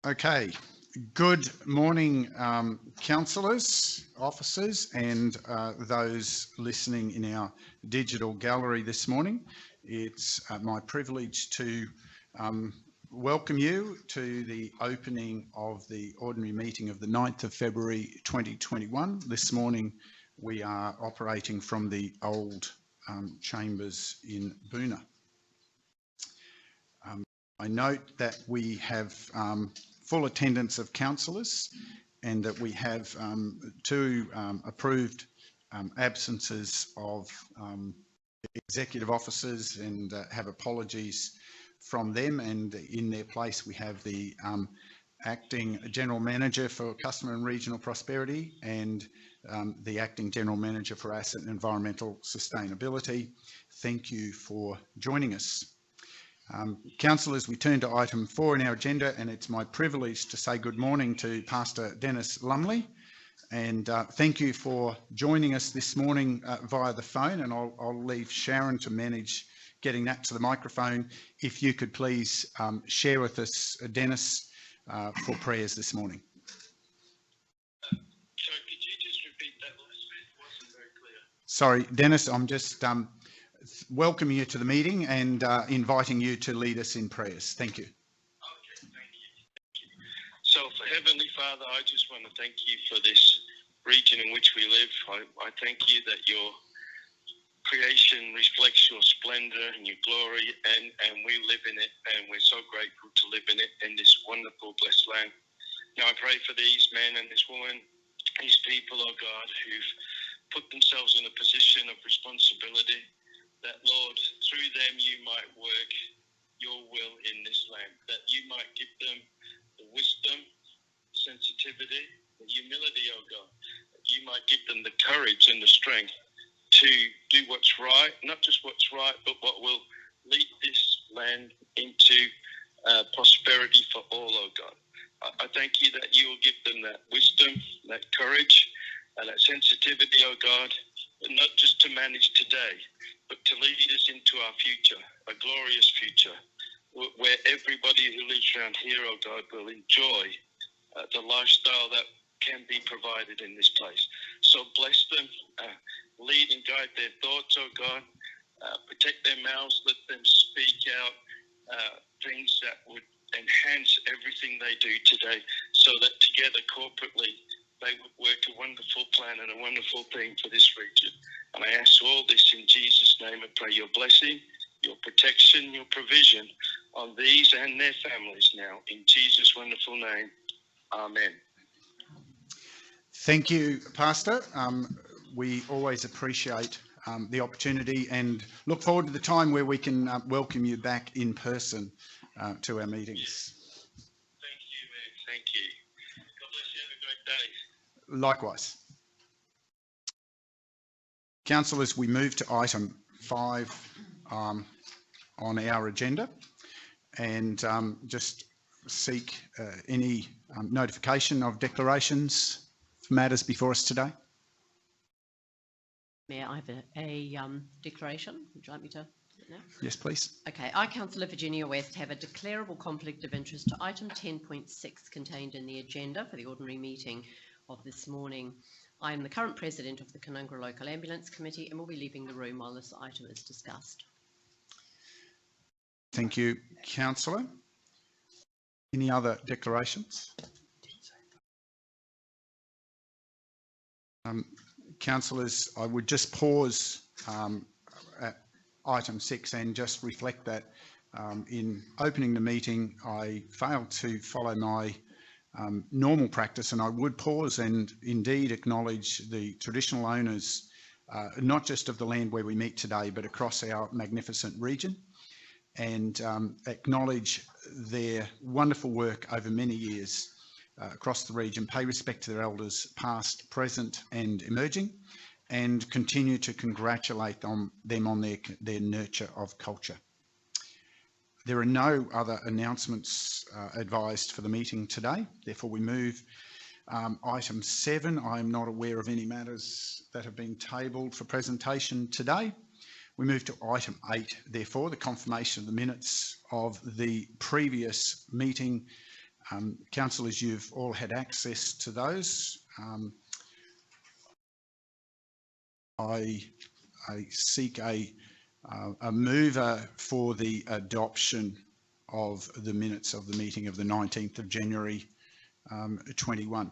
Okay, good morning, councillors, officers, and those listening in our digital gallery this morning. It's my privilege to welcome you to the opening of the ordinary meeting of the 9th of February 2021. This morning we are operating from the old chambers in Boona. I note that we have full attendance of councillors and that we have two approved absences of executive officers and have apologies from them, and in their place we have the acting General Manager for Customer and Regional Prosperity and the acting General Manager for Asset and Environmental Sustainability. Thank you for joining us. Councillors, we turn to item 4 in our agenda, and it's my privilege to say good morning to Pastor Dennis Lumley, and thank you for joining us this morning via the phone, and I'll leave Sharon to manage getting that to the microphone. If you could please share with us, Dennis, for prayers this morning. Sorry, could you just repeat that last bit? It wasn't very clear. Sorry, Dennis, I'm just welcoming you to the meeting and inviting you to lead us in prayers. Thank you. Okay, thank you. So, for Heavenly Father, I just want to thank you for this region in which we live. I thank you that your creation reflects your splendor and your glory, and we live in it, and we're so grateful to live in it, in this wonderful, blessed land. Now, I pray for these men and this woman, these people, oh God, who've put themselves in a position of responsibility, that, Lord, through them you might work your will in this land, that you might give them the wisdom, sensitivity, the humility, oh God, that you might give them the courage and the strength to do what's right, not just what's right, but what will lead this land into prosperity for all, oh God. I thank you that you will give them that wisdom, that courage, and that sensitivity, oh God, but not just to manage today, but to lead us into our future, a glorious future, where everybody who lives around here, oh God, will enjoy the lifestyle that can be provided in this place. So bless them, lead and guide their thoughts, oh God, protect their mouths, let them speak out things that would enhance everything they do today, so that together corporately they would work a wonderful plan and a wonderful thing for this region. And I ask all this in Jesus' name and pray your blessing, your protection, your provision on these and their families now. In Jesus' wonderful name, amen. Thank you, Pastor. We always appreciate the opportunity and look forward to the time where we can welcome you back in person to our meetings. Thank you, man. Thank you. God bless you. Have a great day. Likewise. Councillors, we move to item 5 on our agenda, and just seek any notification of declarations for matters before us today. Mayor, I have a declaration. Would you like me to do it now? Yes, please. Okay. I, Councillor Virginia West, have a declarable conflict of interest to item 10.6 contained in the agenda for the ordinary meeting of this morning. I am the current president of the Canungra Local Ambulance Committee and will be leaving the room while this item is discussed. Thank you, Councillor. Any other declarations? Councillors, I would just pause at item 6 and just reflect that in opening the meeting I failed to follow my normal practice, and I would pause and indeed acknowledge the traditional owners, not just of the land where we meet today, but across our magnificent region, and acknowledge their wonderful work over many years across the region, pay respect to their elders past, present and emerging, and continue to congratulate them on their nurture of culture. There are no other announcements advised for the meeting today. Therefore, we move item 7. I'm not aware of any matters that have been tabled for presentation today. We move to item 8, therefore, the confirmation of the minutes of the previous meeting Councillors, you've all had access to those. I seek a mover for the adoption of the minutes of the meeting of the 19th of January 21.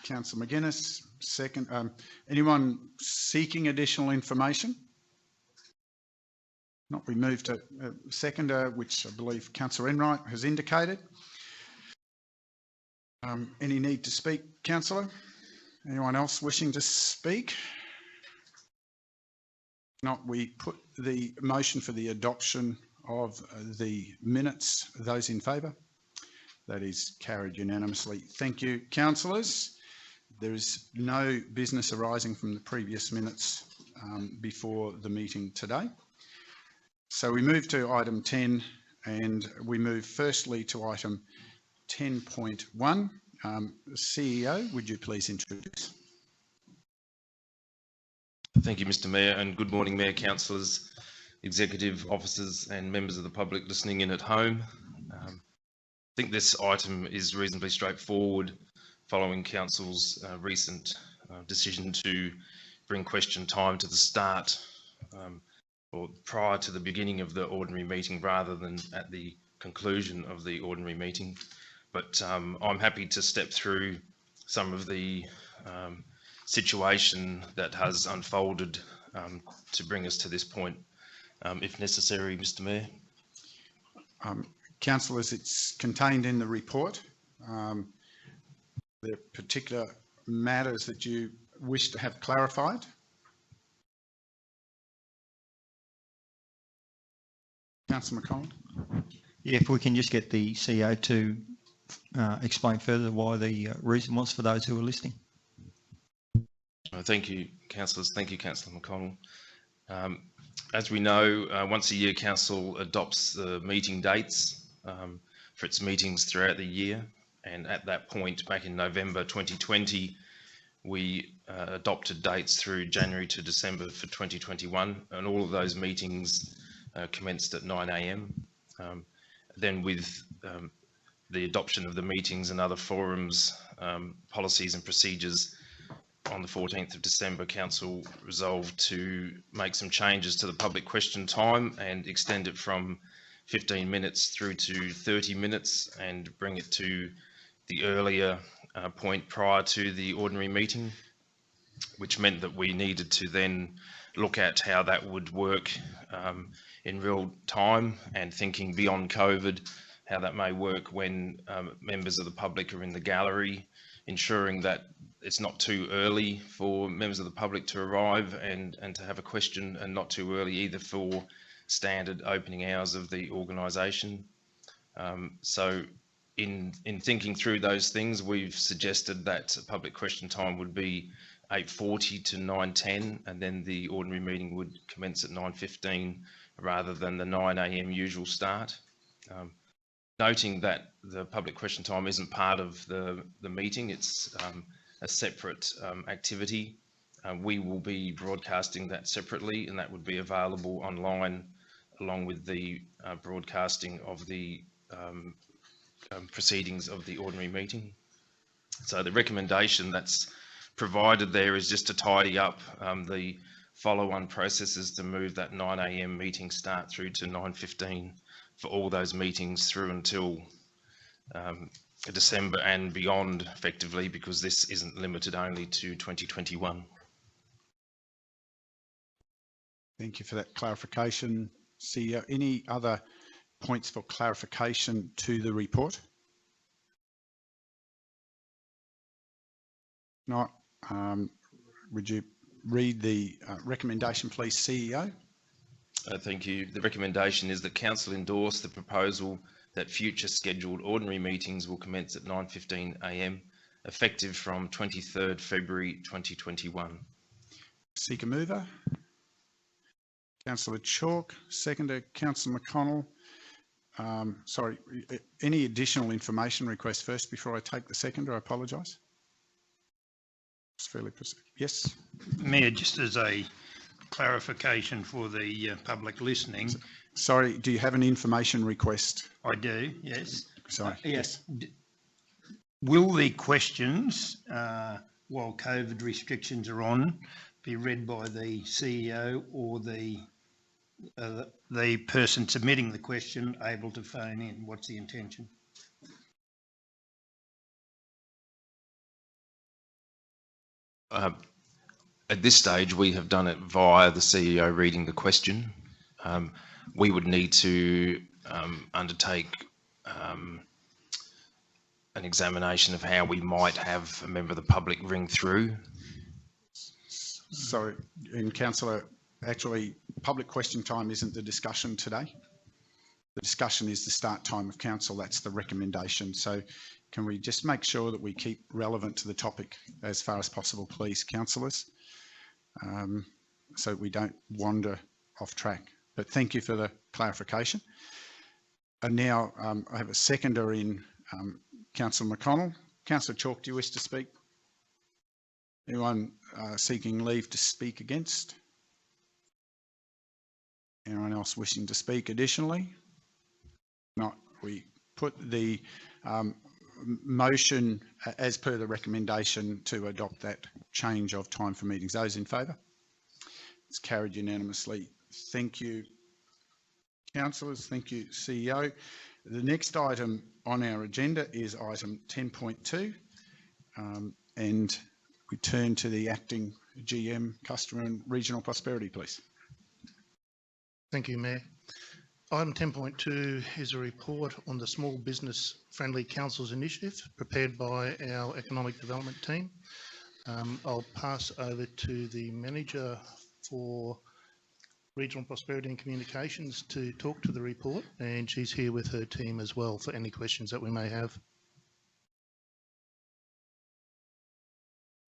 Councillor McGuinness, second. Anyone seeking additional information? Not. We move to seconder, which I believe Councillor Enright has indicated. Any need to speak, Councillor? Anyone else wishing to speak? If not, we put the motion for the adoption of the minutes. Those in favour? That is carried unanimously. Thank you, councillors. There is no business arising from the previous minutes before the meeting today. So we move to item 10, and we move firstly to item 10.1. CEO, would you please introduce? Thank you, Mr. Mayor, and good morning, Mayor, councillors, executive officers and members of the public listening in at home. I think this item is reasonably straightforward following Council's recent decision to bring question time to the start or prior to the beginning of the ordinary meeting rather than at the conclusion of the ordinary meeting. But I'm happy to step through some of the situation that has unfolded to bring us to this point, if necessary, Mr. Mayor. Councillors, it's contained in the report. There are particular matters that you wish to have clarified? Councillor McConnell? Yeah, if we can just get the CEO to explain further why the reason was for those who are listening. Thank you, councillors. Thank you, Councillor McConnell. As we know, once a year, Council adopts the meeting dates for its meetings throughout the year. And at that point, back in November 2020, we adopted dates through January to December for 2021. And all of those meetings commenced at 9 a.m. Then with the adoption of the meetings and other forums, policies and procedures, on the 14th of December, Council resolved to make some changes to the public question time and extend it from 15 minutes through to 30 minutes and bring it to the earlier point prior to the ordinary meeting, which meant that we needed to then look at how that would work in real time and thinking beyond COVID, how that may work when members of the public are in the gallery, ensuring that it's not too early for members of the public to arrive and to have a question, and not too early either for standard opening hours of the organisation. So in thinking through those things, we've suggested that public question time would be 8:40 to 9:10, and then the ordinary meeting would commence at 9:15 rather than the 9 a.m. usual start. Noting that the public question time isn't part of the meeting, it's a separate activity. We will be broadcasting that separately, and that would be available online along with the broadcasting of the proceedings of the ordinary meeting. So the recommendation that's provided there is just to tidy up the follow-on processes to move that 9 a.m. meeting start through to 9:15 for all those meetings through until December and beyond, effectively, because this isn't limited only to 2021. Thank you for that clarification, CEO. Any other points for clarification to the report? Not. Would you read the recommendation, please, CEO? Thank you. The recommendation is that Council endorse the proposal that future scheduled ordinary meetings will commence at 9:15 a.m, effective from 23rd February 2021. Seek a mover. Councillor Chalk, seconder Councillor McConnell. Sorry, any additional information request first before I take the seconder? I apologise. It's fairly precise. Yes? Mayor, just as a clarification for the public listening. Sorry, do you have an information request? I do, yes. Sorry. Yes. Will the questions, while COVID restrictions are on, be read by the CEO or the person submitting the question able to phone in? What's the intention? At this stage, we have done it via the CEO reading the question. We would need to undertake an examination of how we might have a member of the public ring through. So, and councillor, actually, public question time isn't the discussion today. The discussion is the start time of council. That's the recommendation. So can we just make sure that we keep relevant to the topic as far as possible, please, councillors, so we don't wander off track. But thank you for the clarification. And now I have a seconder in Councillor McConnell. Councillor Chalk, do you wish to speak? Anyone seeking leave to speak against? Anyone else wishing to speak additionally? Not. We put the motion as per the recommendation to adopt that change of time for meetings. Those in favour? It's carried unanimously. Thank you, councillors. Thank you, CEO. The next item on our agenda is item 10.2, and we turn to the acting GM, Customer and Regional Prosperity, please. Thank you, Mayor. Item 10.2 is a report on the Small Business Friendly Councils Initiative prepared by our Economic Development team. I'll pass over to the Manager for Regional Prosperity and Communications to talk to the report, and she's here with her team as well for any questions that we may have.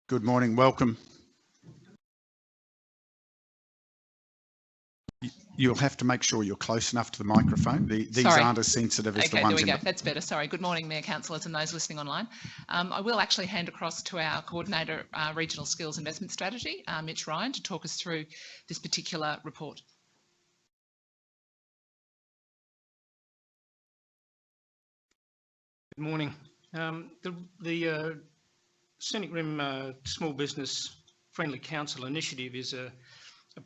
Good morning, welcome. You'll have to make sure you're close enough to the microphone. These aren't as sensitive as the ones. Okay, there we go. That's better. Sorry. Good morning, Mayor, councillors and those listening online. I will actually hand across to our Coordinator, Regional Skills Investment Strategy, Mitch Ryan, to talk us through this particular report. Good morning. The Scenic Rim Small Business Friendly Council Initiative is a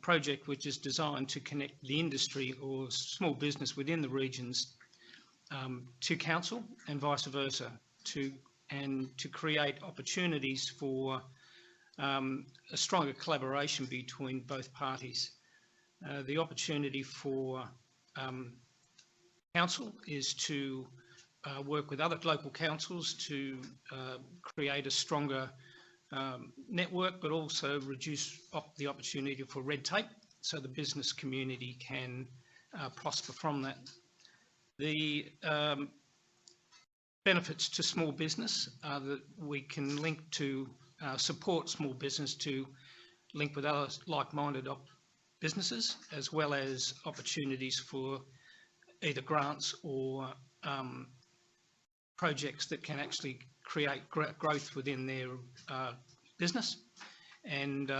project which is designed to connect the industry or small business within the regions to council and vice versa, to create opportunities for a stronger collaboration between both parties. The opportunity for council is to work with other local councils to create a stronger network, but also reduce the opportunity for red tape so the business community can prosper from that. The benefits to small business are that we can link to support small business to link with other like-minded businesses, as well as opportunities for either grants or projects that can actually create growth within their business, and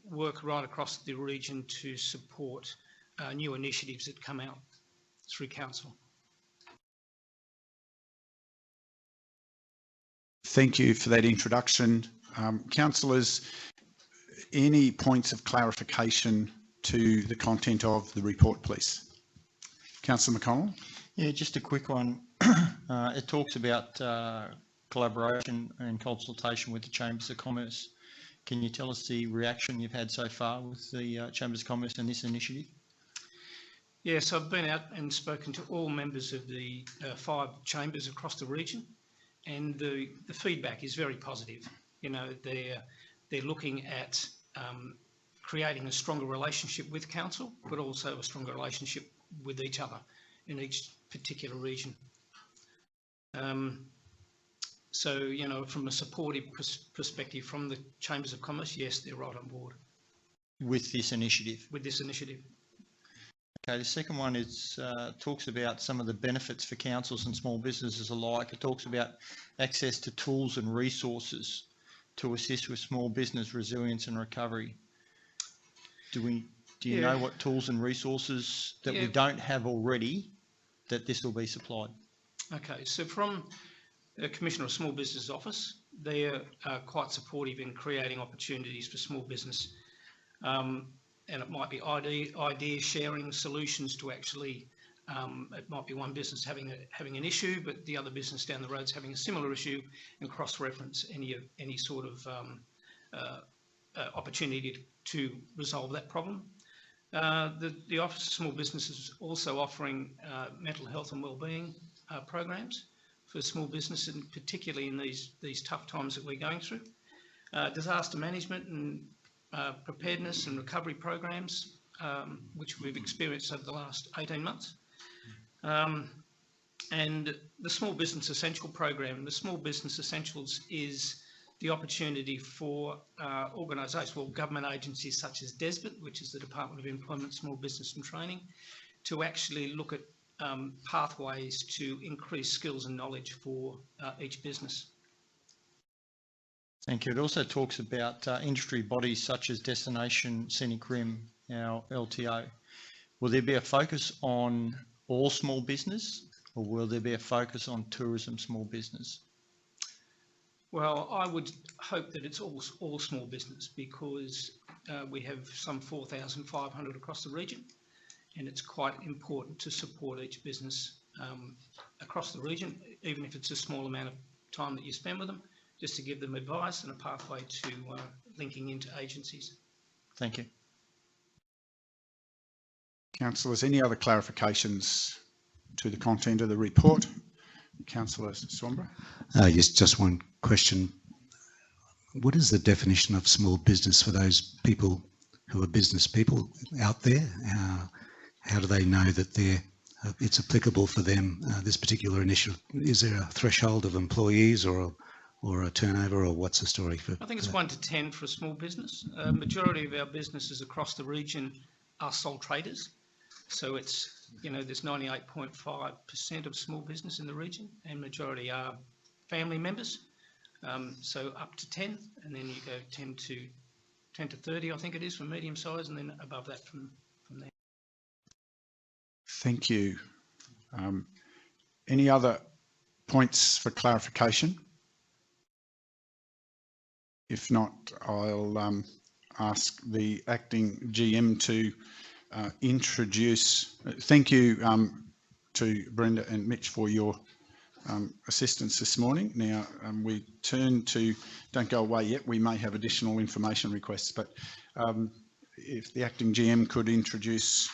work right across the region to support new initiatives that come out through council. Thank you for that introduction. Councillors, any points of clarification to the content of the report, please? Councillor McConnell? Yeah, just a quick one. It talks about collaboration and consultation with the Chambers of Commerce. Can you tell us the reaction you've had so far with the Chambers of Commerce and this initiative? Yes, I've been out and spoken to all members of the 5 chambers across the region, and the feedback is very positive. You know, they're looking at creating a stronger relationship with council, but also a stronger relationship with each other in each particular region. So, you know, from a supportive perspective from the Chambers of Commerce, yes, they're right on board. With this initiative? With this initiative. Okay, the second one is talks about some of the benefits for councils and small businesses alike. It talks about access to tools and resources to assist with small business resilience and recovery. Do you know what tools and resources that we don't have already that this will be supplied? Okay, so from the Commissioner of Small Business Office, they are quite supportive in creating opportunities for small business. And it might be idea sharing solutions to actually, it might be one business having an issue, but the other business down the road's having a similar issue, and cross-reference any sort of opportunity to resolve that problem. The Office of Small Business is also offering mental health and wellbeing programs for small business, and particularly in these tough times that we're going through. Disaster management and preparedness and recovery programs, which we've experienced over the last 18 months. And the Small Business Essential program. The Small Business Essentials is the opportunity for organisations, well, government agencies such as DESBIT, which is the Department of Employment, Small Business and Training, to actually look at pathways to increase skills and knowledge for each business. Thank you. It also talks about industry bodies such as Destination Scenic Rim, our LTO. Will there be a focus on all small business, or will there be a focus on tourism small business? Well, I would hope that it's all small business, because we have some 4,500 across the region, and it's quite important to support each business across the region, even if it's a small amount of time that you spend with them, just to give them advice and a pathway to linking into agencies. Thank you. Councillors, any other clarifications to the content of the report? Councillor Swanborough. Yes, just one question. What is the definition of small business for those people who are business people out there? How do they know that it's applicable for them, this particular initiative? Is there a threshold of employees or a turnover, or what's the story for? I think it's 1 to 10 for a small business. Majority of our businesses across the region are sole traders. So it's, there's 98.5% of small business in the region, and majority are family members. So up to 10, and then you go 10 to 30, I think it is, for medium size, and then above that from there. Thank you. Any other points for clarification? If not, I'll ask the acting GM to introduce. Thank you to Brenda and Mitch for your assistance this morning. Now we turn to, don't go away yet, we may have additional information requests, but if the acting GM could introduce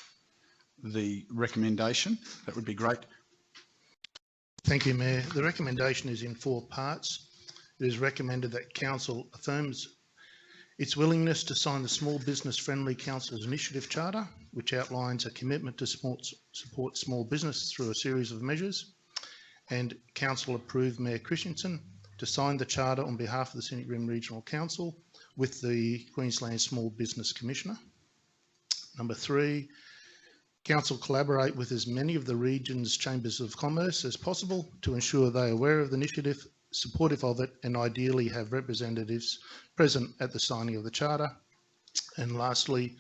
the recommendation, that would be great. Thank you, Mayor. The recommendation is in 4 parts. It is recommended that Council affirms its willingness to sign the Small Business Friendly Council's Initiative Charter, which outlines a commitment to support small business through a series of measures, and Council approve Mayor Christensen to sign the Charter on behalf of the Scenic Rim Regional Council with the Queensland Small Business Commissioner. Number 3, Council collaborate with as many of the region's chambers of commerce as possible to ensure they are aware of the initiative, supportive of it, and ideally have representatives present at the signing of the Charter. And lastly,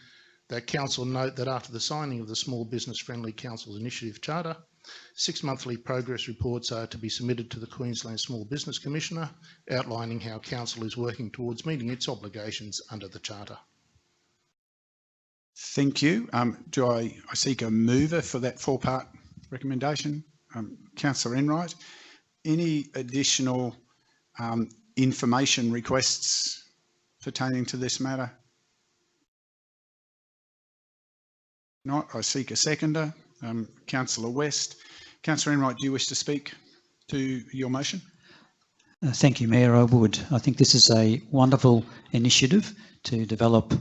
that Council note that after the signing of the Small Business Friendly Council's Initiative Charter, 6 monthly progress reports are to be submitted to the Queensland Small Business Commissioner, outlining how Council is working towards meeting its obligations under the Charter. Thank you. Do I seek a mover for that 4-part recommendation? Councillor Enright. Any additional information requests pertaining to this matter? Not. I seek a seconder. Councillor West. Councillor Enright, do you wish to speak to your motion? Thank you, Mayor. I would. I think this is a wonderful initiative to develop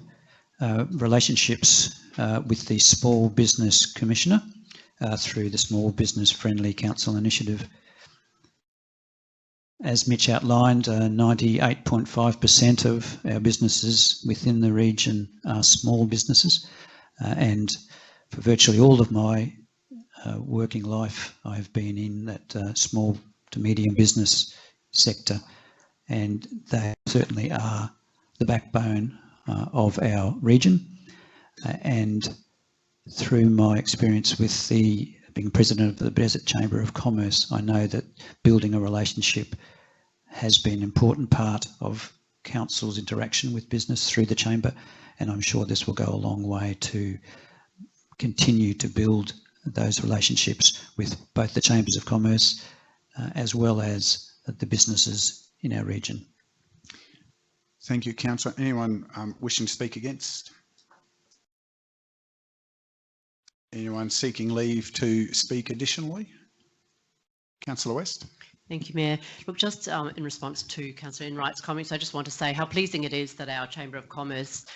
relationships with the Small Business Commissioner through the Small Business Friendly Council Initiative. As Mitch outlined, 98.5% of our businesses within the region are small businesses, and for virtually all of my working life, I've been in that small to medium business sector, and they certainly are the backbone of our region. And through my experience with the being president of the Desert Chamber of Commerce, I know that building a relationship has been an important part of council's interaction with business through the chamber, and I'm sure this will go a long way to continue to build those relationships with both the chambers of commerce as well as the businesses in our region. Thank you, Councillor. Anyone wishing to speak against? Anyone seeking leave to speak additionally? Councillor West. Thank you, Mayor. Look, just in response to Councillor Enright's comments, I just want to say how pleasing it is that our Chamber of Commerce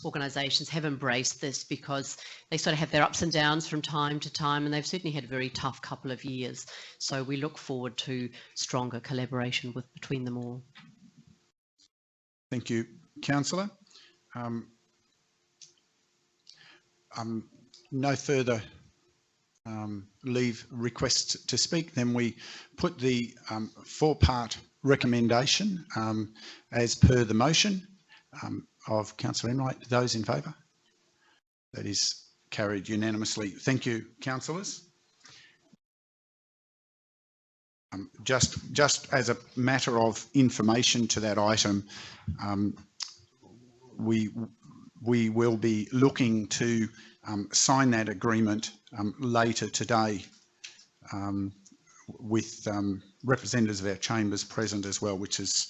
organisations have embraced this, because they sort of have their ups and downs from time to time, and they've certainly had a very tough couple of years. So we look forward to stronger collaboration between them all. Thank you, Councillor. No further leave requests to speak. Then we put the four-part recommendation as per the motion of Councillor Enright. Those in favour? That is carried unanimously. Thank you, councillors. Just as a matter of information to that item, we will be looking to sign that agreement later today with representatives of our chambers present as well, which is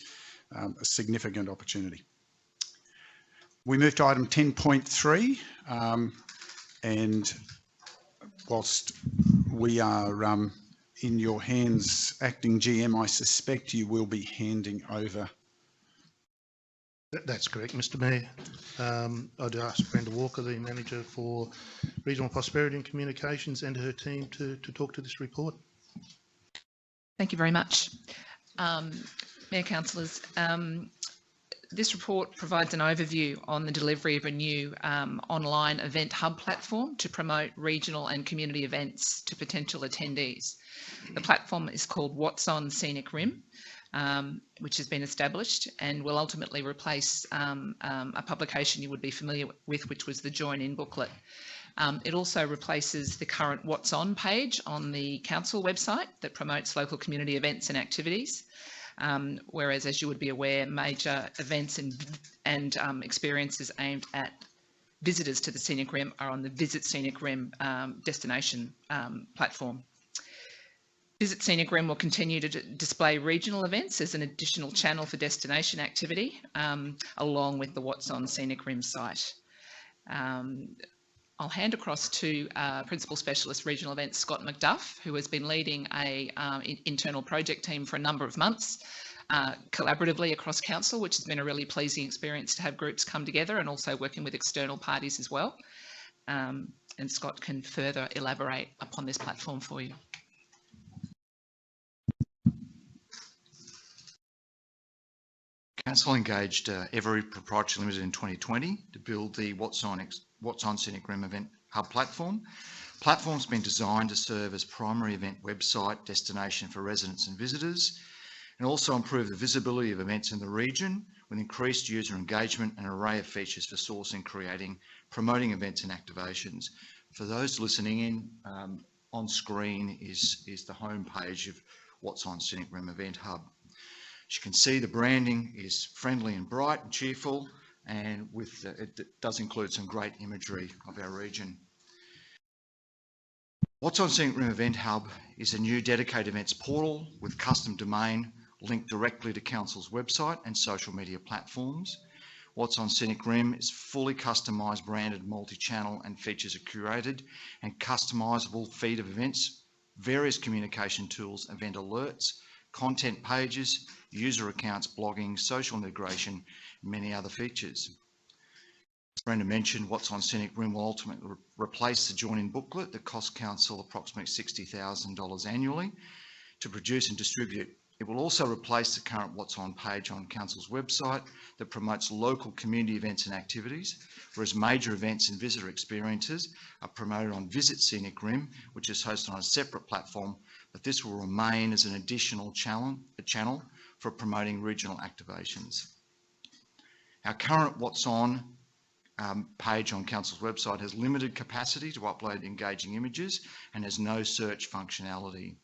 a significant opportunity. We move to item 10.3, and whilst we are in your hands, Acting GM, I suspect you will be handing over. That's correct, Mr. Mayor. I'd ask Brenda Walker, the Manager for Regional Prosperity and Communications, and her team to talk to this report. Thank you very much. Mayor, councillors, this report provides an overview on the delivery of a new online event hub platform to promote regional and community events to potential attendees. The platform is called What's on Scenic Rim, which has been established and will ultimately replace a publication you would be familiar with, which was the Join In booklet. It also replaces the current What's On page on the council website that promotes local community events and activities. Whereas, as you would be aware, major events and experiences aimed at visitors to the Scenic Rim are on the Visit Scenic Rim destination platform. Visit Scenic Rim will continue to display regional events as an additional channel for destination activity, along with the What's on Scenic Rim site. I'll hand across to Principal Specialist Regional Events, Scott McDuff, who has been leading a internal project team for a number of months, collaboratively across council, which has been a really pleasing experience to have groups come together, and also working with external parties as well. And Scott can further elaborate upon this platform for you. Council engaged Every Proprietary Limited in 2020 to build the What's on Scenic Rim event hub platform. Platform's been designed to serve as primary event website destination for residents and visitors, and also improve the visibility of events in the region with increased user engagement and an array of features for sourcing, creating, promoting events and activations. For those listening in, on screen is the home page of What's on Scenic Rim event hub. As you can see, the branding is friendly and bright and cheerful, and it does include some great imagery of our region. What's on Scenic Rim Event Hub is a new dedicated events portal with custom domain linked directly to Council's website and social media platforms. What's on Scenic Rim is fully customised, branded, multi-channel, and features a curated and customisable feed of events, various communication tools, event alerts, content pages, user accounts, blogging, social integration, and many other features. As Brenda mentioned, What's on Scenic Rim will ultimately replace the Join In booklet that costs Council approximately $60,000 annually to produce and distribute. It will also replace the current What's On page on Council's website that promotes local community events and activities, whereas major events and visitor experiences are promoted on Visit Scenic Rim, which is hosted on a separate platform, but this will remain as an additional channel for promoting regional activations. Our current What's On page on Council's website has limited capacity to upload engaging images and has no search functionality.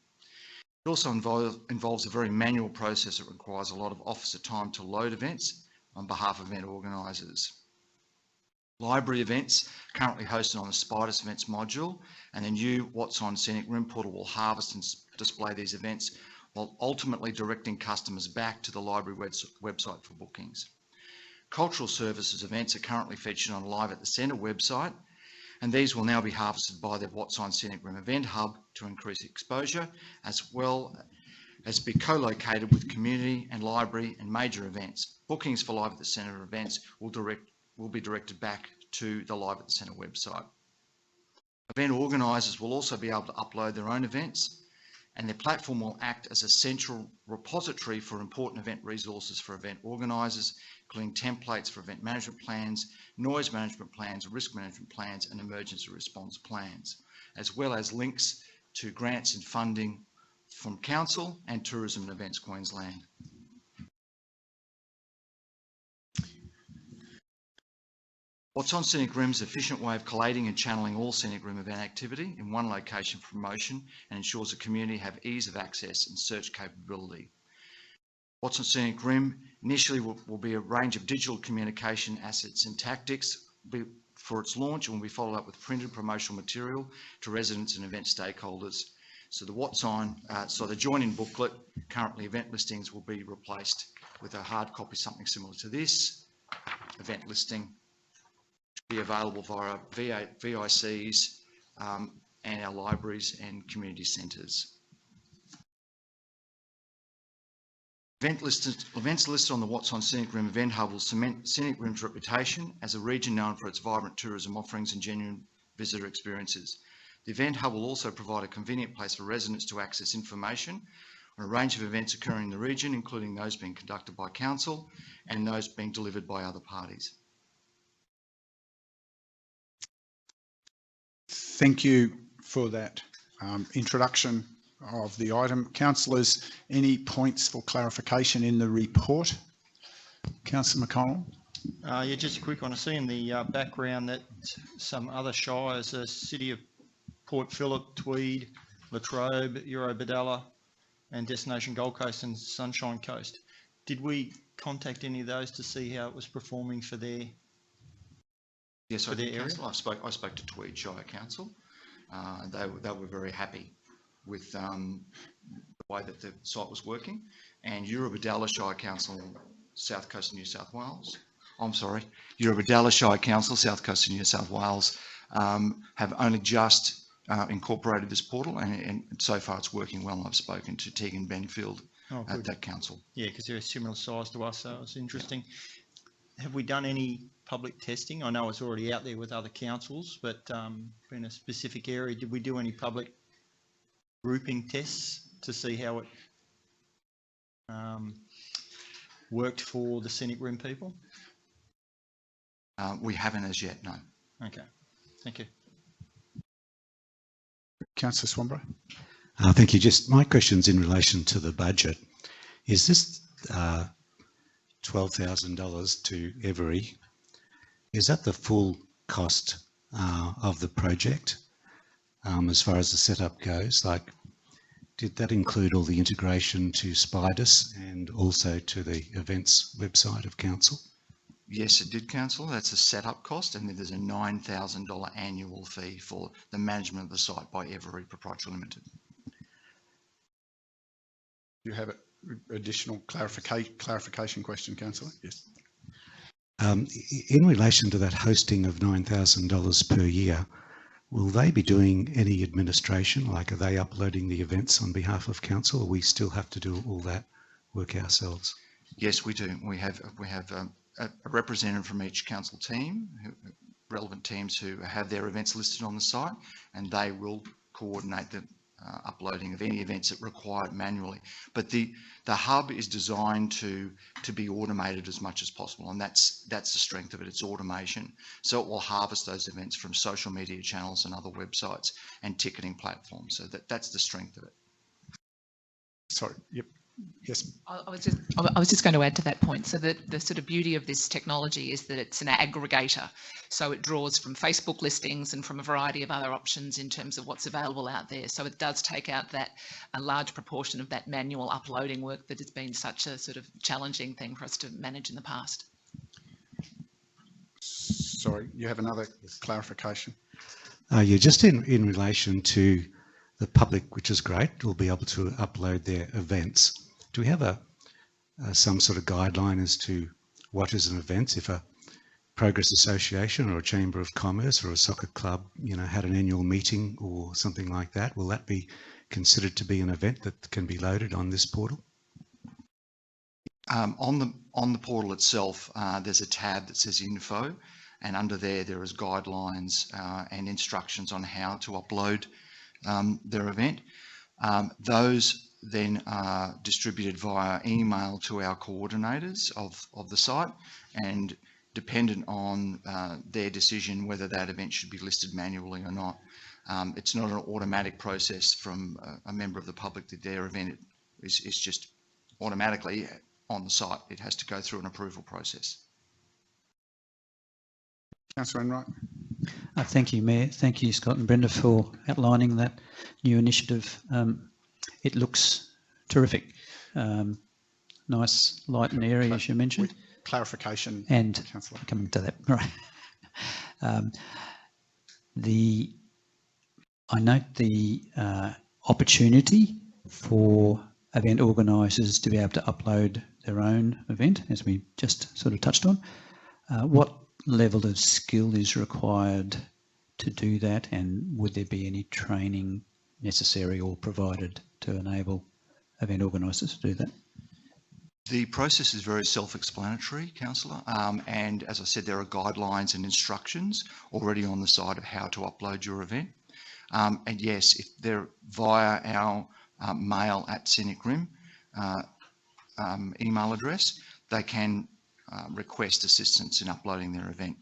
It also involves a very manual process that requires a lot of officer time to load events on behalf of event organisers. Library events currently hosted on the Spiders events module, and the new What's on Scenic Rim portal will harvest and display these events while ultimately directing customers back to the library website for bookings. Cultural services events are currently featured on Live at the Centre website, and these will now be harvested by the What's on Scenic Rim event hub to increase exposure, as well as be co-located with community and library and major events. Bookings for Live at the Centre events will be directed back to the Live at the Centre website. Event organisers will also be able to upload their own events, and their platform will act as a central repository for important event resources for event organisers, including templates for event management plans, noise management plans, risk management plans, and emergency response plans, as well as links to grants and funding from Council and Tourism and Events Queensland. What's on Scenic Rim is an efficient way of collating and channeling all Scenic Rim event activity in one location for promotion and ensures the community have ease of access and search capability. What's on Scenic Rim initially will be a range of digital communication assets and tactics for its launch, and will be followed up with printed promotional material to residents and event stakeholders. So the join-in booklet, currently event listings, will be replaced with a hard copy, something similar to this event listing, be available via VICs and our libraries and community centres. Events listed on the What's on Scenic Rim event hub will cement Scenic Rim's reputation as a region known for its vibrant tourism offerings and genuine visitor experiences. The event hub will also provide a convenient place for residents to access information on a range of events occurring in the region, including those being conducted by Council and those being delivered by other parties. Thank you for that introduction of the item. Councillors, any points for clarification in the report? Councillor McConnell? Yeah, just a quick one. I see in the background that some other shires, the City of Port Phillip, Tweed, Latrobe, Eurobodalla, and Destination Gold Coast and Sunshine Coast. Did we contact any of those to see how it was performing for their Yes, for their area? I spoke to Tweed Shire Council. They were very happy with the way that the site was working, and Eurobodalla Shire Council, South Coast of New South Wales. I'm sorry, Eurobodalla Shire Council, South Coast of New South Wales, have only just incorporated this portal, and so far it's working well. I've spoken to Tegan Benfield at that council. Yeah, because they're a similar size to us, so it's interesting. Have we done any public testing? I know it's already out there with other councils, but in a specific area, did we do any public grouping tests to see how it worked for the Scenic Rim people? We haven't as yet, no. Okay, thank you. Councillor Swanborough. Thank you. Just my question's in relation to the budget. Is this $12,000 to Every? Is that the full cost of the project as far as the setup goes? Like, did that include all the integration to Spiders and also to the events website of Council? Yes, it did, Council. That's a setup cost, and then there's a $9,000 annual fee for the management of the site by Every Proprietary Limited. You have an additional clarification question, Councillor? Yes. In relation to that hosting of $9,000 per year, will they be doing any administration? Like, are they uploading the events on behalf of Council, or we still have to do all that work ourselves? Yes, we do. We have a representative from each council team, relevant teams who have their events listed on the site, and they will coordinate the uploading of any events that require it manually. But the hub is designed to be automated as much as possible, and that's the strength of it. It's automation, so it will harvest those events from social media channels and other websites and ticketing platforms. So that's the strength of it. Sorry. Yep. Yes. I was just going to add to that point. So that the sort of beauty of this technology is that it's an aggregator. So it draws from Facebook listings and from a variety of other options in terms of what's available out there. So it does take out a large proportion of that manual uploading work that has been such a sort of challenging thing for us to manage in the past. Sorry, you have another clarification? Yeah, just in relation to the public, which is great, will be able to upload their events. Do we have some sort of guideline as to what is an event? If a Progress Association or a Chamber of Commerce or a soccer club, had an annual meeting or something like that, will that be considered to be an event that can be loaded on this portal? On the portal itself, there's a tab that says info, and under there is guidelines and instructions on how to upload their event. Those then are distributed via email to our coordinators of the site, and dependent on their decision whether that event should be listed manually or not. It's not an automatic process from a member of the public that their event is just automatically on the site. It has to go through an approval process. Councillor Enright. Thank you, Mayor. Thank you, Scott and Brenda, for outlining that new initiative. It looks terrific. Nice, light and airy, as you mentioned. With clarification, and Councillor. Coming to that, right. I note the opportunity for event organisers to be able to upload their own event, as we just sort of touched on. What level of skill is required to do that, and would there be any training necessary or provided to enable event organisers to do that? The process is very self-explanatory, Councillor, and as I said, there are guidelines and instructions already on the site of how to upload your event. And yes, if they're via our mail at Scenic Rim email address, they can request assistance in uploading their event.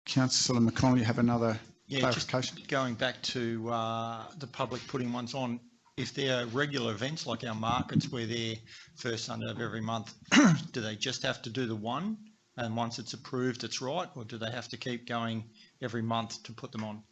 Councillor McConnell, you have another clarification? Just going back to the public putting ones on, if they're regular events like our markets where they're first Sunday of every month, do they just have to do the one, and once it's approved it's right, or do they have to keep going every month to put them on?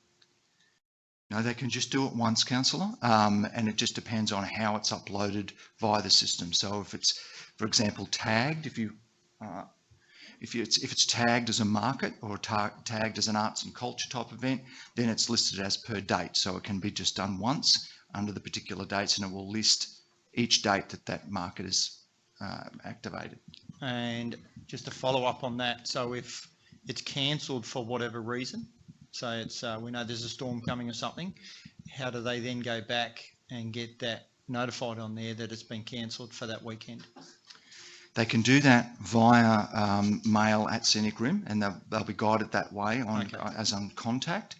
No, they can just do it once, Councillor, and it just depends on how it's uploaded via the system. So if it's, for example, tagged, if it's tagged as a market or tagged as an arts and culture type event, then it's listed as per date. So it can be just done once under the particular dates, and it will list each date that market is activated. And just to follow up on that, so if it's cancelled for whatever reason, so it's we know there's a storm coming or something, how do they then go back and get that notified on there that it's been cancelled for that weekend? They can do that via mail at Scenic Rim, and they'll be guided that way on as on contact.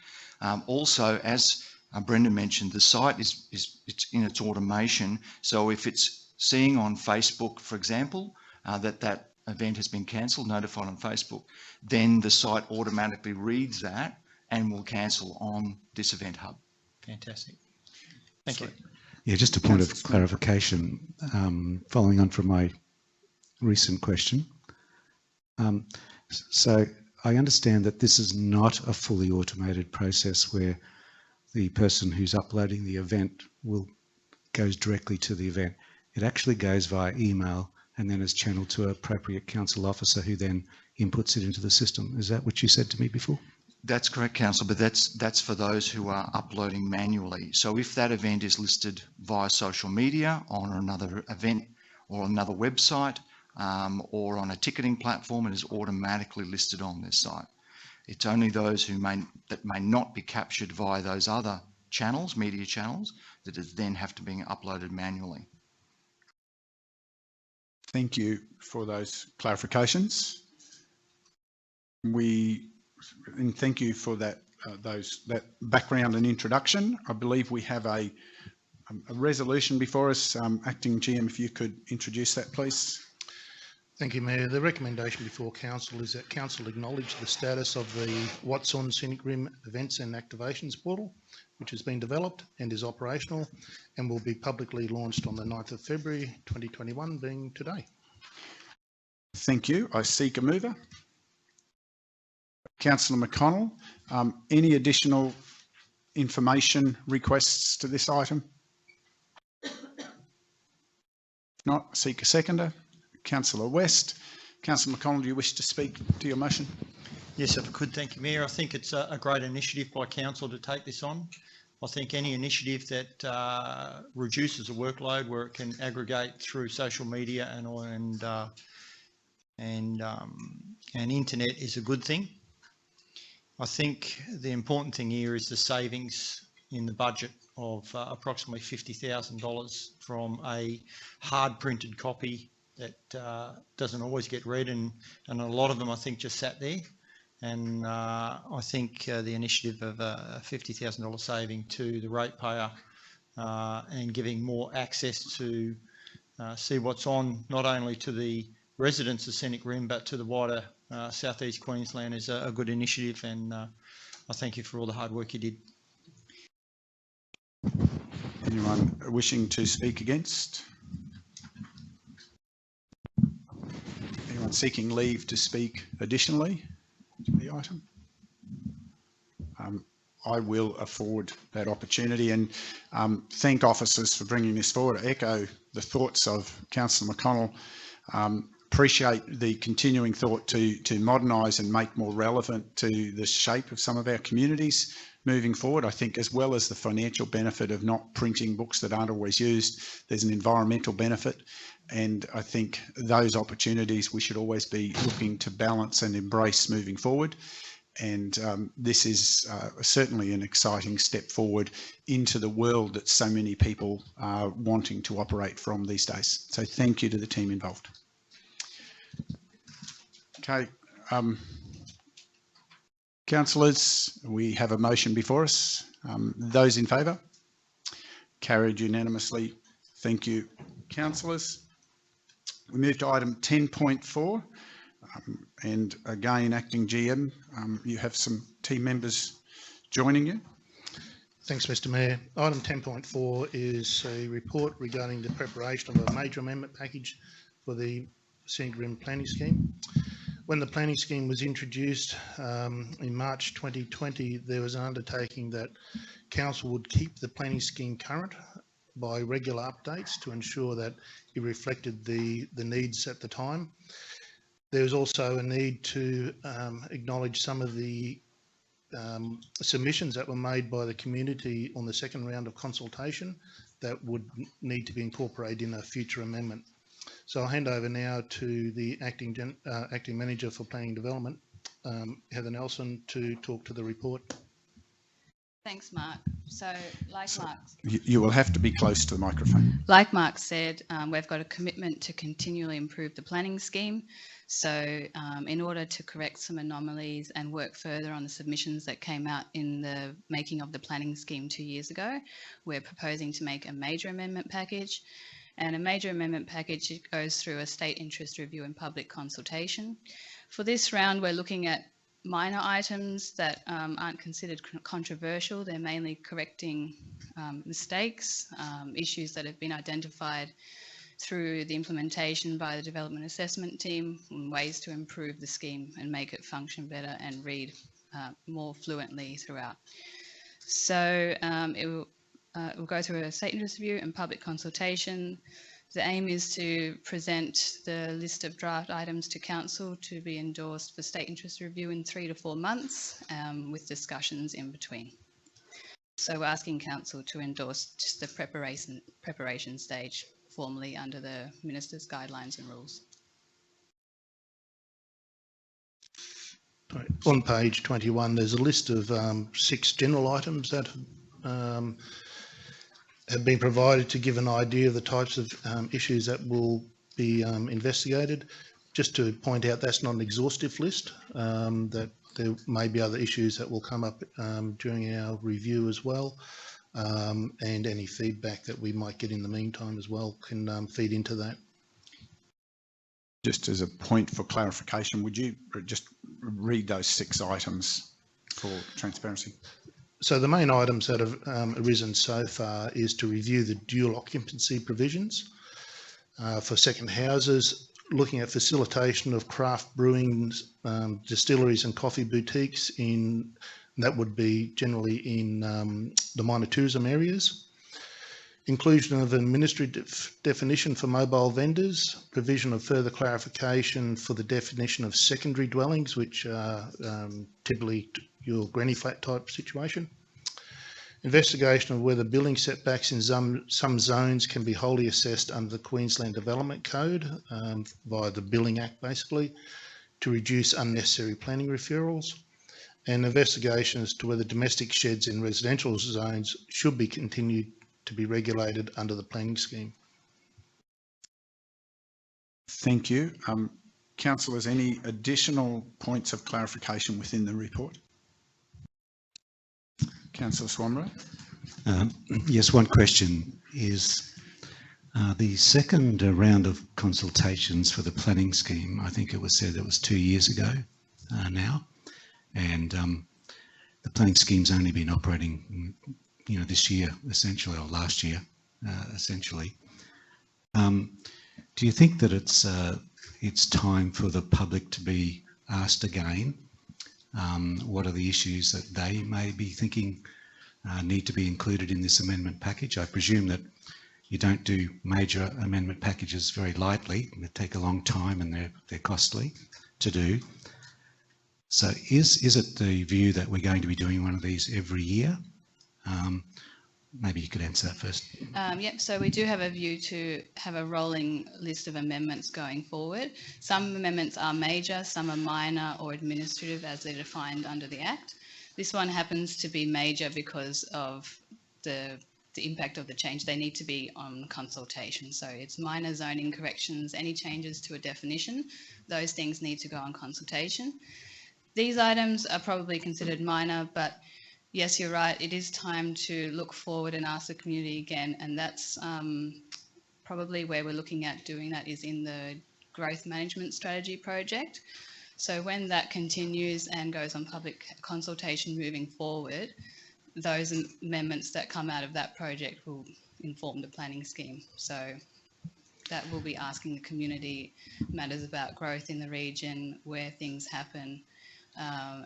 Also, as Brenda mentioned, the site it's in its automation. So if it's seeing on Facebook, for example, that event has been cancelled, notified on Facebook, then the site automatically reads that and will cancel on this event hub. Fantastic. Thank you. Yeah, just a point of clarification, following on from my recent question. So I understand that this is not a fully automated process where the person who's uploading the event goes directly to the event. It actually goes via email and then is channeled to an appropriate council officer who then inputs it into the system. Is that what you said to me before? That's correct, Councillor, but that's for those who are uploading manually. So if that event is listed via social media on another event or another website or on a ticketing platform, it is automatically listed on this site. It's only those who may not be captured via those other channels, media channels, that is then have to be uploaded manually. Thank you for those clarifications. And thank you for that that background and introduction. I believe we have a resolution before us. Acting GM, if you could introduce that, please. Thank you, Mayor. The recommendation before Council is that Council acknowledge the status of the What's on Scenic Rim Events and Activations portal, which has been developed and is operational and will be publicly launched on the 9th of February 2021, being today. Thank you. I seek a mover. Councillor McConnell, any additional information requests to this item? If not, seek a seconder. Councillor West. Councillor McConnell, do you wish to speak to your motion? Yes, if I could, thank you, Mayor. I think it's a great initiative by Council to take this on. I think any initiative that reduces the workload where it can aggregate through social media and internet is a good thing. I think the important thing here is the savings in the budget of approximately $50,000 from a hard printed copy that doesn't always get read, and a lot of them I think just sat there. And I think the initiative of a $50,000 saving to the ratepayer and giving more access to see what's on, not only to the residents of Scenic Rim but to the wider southeast Queensland is a good initiative, and I thank you for all the hard work you did. Anyone wishing to speak against? Anyone seeking leave to speak additionally to the item? I will afford that opportunity and thank officers for bringing this forward. I echo the thoughts of Councillor McConnell. Appreciate the continuing thought to modernise and make more relevant to the shape of some of our communities moving forward. I think as well as the financial benefit of not printing books that aren't always used, there's an environmental benefit. And I think those opportunities we should always be looking to balance and embrace moving forward. And this is certainly an exciting step forward into the world that so many people are wanting to operate from these days. So thank you to the team involved. Okay, councillors, we have a motion before us. Those in favour? Carried unanimously. Thank you, councillors. We move to item 10.4, and again, Acting GM, you have some team members joining you. Thanks, Mr. Mayor. Item 10.4 is a report regarding the preparation of a major amendment package for the Scenic Rim Planning Scheme. When the planning scheme was introduced in March 2020, there was an undertaking that Council would keep the planning scheme current by regular updates to ensure that it reflected the needs at the time. There was also a need to acknowledge some of the submissions that were made by the community on the second round of consultation that would need to be incorporated in a future amendment. So I'll hand over now to the acting manager for planning development, Heather Nelson, to talk to the report. Thanks, Mark. So, Mark, you will have to be close to the microphone. Like Mark said, we've got a commitment to continually improve the planning scheme. So, in order to correct some anomalies and work further on the submissions that came out in the making of the planning scheme 2 years ago, we're proposing to make a major amendment package. And a major amendment package goes through a state interest review and public consultation. For this round, we're looking at minor items that aren't considered controversial. They're mainly correcting mistakes, issues that have been identified through the implementation by the development assessment team, and ways to improve the scheme and make it function better and read more fluently throughout. So we'll go through a state interest review and public consultation. The aim is to present the list of draft items to Council to be endorsed for state interest review in 3 to 4 months, with discussions in between. So we're asking Council to endorse just the preparation stage formally under the Minister's guidelines and rules. On page 21, there's a list of 6 general items that have been provided to give an idea of the types of issues that will be investigated. Just to point out, that's not an exhaustive list, that there may be other issues that will come up during our review as well, and any feedback that we might get in the meantime as well can feed into that. Just as a point for clarification, would you just read those 6 items for transparency? So the main items that have arisen so far is to review the dual occupancy provisions for second houses, looking at facilitation of craft brewing, distilleries and coffee boutiques that would be generally in the minor tourism areas. Inclusion of an administrative definition for mobile vendors, provision of further clarification for the definition of secondary dwellings, which are typically your granny flat type situation. Investigation of whether building setbacks in some zones can be wholly assessed under the Queensland Development Code via the Building Act, basically, to reduce unnecessary planning referrals. And investigation as to whether domestic sheds in residential zones should be continued to be regulated under the planning scheme. Thank you. Councillors, any additional points of clarification within the report? Councillor Swanborough. Yes, one question is the second round of consultations for the planning scheme. I think it was said that was 2 years ago now, and the planning scheme's only been operating, this year essentially, or last year essentially. Do you think that it's time for the public to be asked again? What are the issues that they may be thinking need to be included in this amendment package? I presume that you don't do major amendment packages very lightly. They take a long time and they're costly to do. So is it the view that we're going to be doing one of these every year? Maybe you could answer that first. Yep, so we do have a view to have a rolling list of amendments going forward. Some amendments are major, some are minor or administrative as they're defined under the Act. This one happens to be major because of the impact of the change. They need to be on consultation. So it's minor zoning corrections, any changes to a definition, those things need to go on consultation. These items are probably considered minor, but yes, you're right. It is time to look forward and ask the community again. And that's probably where we're looking at doing that is in the growth management strategy project. So when that continues and goes on public consultation moving forward, those amendments that come out of that project will inform the planning scheme. So that will be asking the community matters about growth in the region, where things happen,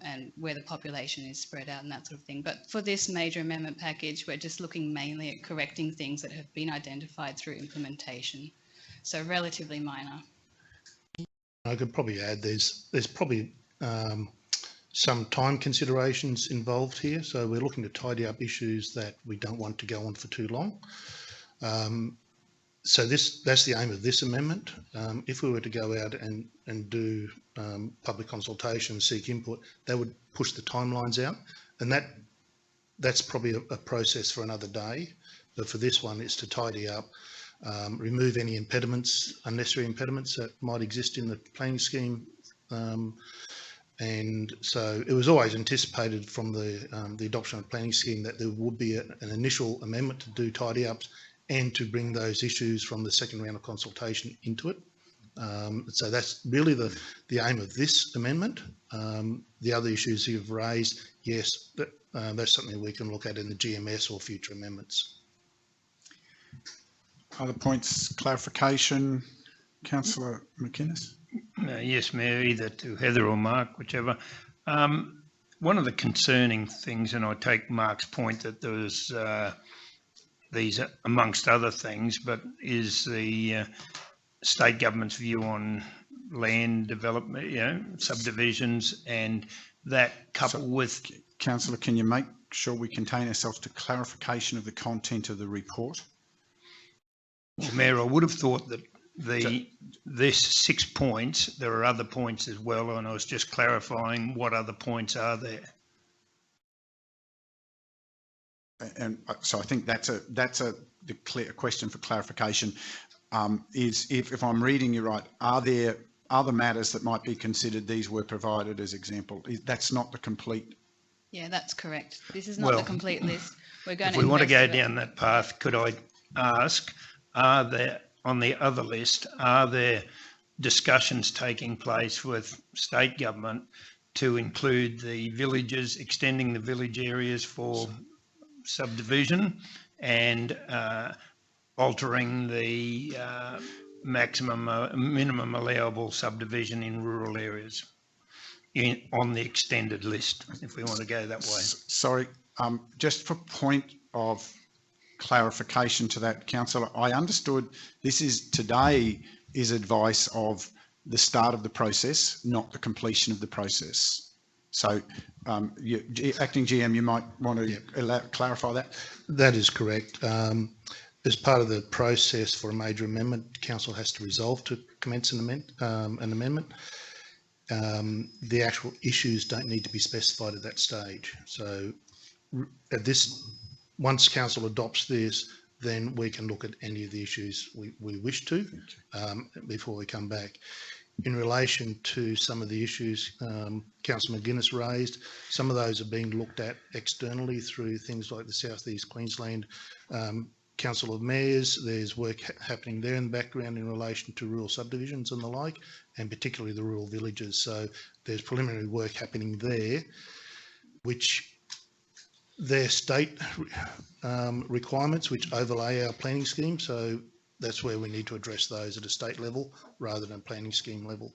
and where the population is spread out and that sort of thing. But for this major amendment package, we're just looking mainly at correcting things that have been identified through implementation. So relatively minor. I could probably add there's probably some time considerations involved here. So we're looking to tidy up issues that we don't want to go on for too long. So that's the aim of this amendment. If we were to go out and do public consultation, seek input, that would push the timelines out, and that's probably a process for another day. But for this one, it's to tidy up, remove any impediments, unnecessary impediments that might exist in the planning scheme. And so it was always anticipated from the adoption of the planning scheme that there would be an initial amendment to do tidy ups and to bring those issues from the second round of consultation into it. So that's really the aim of this amendment. The other issues you've raised, yes, that's something we can look at in the GMS or future amendments. Other points, clarification, Councillor McInnes? Yes, Mayor, either to Heather or Mark, whichever. One of the concerning things, and I take Mark's point that there was these amongst other things, but is the state government's view on land development, subdivisions, and that coupled with... Councillor, can you make sure we contain ourselves to clarification of the content of the report? Well, Mayor, I would have thought that this 6 points, there are other points as well, and I was just clarifying what other points are there. And so I think that's a clear question for clarification. Is if I'm reading you right, are there other matters that might be considered? These were provided as example. That's not the complete. Yeah, that's correct. This is not the complete list. We're going if we want to go down that path, could I ask, are there on the other list, are there discussions taking place with state government to include the villages, extending the village areas for subdivision and altering the minimum allowable subdivision in rural areas on the extended list, if we want to go that way. Sorry, just for point of clarification to that, Councillor, I understood this is today is advice of the start of the process, not the completion of the process. So, Acting GM, you might want to clarify that. That is correct. As part of the process for a major amendment, Council has to resolve to commence an amendment. The actual issues don't need to be specified at that stage. So, at this, once Council adopts this, then we can look at any of the issues we wish to before we come back. In relation to some of the issues Councillor McGuinness raised, some of those are being looked at externally through things like the South East Queensland Council of Mayors. There's work happening there in the background in relation to rural subdivisions and the like, and particularly the rural villages. So there's preliminary work happening there, which their state requirements, which overlay our planning scheme. So that's where we need to address those at a state level rather than planning scheme level.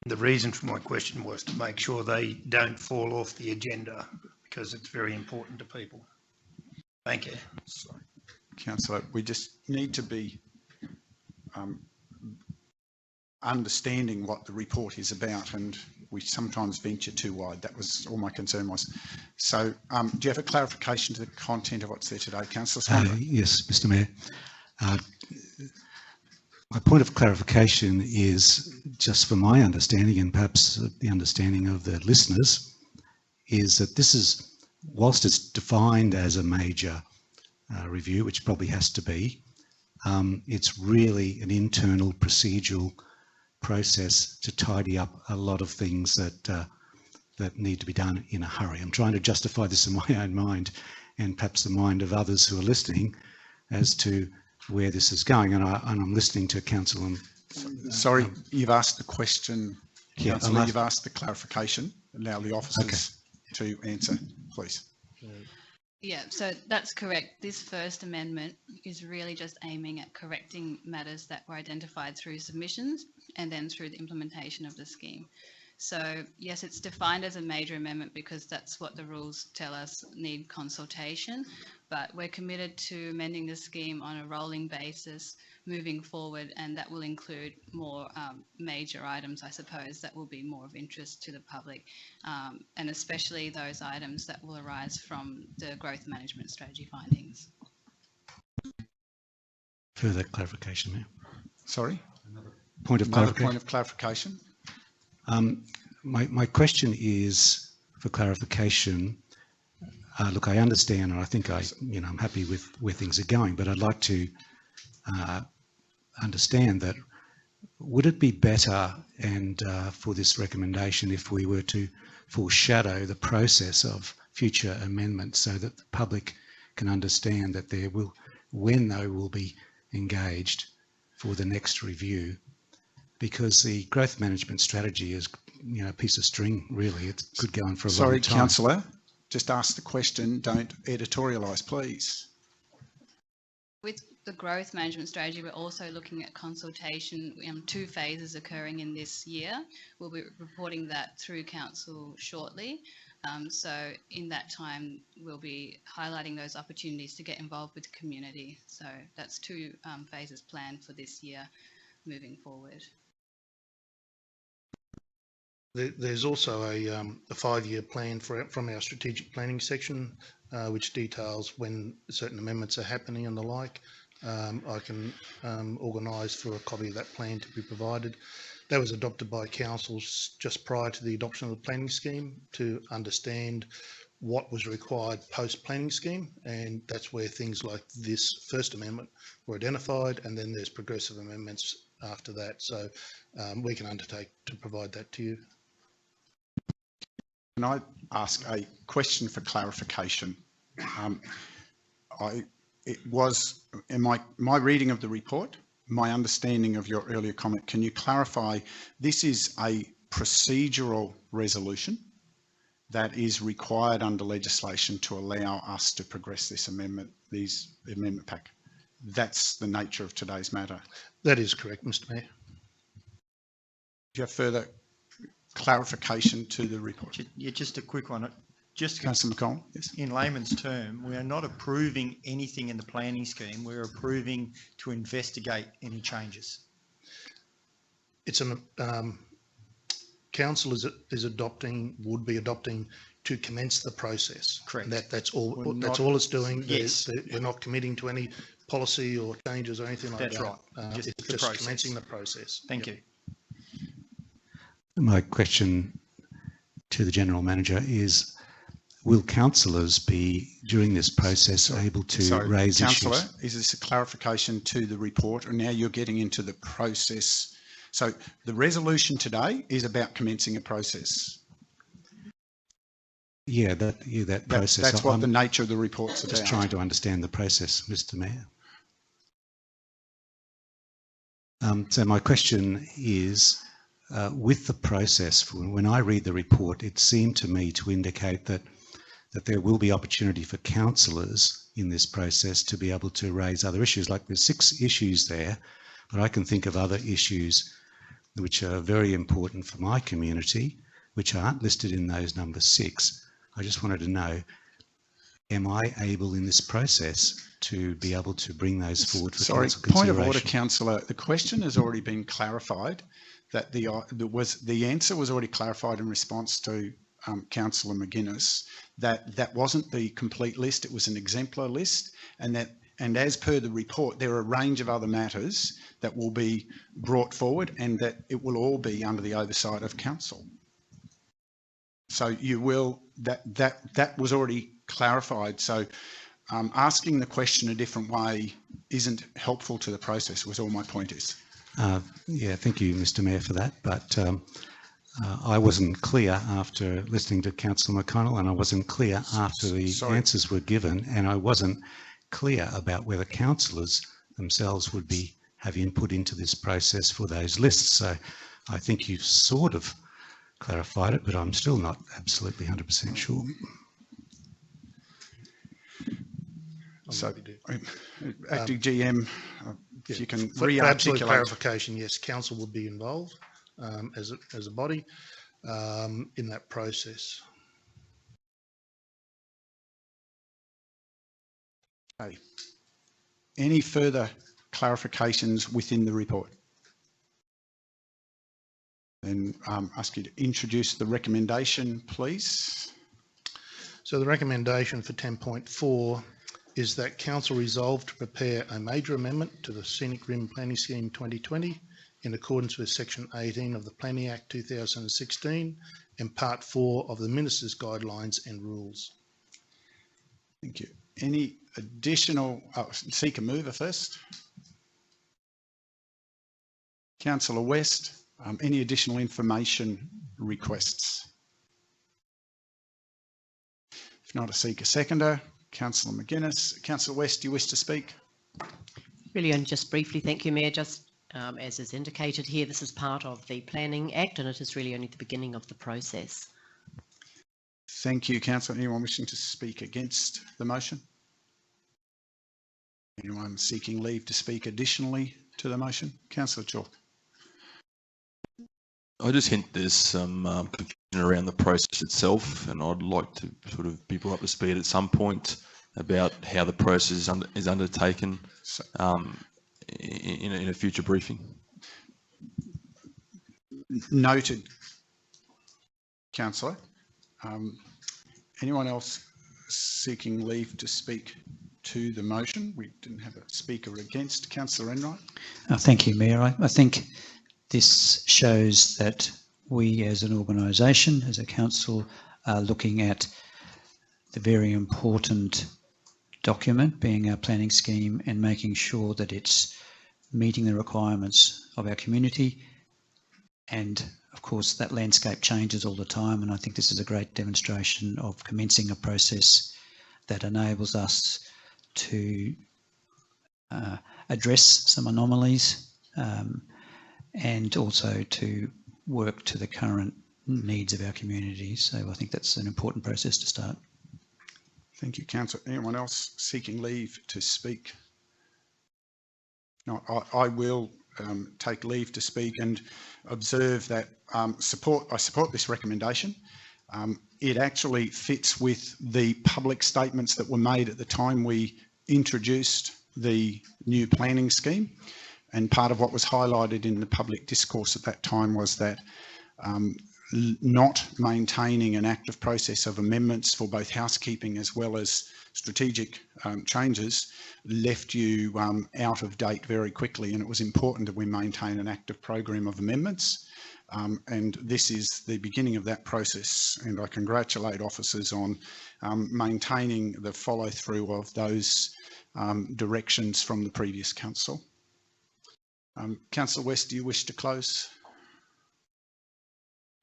The reason for my question was to make sure they don't fall off the agenda, because it's very important to people. Thank you. Sorry, Councillor, we just need to be understanding what the report is about, and we sometimes venture too wide. That was all my concern was. So do you have a clarification to the content of what's there today, Councillor Swansea? Yes, Mr Mayor. My point of clarification is, just for my understanding and perhaps the understanding of the listeners, is that this is, whilst it's defined as a major review, which probably has to be, it's really an internal procedural process to tidy up a lot of things that that need to be done in a hurry. I'm trying to justify this in my own mind and perhaps the mind of others who are listening as to where this is going, and I'm listening to Council. Sorry, you've asked the question, Councillor. Yeah, you've asked the clarification. Allow the officers to answer, please. Yeah, so that's correct. This first amendment is really just aiming at correcting matters that were identified through submissions and then through the implementation of the scheme. So yes, it's defined as a major amendment because that's what the rules tell us need consultation, but we're committed to amending the scheme on a rolling basis moving forward, and that will include more major items, I suppose, that will be more of interest to the public, and especially those items that will arise from the growth management strategy findings. Further clarification, Mayor. Sorry? Point of clarification. My question is for clarification. Look, I understand, and I think I'm happy with where things are going, but I'd like to understand that would it be better and for this recommendation if we were to foreshadow the process of future amendments so that the public can understand that there will, when they will be engaged for the next review, because the growth management strategy is, a piece of string, really. It could go on for a long time. Sorry, Councillor, just ask the question. Don't editorialise, please. With the growth management strategy, we're also looking at consultation. We have 2 phases occurring in this year. We'll be reporting that through Council shortly. So in that time, we'll be highlighting those opportunities to get involved with the community. So that's 2 phases planned for this year moving forward. There's also a 5-year plan from our strategic planning section, which details when certain amendments are happening and the like. I can organise for a copy of that plan to be provided. That was adopted by councils just prior to the adoption of the planning scheme to understand what was required post-planning scheme, and that's where things like this first amendment were identified, and then there's progressive amendments after that. So we can undertake to provide that to you. Can I ask a question for clarification? It was in my reading of the report, my understanding of your earlier comment, can you clarify, this is a procedural resolution that is required under legislation to allow us to progress this amendment pack? That's the nature of today's matter. That is correct, Mr Mayor. Do you have further clarification to the report? Yeah, just a quick one. Just Councillor McConnell, yes. in layman's term, we are not approving anything in the planning scheme. We're approving to investigate any changes. It's an council would be adopting to commence the process. Correct. That's all. That's all it's doing. Yes. We're not committing to any policy or changes or anything like That's that. right. It's just commencing the process. Thank you. My question to the General Manager is, will councillors be, during this process, able to raise Councillor, issues? is this a clarification to the report, or now you're getting into the process? So the resolution today is about commencing a process. Yeah, that process. That's what the nature of the report's about. Just trying to understand the process, Mr Mayor. So my question is, with the process, when I read the report, it seemed to me to indicate that there will be opportunity for councillors in this process to be able to raise other issues. Like there's 6 issues there, but I can think of other issues which are very important for my community, which aren't listed in those number 6. I just wanted to know, am I able in this process to be able to bring those forward for council consideration? Point of order, councillor. The question has already been clarified. That the answer was already clarified in response to Councillor McGuinness, that wasn't the complete list, it was an exemplar list, and as per the report, there are a range of other matters that will be brought forward, and that it will all be under the oversight of council. So you will, that was already clarified. So asking the question a different way isn't helpful to the process, was all my point is. Yeah, thank you, Mr Mayor, for that. But I wasn't clear after listening to Councillor McConnell, and I wasn't clear after the answers were given, and I wasn't clear about whether councillors themselves would have input into this process for those lists. So I think you've sort of clarified it, but I'm still not absolutely 100% sure. So, Acting GM, if you can for re-articulate. Absolute clarification, yes, council would be involved as a body in that process. Okay. Any further clarifications within the report? Then ask you to introduce the recommendation, please. So the recommendation for 10.4 is that council resolve to prepare a major amendment to the Scenic Rim Planning Scheme 2020 in accordance with Section 18 of the Planning Act 2016 and Part 4 of the Minister's Guidelines and Rules. Thank you. Any additional, seek a mover first. Councillor West, any additional information requests? If not, I seek a seconder. Councillor McGuinness. Councillor West, do you wish to speak? Really, and just briefly, thank you, Mayor. Just as is indicated here, this is part of the Planning Act, and it is really only the beginning of the process. Thank you, Councillor. Anyone wishing to speak against the motion? Anyone seeking leave to speak additionally to the motion? Councillor Chalk. I just hint there's some confusion around the process itself, and I'd like to sort of be brought up to speed at some point about how the process is undertaken in a future briefing. Noted, Councillor. Anyone else seeking leave to speak to the motion? We didn't have a speaker against. Councillor Enright. Thank you, Mayor. I think this shows that we as an organisation, as a council, are looking at the very important document being our planning scheme and making sure that it's meeting the requirements of our community. And of course that landscape changes all the time, and I think this is a great demonstration of commencing a process that enables us to address some anomalies and also to work to the current needs of our community. So I think that's an important process to start. Thank you, Councillor. Anyone else seeking leave to speak? No, I will take leave to speak and observe that I support this recommendation. It actually fits with the public statements that were made at the time we introduced the new planning scheme. And part of what was highlighted in the public discourse at that time was that not maintaining an active process of amendments for both housekeeping as well as strategic changes left you out of date very quickly, and it was important that we maintain an active program of amendments. And this is the beginning of that process, and I congratulate officers on maintaining the follow through of those directions from the previous council. Councillor West, do you wish to close?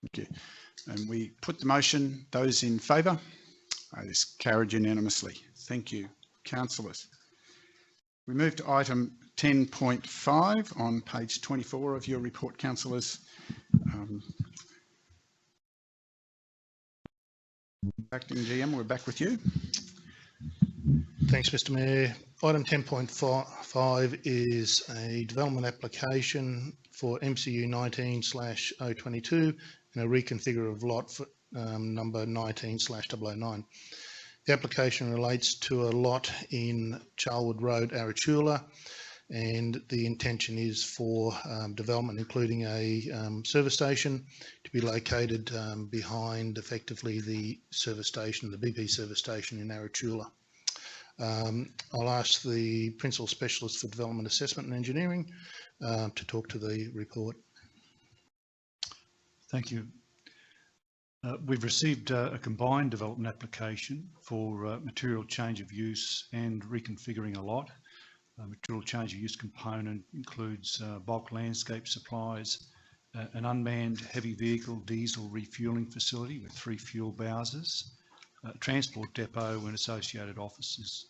Thank you. And we put the motion. Those in favour? It is carried unanimously. Thank you, councillors. We move to item 10.5 on page 24 of your report, councillors. Acting GM, we're back with you. Thanks, Mr. Mayor. Item 10.5 is a development application for MCU 19/022 and a reconfigure of lot for, number 19/009. The application relates to a lot in Charlwood Road, Arachula, and the intention is for development including a service station to be located behind effectively the service station, the BP service station in Arachula. I'll ask the Principal Specialist for Development Assessment and Engineering to talk to the report. Thank you. We've received a combined development application for material change of use and reconfiguring a lot. Material change of use component includes bulk landscape supplies, an unmanned heavy vehicle diesel refuelling facility with 3 fuel bowsers, a transport depot and associated offices.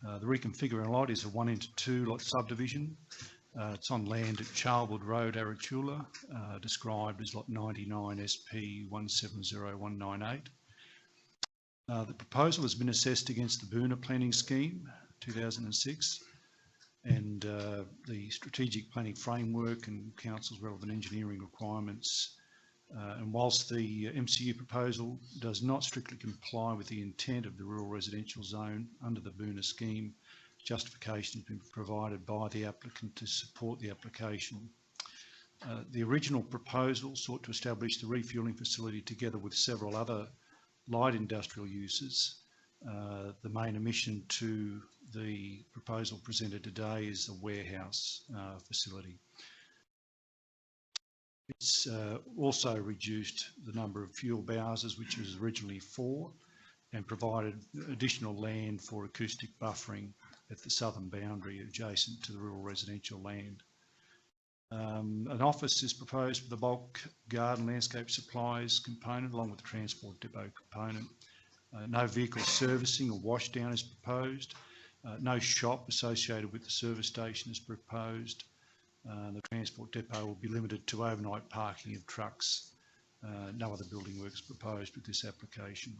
The reconfiguring lot is a 1 into 2 lot subdivision. It's on land at Charlwood Road, Arachula, described as lot 99 SP 170198. The proposal has been assessed against the Boona Planning Scheme 2006 and the Strategic Planning Framework and Council's relevant engineering requirements. And whilst the MCU proposal does not strictly comply with the intent of the rural residential zone under the Boona scheme, justification has been provided by the applicant to support the application. The original proposal sought to establish the refuelling facility together with several other light industrial uses. The main omission to the proposal presented today is the warehouse facility. It's also reduced the number of fuel bowsers, which was originally 4, and provided additional land for acoustic buffering at the southern boundary adjacent to the rural residential land. An office is proposed for the bulk garden landscape supplies component along with the transport depot component. No vehicle servicing or washdown is proposed. No shop associated with the service station is proposed. The transport depot will be limited to overnight parking of trucks. No other building works proposed with this application.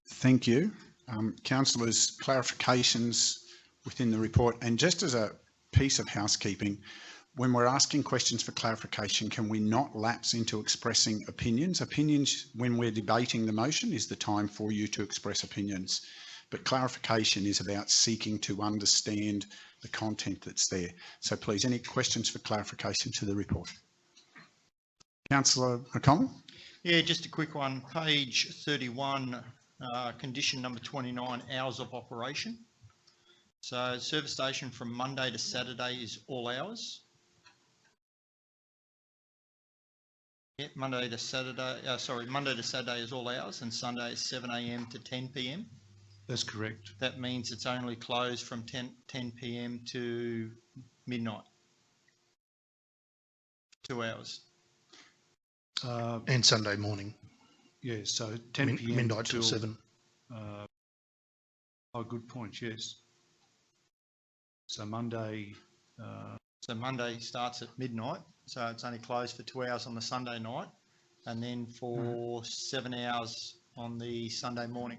Thank you. Councillors, clarifications within the report, and just as a piece of housekeeping, when we're asking questions for clarification, can we not lapse into expressing opinions? Opinions, when we're debating the motion, is the time for you to express opinions. But clarification is about seeking to understand the content that's there. So please, any questions for clarification to the report? Councillor McConnell? Yeah, just a quick one. Page 31, condition number 29, hours of operation. So service station from Monday to Saturday is all hours. Yeah, Monday to Saturday is all hours, and Sunday is 7 a.m. to 10 p.m. That's correct. That means it's only closed from 10 p.m. to midnight. 2 hours. And Sunday morning. Yeah, so 10 p.m. midnight till 7. Oh, good point, yes. So Monday, So Monday starts at midnight, so it's only closed for 2 hours on the Sunday night, and then for 7 hours on the Sunday morning.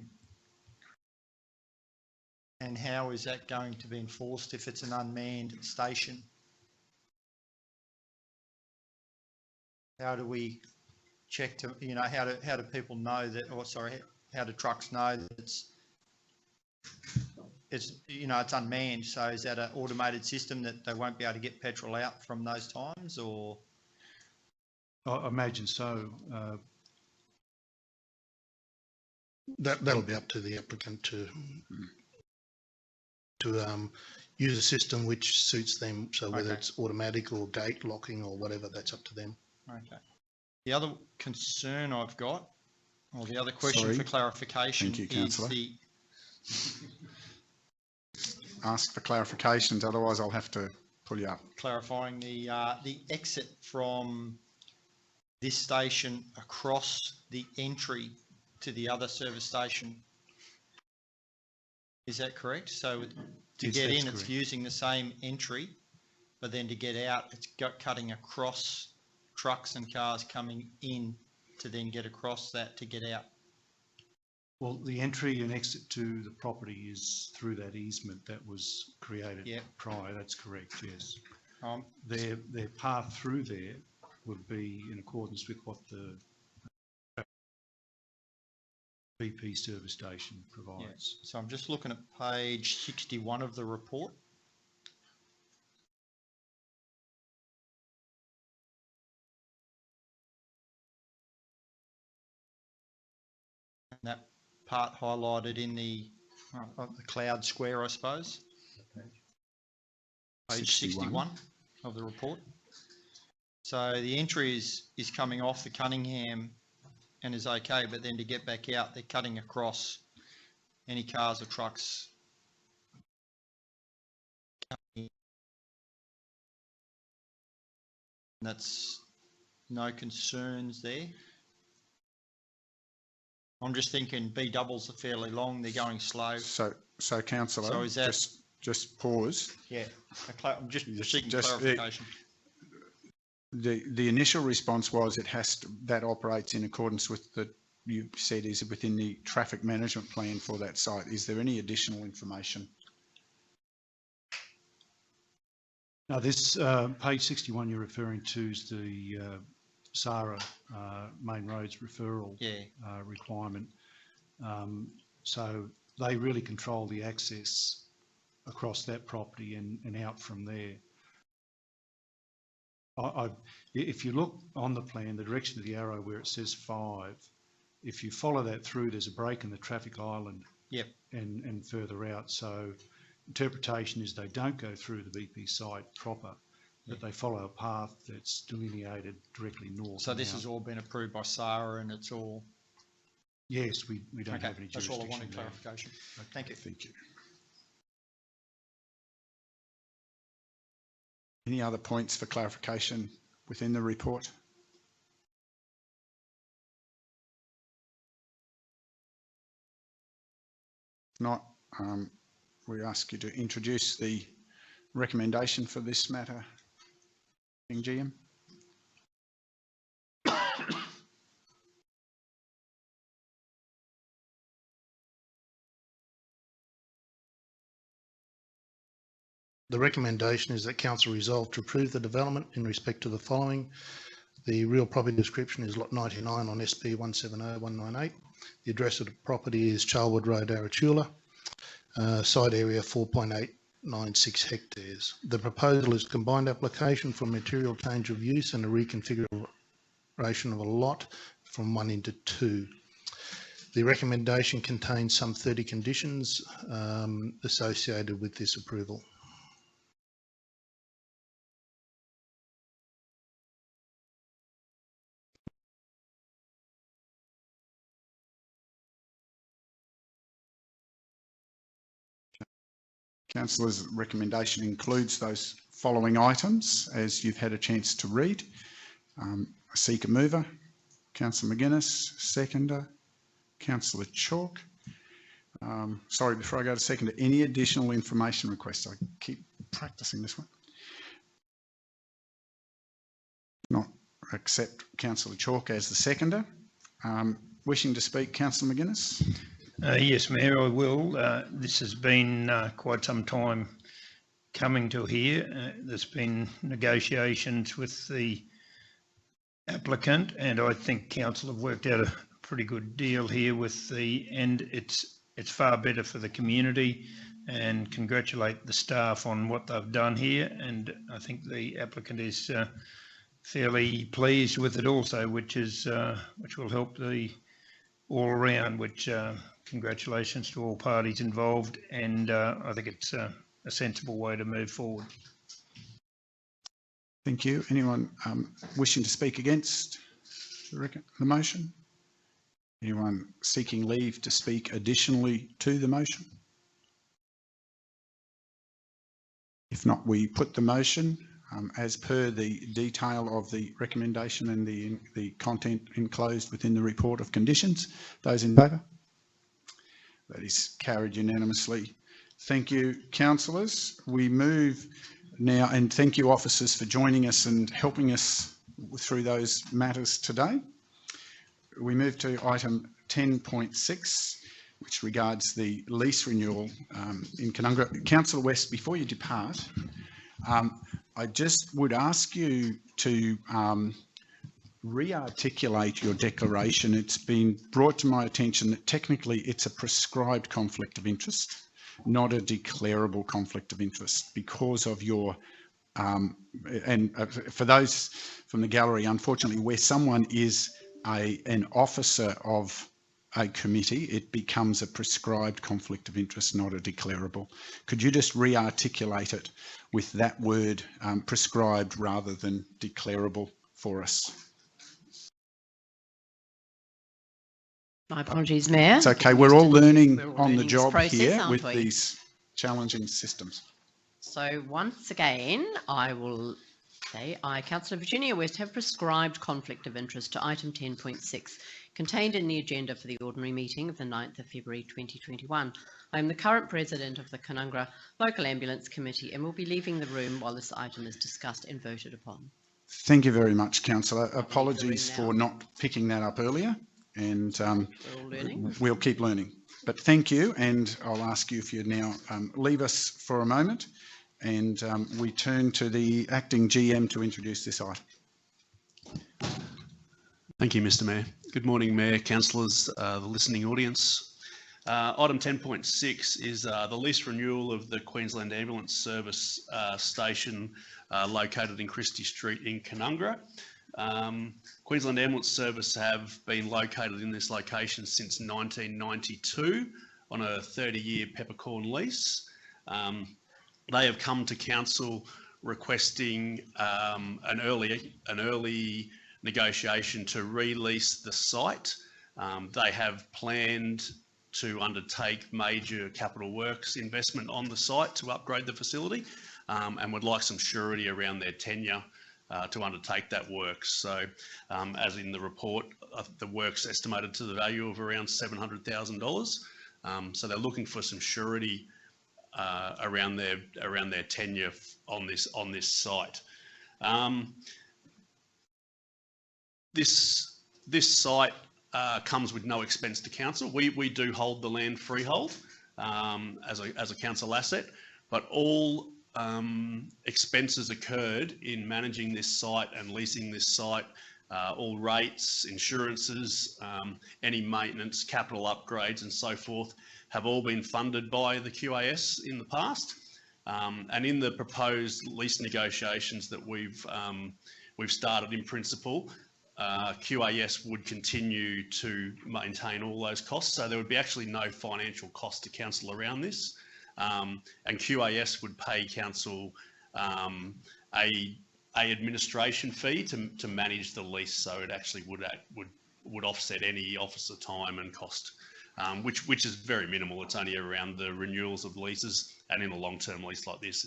And how is that going to be enforced if it's an unmanned station? How do we check to, you know, how do people know that, or sorry, how do trucks know that it's, you know, it's unmanned? So is that an automated system that they won't be able to get petrol out from those times, or? I imagine so. That'll be up to the applicant to use a system which suits them. So whether it's automatic or gate locking or whatever, that's up to them. Okay. The other concern I've got, or the other question for clarification, Thank you, is Councillor. the... Ask for clarifications, otherwise I'll have to pull you up. Clarifying the exit from this station across the entry to the other service station. Is that correct? So to Yes, get in, that's it's correct. using the same entry, but then to get out, it's cutting across trucks and cars coming in to then get across that to get out. Well, the entry and exit to the property is through that easement that was created prior, that's correct, yes. Their path through there would be in accordance with what the BP service station provides. Yes. So I'm just looking at page 61 of the report. And that part highlighted in the cloud square, I suppose. Page 61 of the report. So the entry is coming off the Cunningham and is okay, but then to get back out, they're cutting across any cars or trucks. That's no concerns there. I'm just thinking B doubles are fairly long, they're going slow. So Councillor, So is that, just pause. yeah, I'm just seeking clarification. The initial response was that operates in accordance with you said is within the traffic management plan for that site. Is there any additional information? Now this page 61 you're referring to is the SARA main roads referral requirement. So they really control the access across that property and out from there. If you look on the plan, the direction of the arrow where it says 5, if you follow that through, there's a break in the traffic island and further out. So interpretation is they don't go through the BP site proper, but they follow a path that's delineated directly north. So this has all been approved by SARA and it's all... Yes, we don't have any jurisdiction. That's all I wanted clarification. Okay, thank you. Thank you. Any other points for clarification within the report? If not, we ask you to introduce the recommendation for this matter, GM. The recommendation is that council resolve to approve the development in respect to the following. The real property description is lot 99 on SP 170198. The address of the property is Charlwood Road, Arachula. Site area 4.896 hectares. The proposal is a combined application for material change of use and a reconfiguration of a lot from 1 into 2. The recommendation contains some 30 conditions associated with this approval. Councillor's recommendation includes those following items, as you've had a chance to read. I seek a mover. Councillor McGuinness, seconder. Councillor Chalk. Sorry, before I go to second, any additional information requests? I keep practicing this one. Not accept Councillor Chalk as the seconder. Wishing to speak, Councillor McGuinness? Yes, Mayor, I will. This has been quite some time coming to here. There's been negotiations with the applicant, and I think council have worked out a pretty good deal here with and it's far better for the community, and congratulate the staff on what they've done here. And I think the applicant is fairly pleased with it also, which will help all around, which congratulations to all parties involved, and I think it's a sensible way to move forward. Thank you. Anyone wishing to speak against the motion? Anyone seeking leave to speak additionally to the motion? If not, we put the motion as per the detail of the recommendation and the content enclosed within the report of conditions. Those in favour? That is carried unanimously. Thank you, councillors. We move now, and thank you, officers, for joining us and helping us through those matters today. We move to item 10.6, which regards the lease renewal in Canungra. Councillor West, before you depart, I just would ask you to re-articulate your declaration. It's been brought to my attention that technically it's a prescribed conflict of interest, not a declarable conflict of interest, because of your, for those from the gallery, unfortunately, where someone is an officer of a committee, it becomes a prescribed conflict of interest, not a declarable. Could you just re-articulate it with that word, prescribed rather than declarable, for us? My apologies, Mayor. It's okay. We're all learning on the job process, here with we? these challenging systems. So once again, I will say I, Councillor Virginia West, have prescribed conflict of interest to item 10.6 contained in the agenda for the ordinary meeting of the 9th of February 2021. I am the current president of the Canungra Local Ambulance Committee and will be leaving the room while this item is discussed and voted upon. Thank you very much, Councillor. Apologies for not picking that up earlier, and we'll keep learning. But thank you, and I'll ask you if you'd now leave us for a moment, and we turn to the acting GM to introduce this item. Thank you, Mr. Mayor. Good morning, Mayor, councillors, the listening audience. Item 10.6 is the lease renewal of the Queensland Ambulance Service station located in Christie Street in Canungra. Queensland Ambulance Service have been located in this location since 1992 on a 30-year peppercorn lease. They have come to council requesting an early negotiation to release the site. They have planned to undertake major capital works investment on the site to upgrade the facility, and would like some surety around their tenure to undertake that work. So as in the report, the work's estimated to the value of around $700,000. So they're looking for some surety around their tenure on this site. This site comes with no expense to council. We do hold the land freehold as a council asset, but all expenses occurred in managing this site and leasing this site. All rates, insurances, any maintenance, capital upgrades and so forth have all been funded by the QAS in the past. And in the proposed lease negotiations that we've started in principle, QAS would continue to maintain all those costs. So there would be actually no financial cost to council around this. And QAS would pay council a administration fee to manage the lease. So it actually would offset any officer time and cost, which is very minimal. It's only around the renewals of leases, and in a long-term lease like this,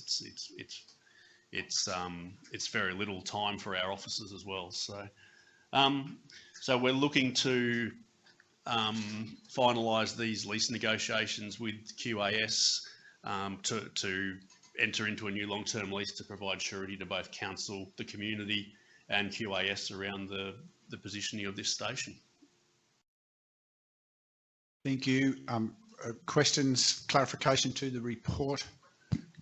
it's very little time for our officers as well. So we're looking to finalise these lease negotiations with QAS to enter into a new long-term lease to provide surety to both council, the community and QAS around the positioning of this station. Thank you. Questions, clarification to the report?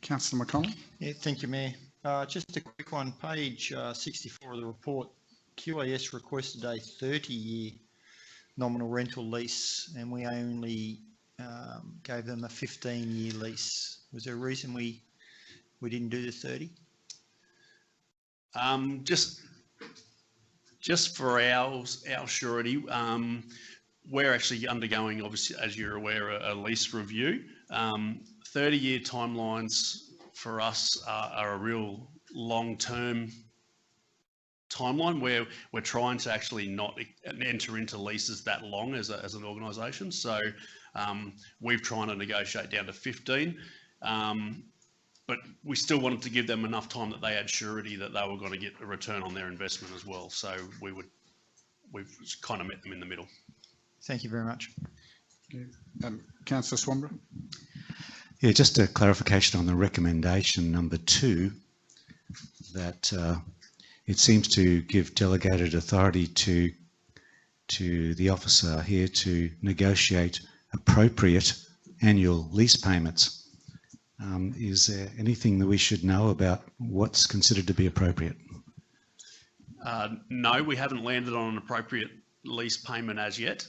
Councillor McConnell? Yeah, thank you, Mayor. Just a quick one, page 64 of the report, QAS requested a 30-year nominal rental lease and we only gave them a 15-year lease. Was there a reason we didn't do the 30? Just for our surety, we're actually undergoing, obviously, as you're aware, a lease review. 30-year timelines for us are a real long-term timeline where we're trying to actually not enter into leases that long as an organisation. So we've tried to negotiate down to 15, but we still wanted to give them enough time that they had surety that they were going to get a return on their investment as well. So we've kind of met them in the middle. Thank you very much. Councillor Swanborough? Yeah, just a clarification on the recommendation number 2, that it seems to give delegated authority to the officer here to negotiate appropriate annual lease payments. Is there anything that we should know about what's considered to be appropriate? No, we haven't landed on an appropriate lease payment as yet.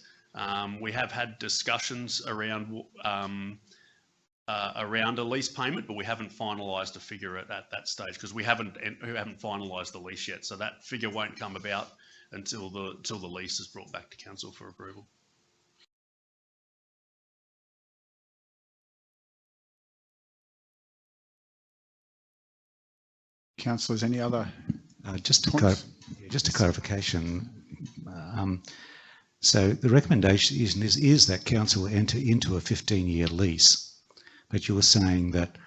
We have had discussions around a lease payment, but we haven't finalised a figure at that stage because we haven't finalised the lease yet. So that figure won't come about until the lease is brought back to council for approval. Councillors, any other? Just a clarification. So the recommendation is that council enter into a 15-year lease, but you were saying that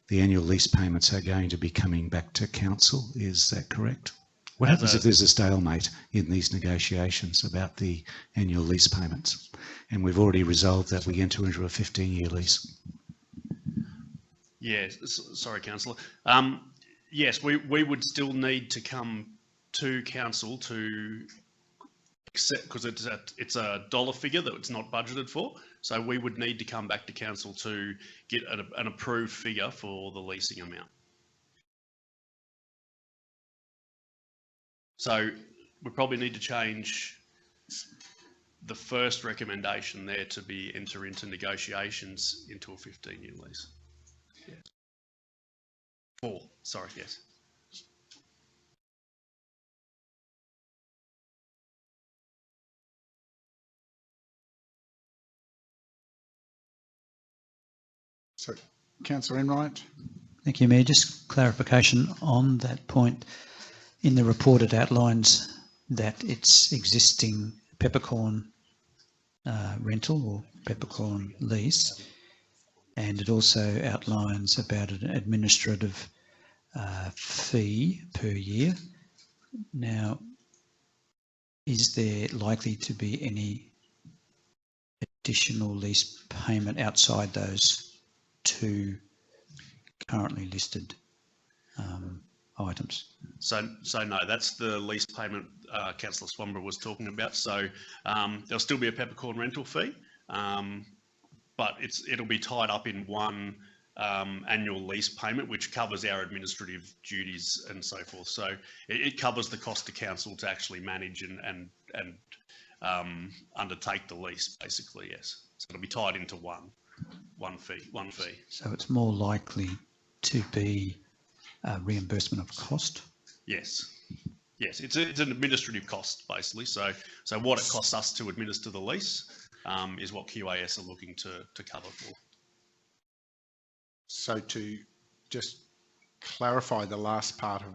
the annual lease payments are going to be coming back to council. Is that correct? What happens if there's a stalemate in these negotiations about the annual lease payments? And we've already resolved that we enter into a 15-year lease. Yeah, sorry, councillor. Yes, we would still need to come to council to accept, because it's a dollar figure that it's not budgeted for. So we would need to come back to council to get an approved figure for the leasing amount. So we probably need to change the first recommendation there to be enter into negotiations into a 15-year lease. Yeah. 4, sorry, yes. So, Councillor Enright. Thank you, Mayor. Just clarification on that point. In the report, it outlines that it's existing peppercorn rental or peppercorn lease, and it also outlines about an administrative fee per year. Now, is there likely to be any additional lease payment outside those 2 currently listed items? So no, that's the lease payment Councillor Swanborough was talking about. So there'll still be a peppercorn rental fee, but it'll be tied up in one annual lease payment, which covers our administrative duties and so forth. So it covers the cost to council to actually manage and undertake the lease, basically, yes. So it'll be tied into one fee. So it's more likely to be reimbursement of cost? Yes. Yes, it's an administrative cost, basically. So what it costs us to administer the lease is what QAS are looking to cover for. So to just clarify the last part of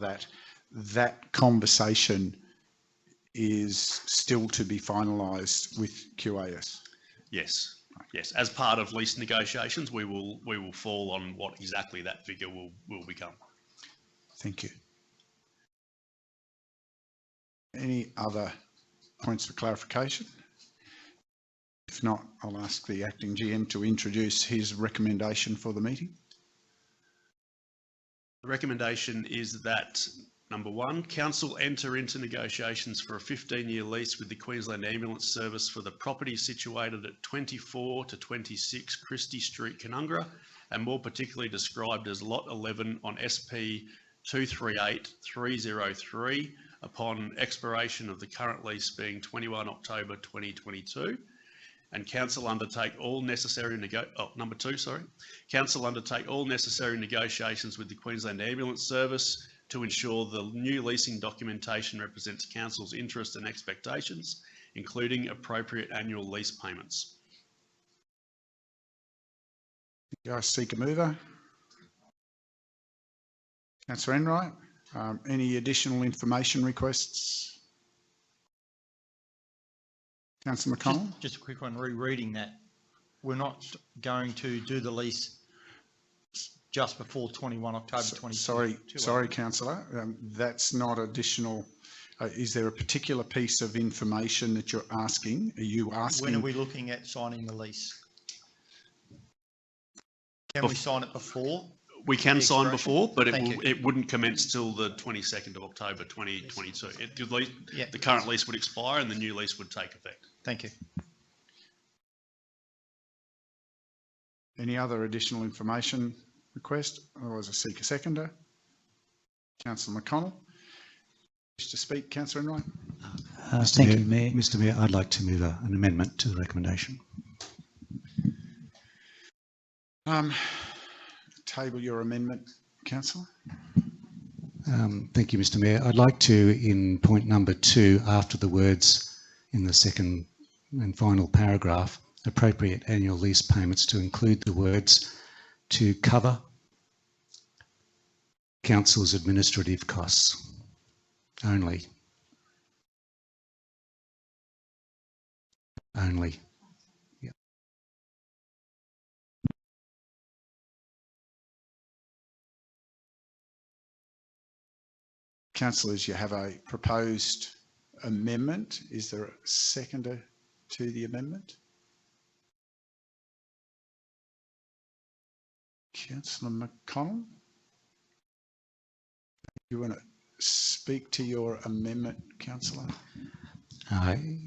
that conversation is still to be finalised with QAS? Yes. Yes, as part of lease negotiations, we will fall on what exactly that figure will become. Thank you. Any other points for clarification? If not, I'll ask the acting GM to introduce his recommendation for the meeting. The recommendation is that, number one, council enter into negotiations for a 15-year lease with the Queensland Ambulance Service for the property situated at 24 to 26 Christie Street, Canungra, and more particularly described as Lot 11 on SP 238303 upon expiration of the current lease being 21 October 2022. And council undertake all necessary council undertake all necessary negotiations with the Queensland Ambulance Service to ensure the new leasing documentation represents council's interest and expectations, including appropriate annual lease payments. I seek a mover. Councillor Enright, any additional information requests? Councillor McConnell? Just a quick one, rereading that. We're not going to do the lease just before 21 October 2022. Sorry, Councillor, that's not additional. Is there a particular piece of information that you're asking? Are you asking? When are we looking at signing the lease? Can we sign it before? We can sign before, but it wouldn't commence till the 22nd of October 2022. The current lease would expire and the new lease would take effect. Thank you. Any other additional information request? Otherwise, I seek a seconder. Councillor McConnell. Wish to speak, Councillor Enright? Thank you, Mayor. Mr Mayor, I'd like to move an amendment to the recommendation. Table your amendment, Councillor. Thank you, Mr Mayor. I'd like to, in point number 2, after the words in the second and final paragraph, appropriate annual lease payments, to include the words to cover council's administrative costs only. Only. Yeah. Councillors, you have a proposed amendment. Is there a seconder to the amendment? Councillor McConnell? You want to speak to your amendment, Councillor?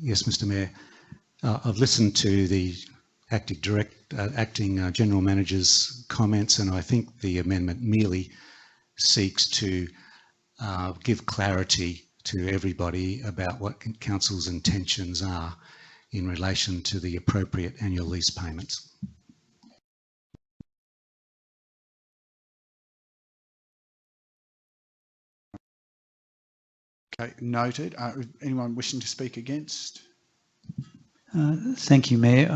Yes, Mr Mayor. I've listened to the acting General Manager's comments, and I think the amendment merely seeks to give clarity to everybody about what council's intentions are in relation to the appropriate annual lease payments. Okay, noted. Anyone wishing to speak against? Thank you, Mayor.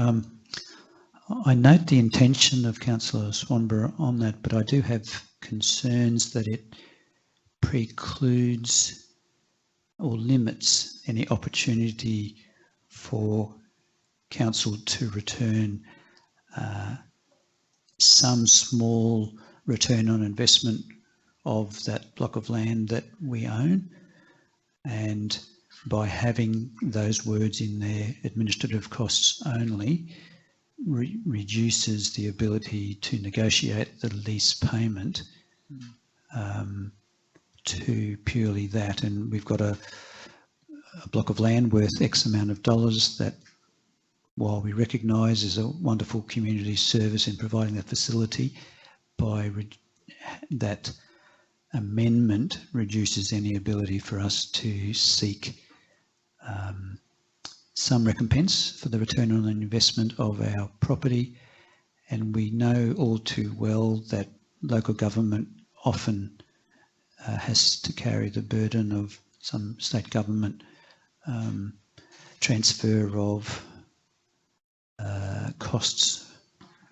I note the intention of Councillor Swanborough on that, but I do have concerns that it precludes or limits any opportunity for council to return some small return on investment of that block of land that we own. And by having those words in there, administrative costs only, reduces the ability to negotiate the lease payment to purely that. And we've got a block of land worth X amount of dollars that, while we recognise is a wonderful community service in providing that facility, by that amendment reduces any ability for us to seek some recompense for the return on investment of our property. And we know all too well that local government often has to carry the burden of some state government transfer of costs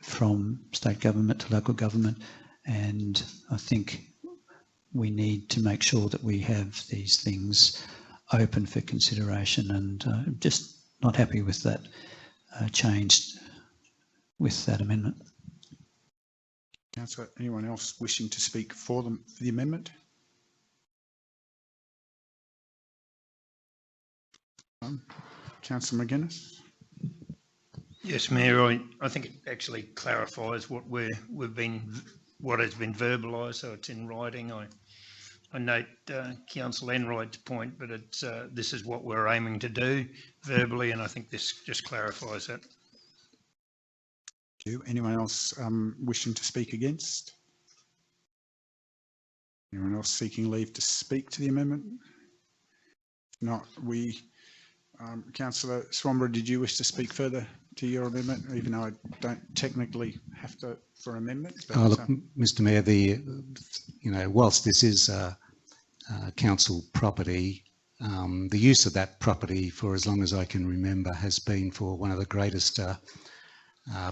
from state government to local government. And I think we need to make sure that we have these things open for consideration, and just not happy with that change with that amendment. Councillor, anyone else wishing to speak for the amendment? Councillor McGuinness. Yes, Mayor, I think it actually clarifies what what has been verbalised, so it's in writing. I note Councillor Enright's point, but it's this is what we're aiming to do verbally, and I think this just clarifies that. Anyone else wishing to speak against? Anyone else seeking leave to speak to the amendment? If not, Councillor Swanborough, did you wish to speak further to your amendment, even though I don't technically have to for amendment? But, look, Mr. Mayor, whilst this is council property, the use of that property for as long as I can remember has been for one of the greatest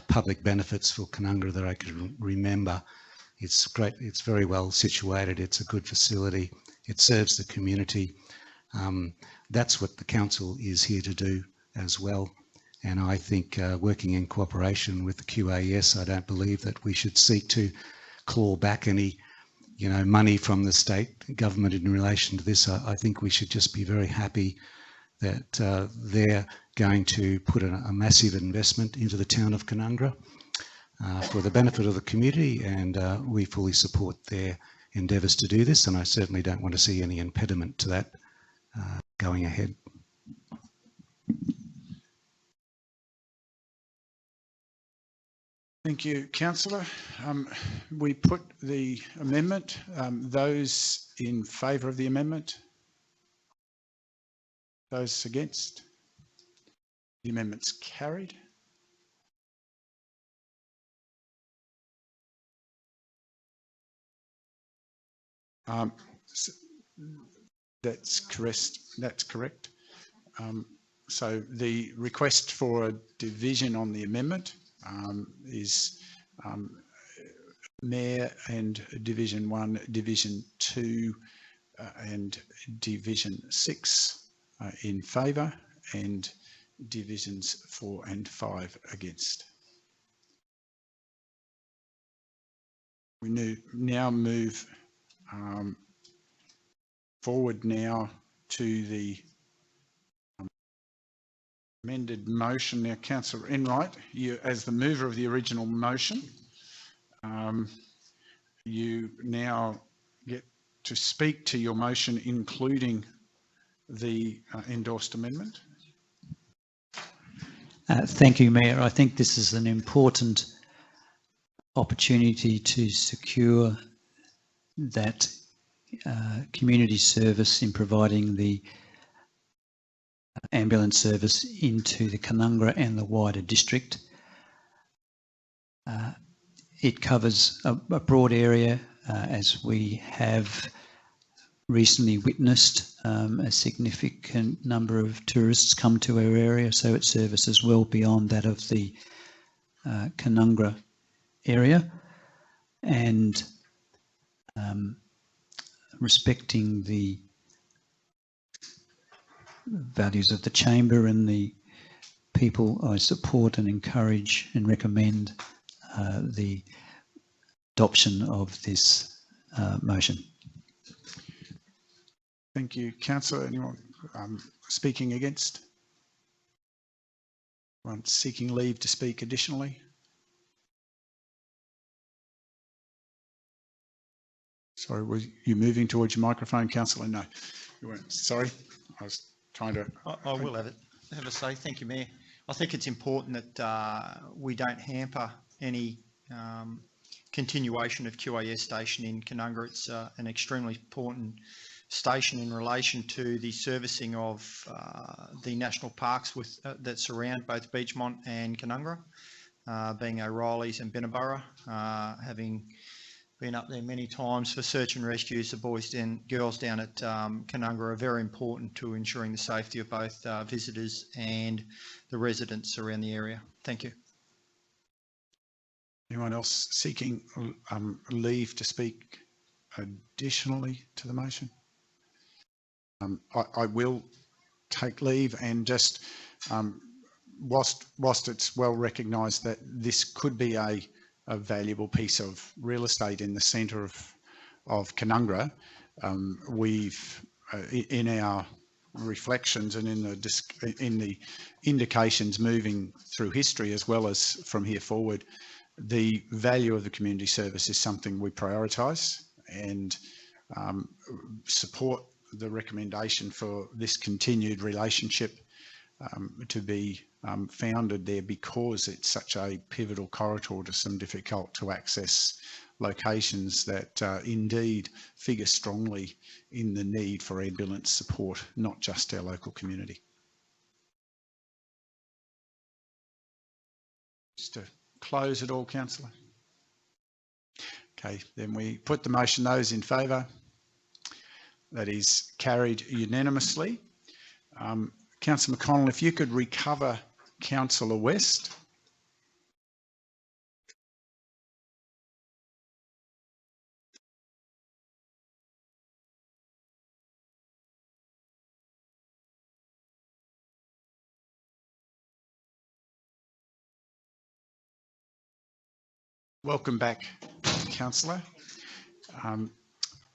public benefits for Canungra that I can remember. It's great. It's very well situated. It's a good facility. It serves the community. That's what the council is here to do as well. And I think working in cooperation with the QAS, I don't believe that we should seek to claw back any, money from the state government in relation to this. I think we should just be very happy that they're going to put a massive investment into the town of Canungra for the benefit of the community, and we fully support their endeavours to do this, and I certainly don't want to see any impediment to that going ahead. Thank you, Councillor. We put the amendment. Those in favour of the amendment? Those against? The amendment's carried. That's correct. That's correct. So the request for a division on the amendment is Mayor and Division 1, Division 2 and Division 6 in favour, and Divisions 4 and 5 against. We now move forward now to the amended motion. Now, Councillor Enright, you, as the mover of the original motion, you now get to speak to your motion, including the endorsed amendment. Thank you, Mayor. I think this is an important opportunity to secure that community service in providing the ambulance service into the Canungra and the wider district. It covers a broad area, as we have recently witnessed a significant number of tourists come to our area, so it services well beyond that of the Canungra area, and respecting the values of the chamber and the people, I support and encourage and recommend the adoption of this motion. Thank you, Councillor. Anyone speaking against? Anyone seeking leave to speak additionally? Sorry, were you moving towards your microphone, Councillor? No, you weren't. Sorry, I was trying to... I will have a say. Thank you, Mayor. I think it's important that we don't hamper any continuation of QAS station in Canungra. It's an extremely important station in relation to the servicing of the national parks that surround both Beechmont and Canungra, being O'Reilly's and Binnaburra. Having been up there many times for search and rescues, the boys and girls down at Canungra are very important to ensuring the safety of both visitors and the residents around the area. Thank you. Anyone else seeking leave to speak additionally to the motion? I will take leave, and just whilst it's well recognised that this could be a valuable piece of real estate in the centre of Canungra, we've in our reflections and in the indications moving through history as well as from here forward, the value of the community service is something we prioritise and support the recommendation for this continued relationship to be founded there, because it's such a pivotal corridor to some difficult to access locations that indeed figure strongly in the need for ambulance support, not just our local community. Just to close it all, Councillor. Okay, then we put the motion. Those in favour? That is carried unanimously. Councillor McConnell, if you could recover Councillor West. Welcome back, Councillor.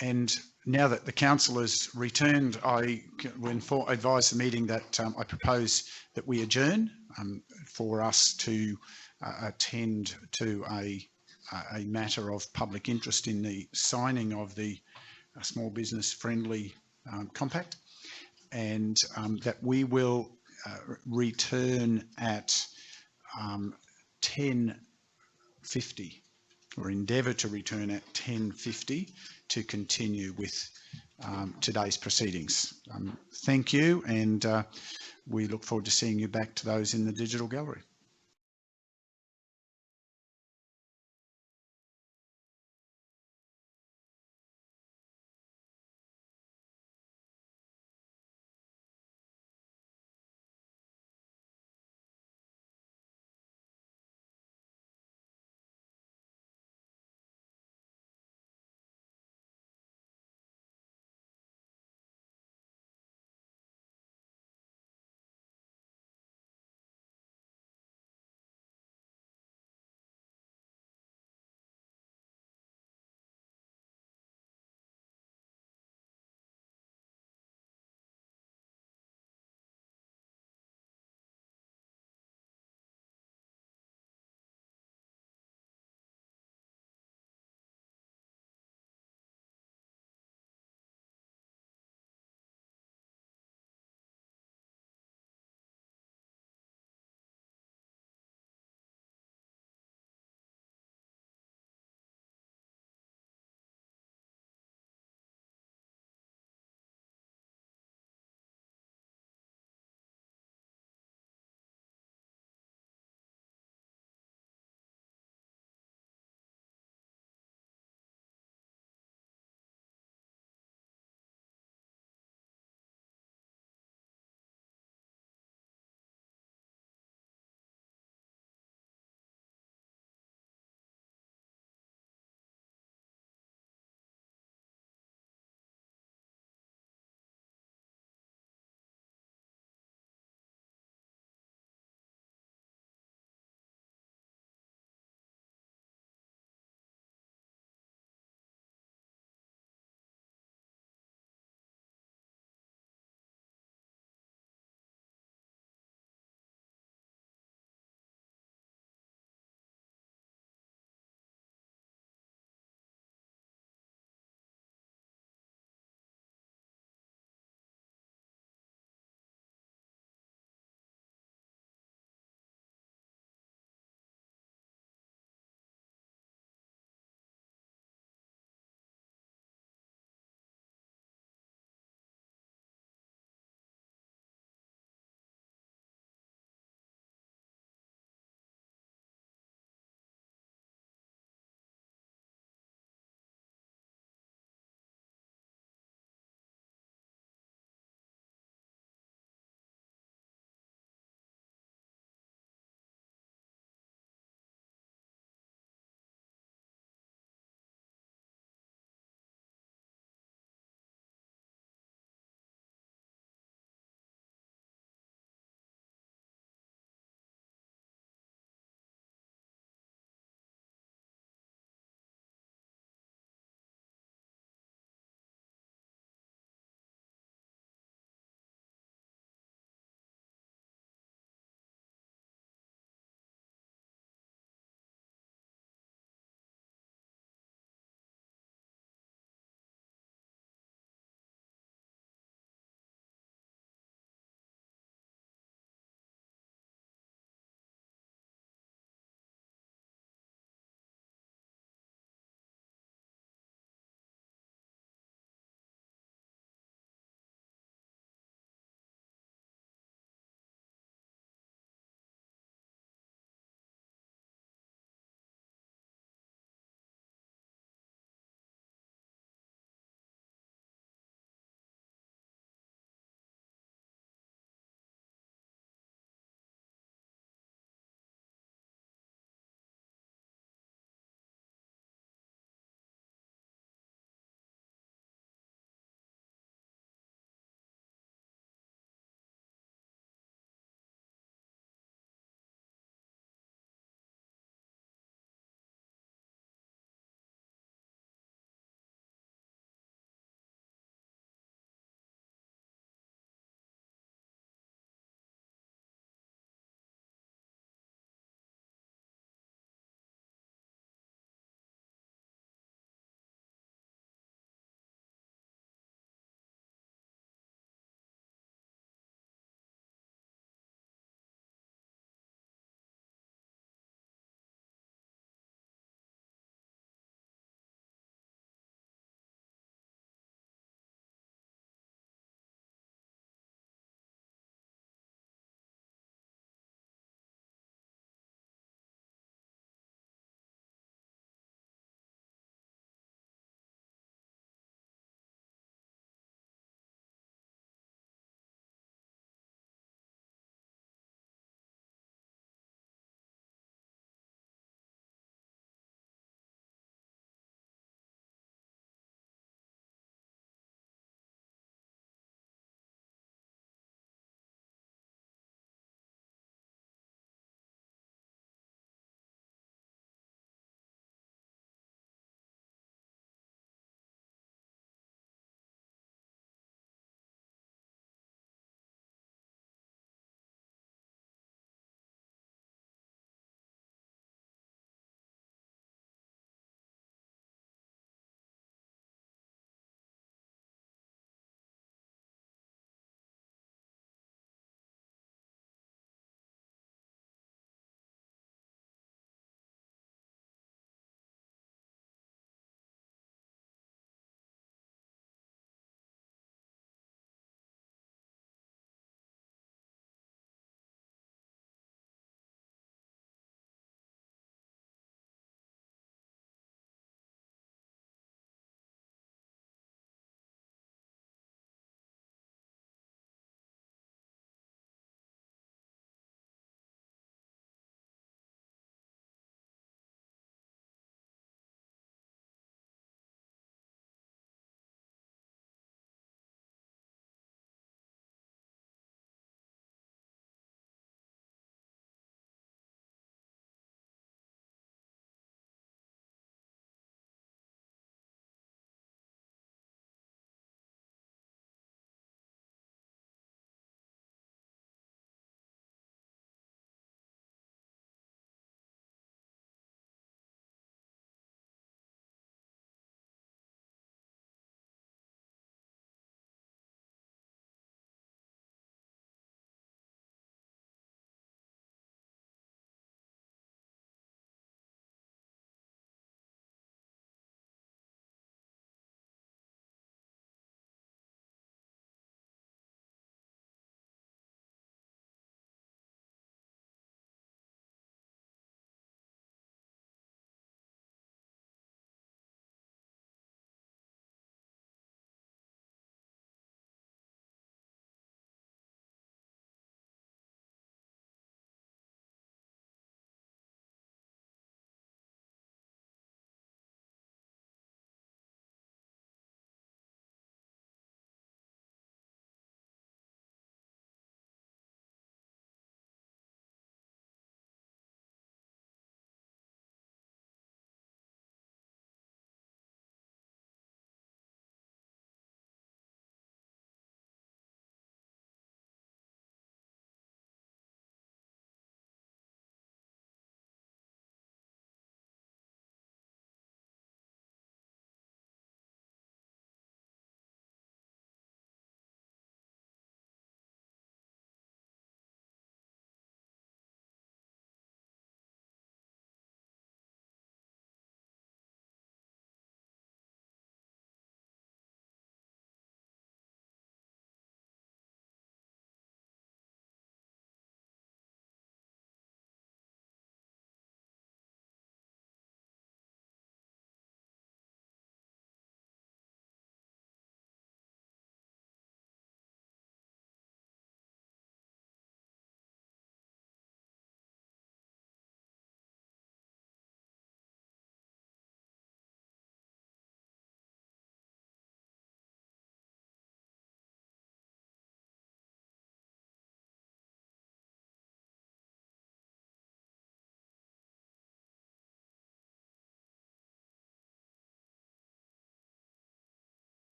And now that the council has returned, I will advise the meeting that I propose that we adjourn for us to attend to a matter of public interest in the signing of the small business friendly compact, and that we will return at 10:50, or endeavour to return at 10:50 to continue with today's proceedings. Thank you, and we look forward to seeing you back to those in the digital gallery.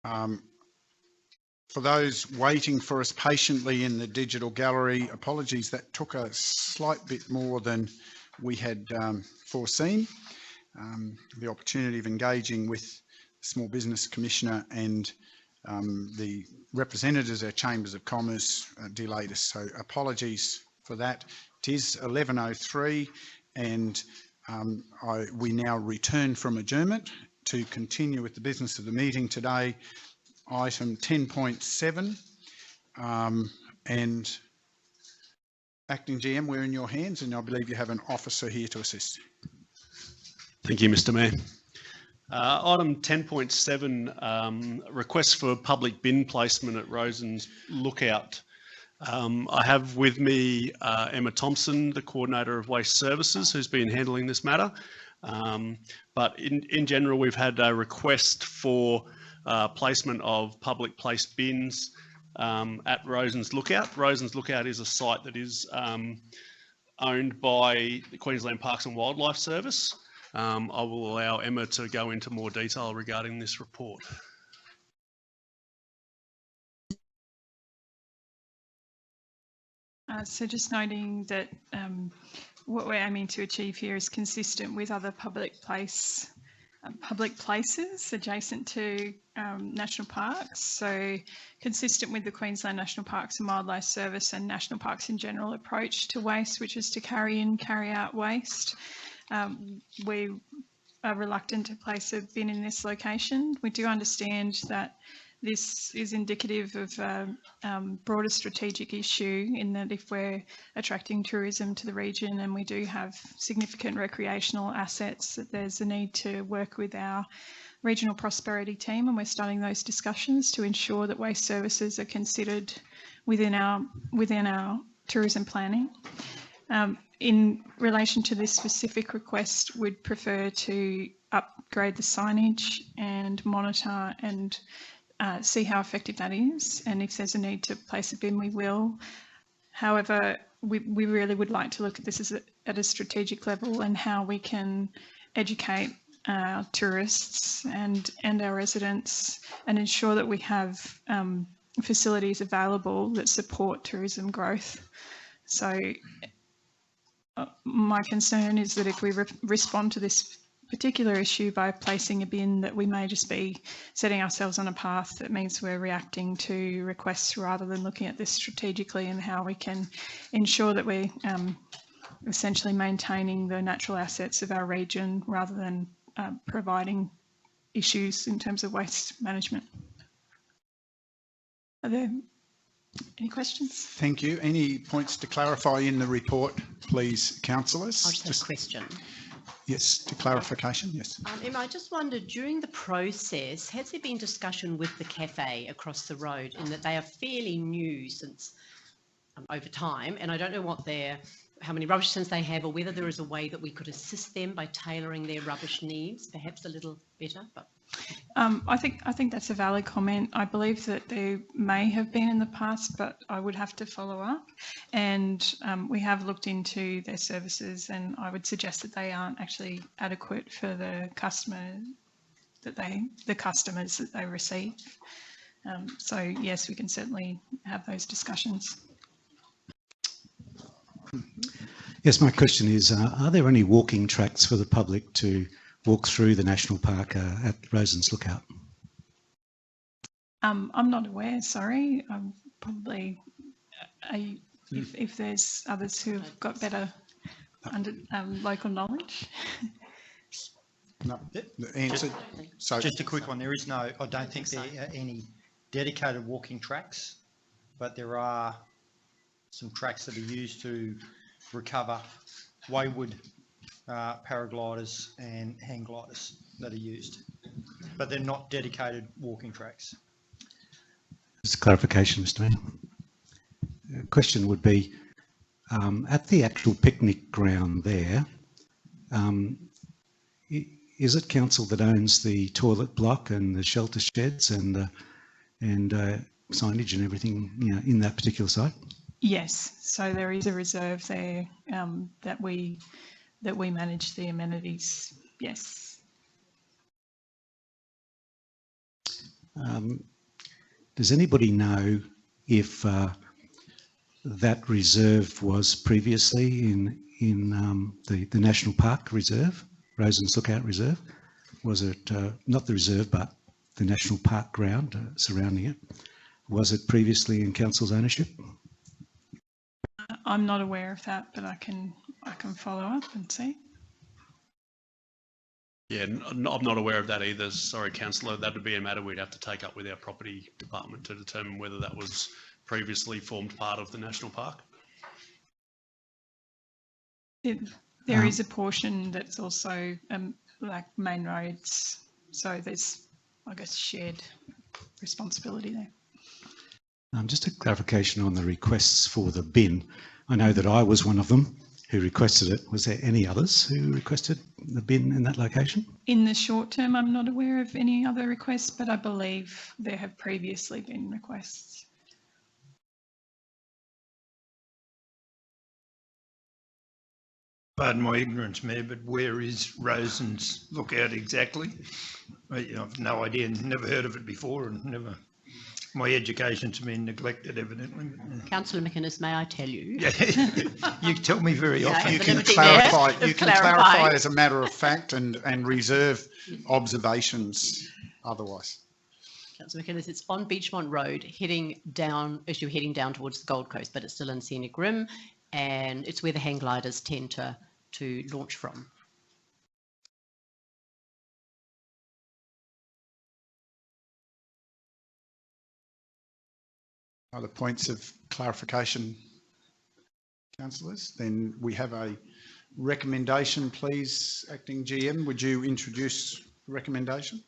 For those waiting for us patiently in the digital gallery, apologies, that took a slight bit more than we had foreseen. The opportunity of engaging with the Small Business Commissioner and the representatives of our Chambers of Commerce delayed us, so apologies for that. It is 11:03 and we now return from adjournment to continue with the business of the meeting today. Item 10.7 and Acting GM, we're in your hands, and I believe you have an officer here to assist. Thank you, Mr. Mayor. Item 10.7, request for public bin placement at Rosen's Lookout. I have with me Emma Thompson, the Coordinator of Waste Services, who's been handling this matter. But in general, we've had a request for placement of public place bins at Rosen's Lookout. Rosen's Lookout is a site that is owned by the Queensland Parks and Wildlife Service. I will allow Emma to go into more detail regarding this report. So just noting that what we're aiming to achieve here is consistent with other public places adjacent to national parks. So consistent with the Queensland National Parks and Wildlife Service and national parks in general approach to waste, which is to carry in, carry out waste. We are reluctant to place a bin in this location. We do understand that this is indicative of a broader strategic issue in that if we're attracting tourism to the region and we do have significant recreational assets, that there's a need to work with our regional prosperity team, and we're starting those discussions to ensure that waste services are considered within our tourism planning. In relation to this specific request, we'd prefer to upgrade the signage and monitor and see how effective that is, and if there's a need to place a bin, we will. However, we really would like to look at this at a strategic level and how we can educate our tourists and our residents and ensure that we have facilities available that support tourism growth. So my concern is that if we respond to this particular issue by placing a bin, that we may just be setting ourselves on a path that means we're reacting to requests rather than looking at this strategically and how we can ensure that we're essentially maintaining the natural assets of our region rather than providing issues in terms of waste management. Are there any questions? Thank you. Any points to clarify in the report, please, councillors? I'll just have a question. Yes, to clarification, yes. Emma, I just wondered, during the process, has there been discussion with the cafe across the road in that they are fairly new since over time, and I don't know how many rubbish tins they have, or whether there is a way that we could assist them by tailoring their rubbish needs perhaps a little better? But I think that's a valid comment. I believe that there may have been in the past, but I would have to follow up. And we have looked into their services, and I would suggest that they aren't actually adequate for the customers that they receive. So yes, we can certainly have those discussions. Yes, my question is, are there any walking tracks for the public to walk through the national park at Rosen's Lookout? I'm not aware, sorry. Probably if there's others who have got better local knowledge. No, the answer. So just a quick one. There is no, I don't think there are any dedicated walking tracks, but there are some tracks that are used to recover wayward paragliders and hang gliders that are used, but they're not dedicated walking tracks. Just a clarification, Mr. Mayor. The question would be, at the actual picnic ground there, is it council that owns the toilet block and the shelter sheds and signage and everything, in that particular site? Yes, so there is a reserve there that we manage the amenities. Yes. Does anybody know if that reserve was previously in the National Park Reserve, Rosen's Lookout Reserve? Was it not the reserve, but the National Park ground surrounding it? Was it previously in council's ownership? I'm not aware of that, but I can follow up and see. Yeah, I'm not aware of that either. Sorry, councillor. That would be a matter we'd have to take up with our property department to determine whether that was previously formed part of the national park. There is a portion that's also like main roads, so there's, I guess, shared responsibility there. Just a clarification on the requests for the bin. I know that I was one of them who requested it. Was there any others who requested the bin in that location? In the short term, I'm not aware of any other requests, but I believe there have previously been requests. Pardon my ignorance, Mayor, but where is Rosen's Lookout exactly? I've no idea, never heard of it before, and never. My education's been neglected, evidently. Councillor McInnes, may I tell you? You tell me very often. You can clarify. You can clarify as a matter of fact and reserve observations otherwise. Councillor McInnes, it's on Beachmont Road, heading down as you're heading down towards the Gold Coast, but it's still in Scenic Rim, and it's where the hang gliders tend to launch from. Other points of clarification, councillors? Then we have a recommendation, please. Acting GM, would you introduce the recommendation?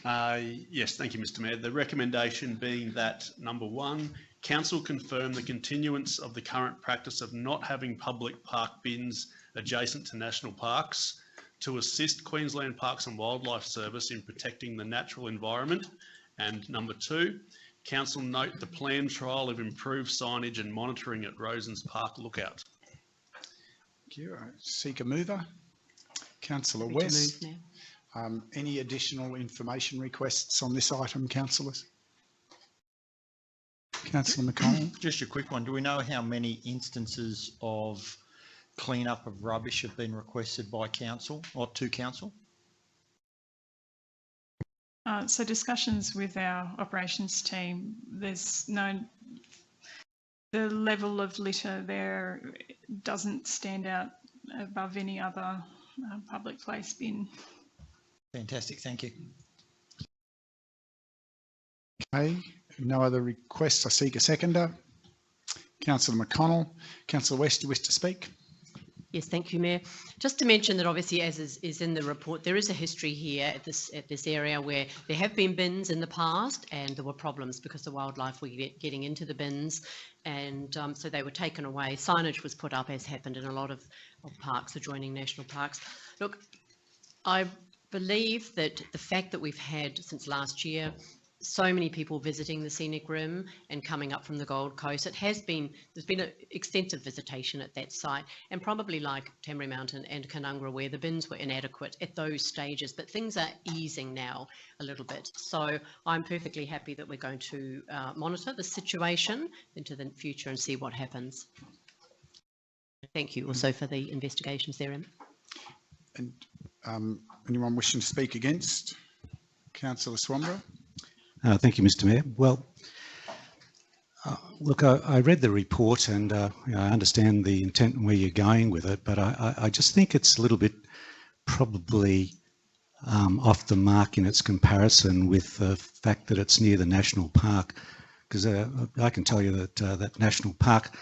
Yes, thank you, Mr. Mayor. The recommendation being that, number one, council confirm the continuance of the current practice of not having public park bins adjacent to national parks to assist Queensland Parks and Wildlife Service in protecting the natural environment. And number two, council note the planned trial of improved signage and monitoring at Rosen's Park Lookout. Thank you. I seek a mover. Councillor West. Any additional information requests on this item, councillors? Councillor McConnell. Just a quick one. Do we know how many instances of clean-up of rubbish have been requested by council or to council? So discussions with our operations team, there's no, the level of litter there doesn't stand out above any other public place bin. Fantastic, thank you. Okay, no other requests. I seek a seconder. Councillor McConnell. Councillor West, do you wish to speak? Yes, thank you, Mayor. Just to mention that obviously, as is in the report, there is a history here at this area where there have been bins in the past and there were problems because the wildlife were getting into the bins, and so they were taken away. Signage was put up, as happened in a lot of parks adjoining national parks. Look, I believe that the fact that we've had since last year so many people visiting the Scenic Rim and coming up from the Gold Coast, there's been an extensive visitation at that site, and probably like Tamari Mountain and Canungra, where the bins were inadequate at those stages, but things are easing now a little bit. So I'm perfectly happy that we're going to monitor the situation into the future and see what happens. Thank you also for the investigations therein. And anyone wishing to speak against? Councillor Swamborough. Thank you, Mr. Mayor. Well, look, I read the report and I understand the intent and where you're going with it, but I just think it's a little bit probably off the mark in its comparison with the fact that it's near the national park, because I can tell you that that national park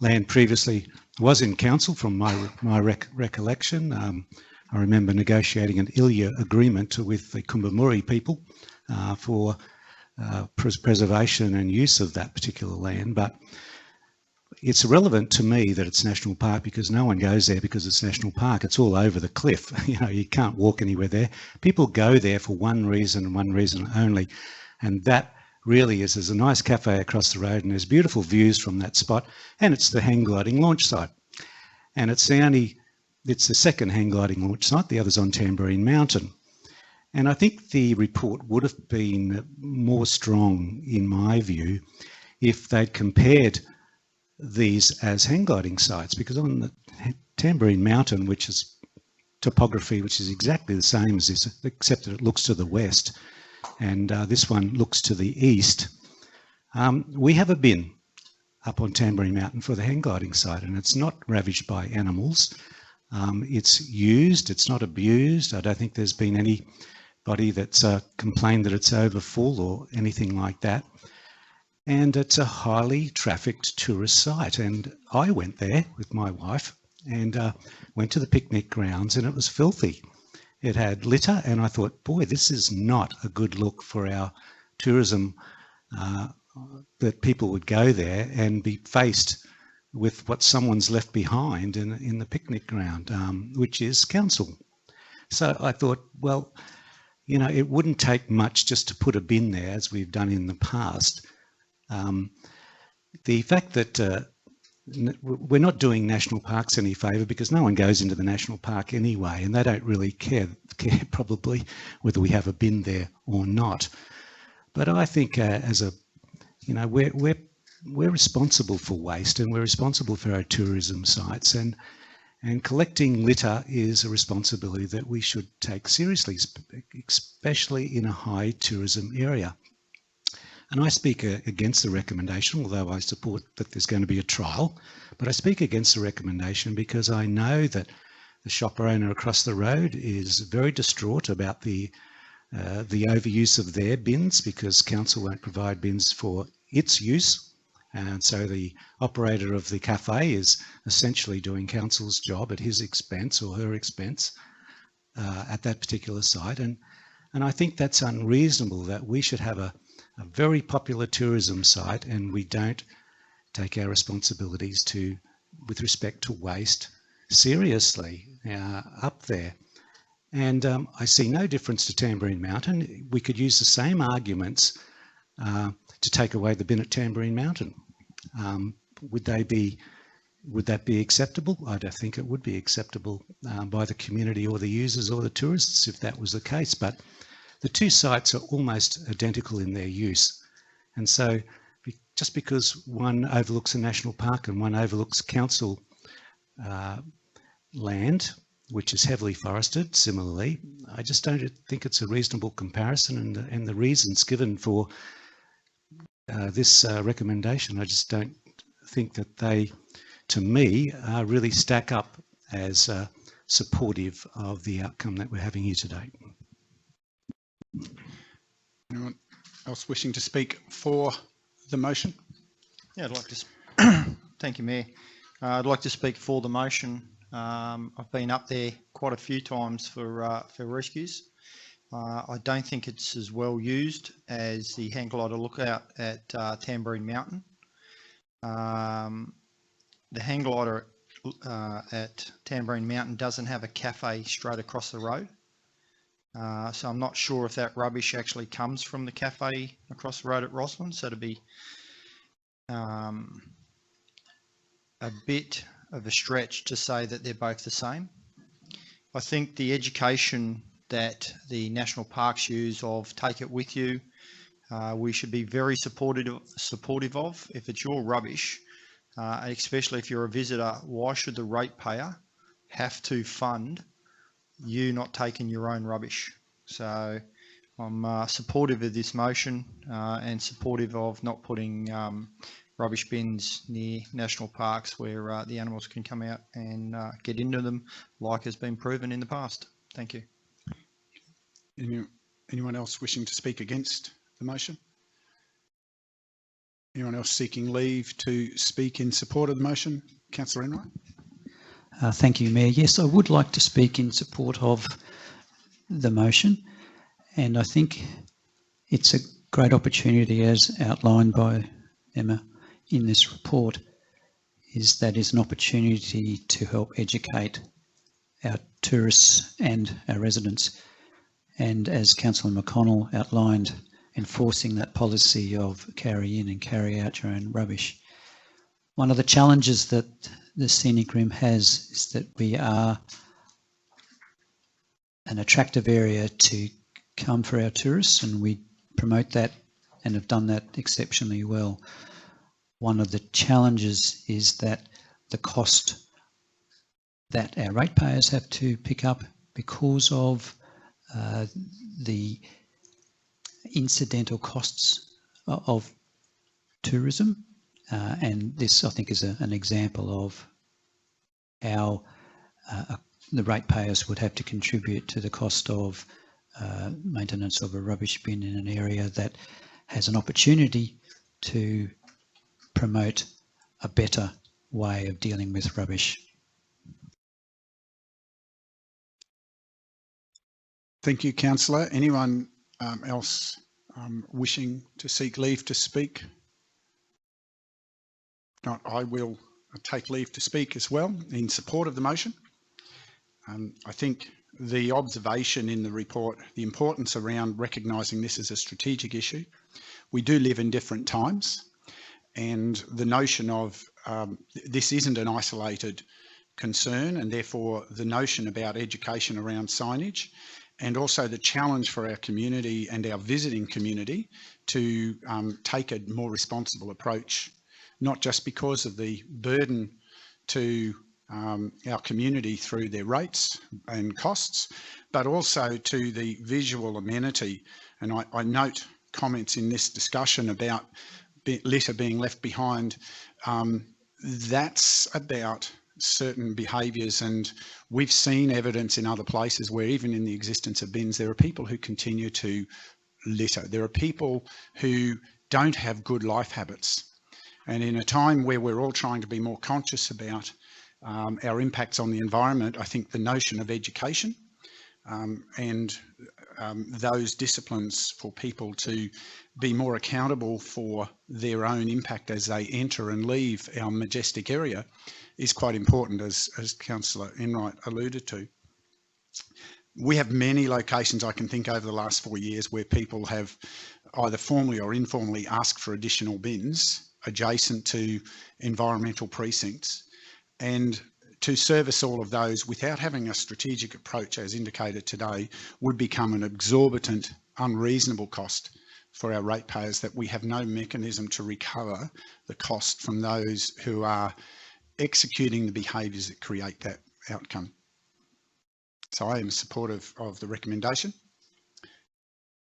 land previously was in council from my recollection. I remember negotiating an ILUA agreement with the Kumbamuri people for preservation and use of that particular land, but it's irrelevant to me that it's national park because no one goes there because it's national park. It's all over the cliff. You know, you can't walk anywhere there. People go there for one reason and one reason only, and that really is there's a nice cafe across the road and there's beautiful views from that spot, and it's the hang gliding launch site, and it's the second hang gliding launch site. The other's on Tambourine Mountain. And I think the report would have been more strong, in my view, if they'd compared these as hang gliding sites, because on the Tamborine Mountain, which is topography which is exactly the same as this, except that it looks to the west, and this one looks to the east, we have a bin up on Tamborine Mountain for the hang gliding site, and it's not ravaged by animals. It's used, it's not abused. I don't think there's been anybody that's complained that it's overfull or anything like that. And it's a highly trafficked tourist site. And I went there with my wife and went to the picnic grounds, and it was filthy. It had litter, and I thought, boy, this is not a good look for our tourism, that people would go there and be faced with what someone's left behind in the picnic ground, which is council. So I thought, well, you know, it wouldn't take much just to put a bin there, as we've done in the past. The fact that we're not doing national parks any favour, because no one goes into the national park anyway, and they don't really care probably whether we have a bin there or not. But I think as a, you know, we're responsible for waste, and we're responsible for our tourism sites, and collecting litter is a responsibility that we should take seriously, especially in a high tourism area. And I speak against the recommendation, although I support that there's going to be a trial, but I speak against the recommendation because I know that the shop owner across the road is very distraught about the overuse of their bins, because council won't provide bins for its use. And so the operator of the cafe is essentially doing council's job at his expense or her expense at that particular site. And I think that's unreasonable, that we should have a very popular tourism site and we don't take our responsibilities with respect to waste seriously up there. And I see no difference to Tamborine Mountain. We could use the same arguments to take away the bin at Tamborine Mountain. Would that be acceptable? I don't think it would be acceptable by the community or the users or the tourists if that was the case. But the two sites are almost identical in their use. And so just because one overlooks a national park and one overlooks council land, which is heavily forested similarly, I just don't think it's a reasonable comparison, and the reasons given for this recommendation, I just don't think that they, to me, really stack up as supportive of the outcome that we're having here today. Anyone else wishing to speak for the motion? Yeah, I'd like to. Thank you, Mayor. I'd like to speak for the motion. I've been up there quite a few times for rescues. I don't think it's as well used as the hang glider lookout at Tamborine Mountain. The hang glider at Tamborine Mountain doesn't have a cafe straight across the road. So I'm not sure if that rubbish actually comes from the cafe across the road at Roslyn. So it'd be a bit of a stretch to say that they're both the same. I think the education that the national parks use of take it with you, we should be very supportive of. If it's your rubbish, especially if you're a visitor, why should the ratepayer have to fund you not taking your own rubbish? So I'm supportive of this motion and supportive of not putting rubbish bins near national parks where the animals can come out and get into them, like has been proven in the past. Thank you. Anyone else wishing to speak against the motion? Anyone else seeking leave to speak in support of the motion? Councillor Enright. Thank you, Mayor. Yes, I would like to speak in support of the motion, and I think it's a great opportunity, as outlined by Emma in this report, is an opportunity to help educate our tourists and our residents. And as Councillor McConnell outlined, enforcing that policy of carry in and carry out your own rubbish. One of the challenges that the Scenic Rim has is that we are an attractive area to come for our tourists, and we promote that and have done that exceptionally well. One of the challenges is that the cost that our ratepayers have to pick up because of the incidental costs of tourism, and this I think is an example of how the ratepayers would have to contribute to the cost of maintenance of a rubbish bin in an area that has an opportunity to promote a better way of dealing with rubbish. Thank you, Councillor. Anyone else wishing to seek leave to speak? If not, I will take leave to speak as well in support of the motion. I think the observation in the report, the importance around recognising this as a strategic issue. We do live in different times, and the notion of this isn't an isolated concern, and therefore the notion about education around signage, and also the challenge for our community and our visiting community to take a more responsible approach, not just because of the burden to our community through their rates and costs, but also to the visual amenity. And I note comments in this discussion about litter being left behind. That's about certain behaviours, and we've seen evidence in other places where even in the existence of bins, there are people who continue to litter. There are people who don't have good life habits. And in a time where we're all trying to be more conscious about our impacts on the environment, I think the notion of education and those disciplines for people to be more accountable for their own impact as they enter and leave our majestic area is quite important, as Councillor Enright alluded to. We have many locations I can think over the last 4 years where people have either formally or informally asked for additional bins adjacent to environmental precincts, and to service all of those without having a strategic approach as indicated today would become an exorbitant, unreasonable cost for our ratepayers that we have no mechanism to recover the cost from those who are executing the behaviours that create that outcome. So I am supportive of the recommendation.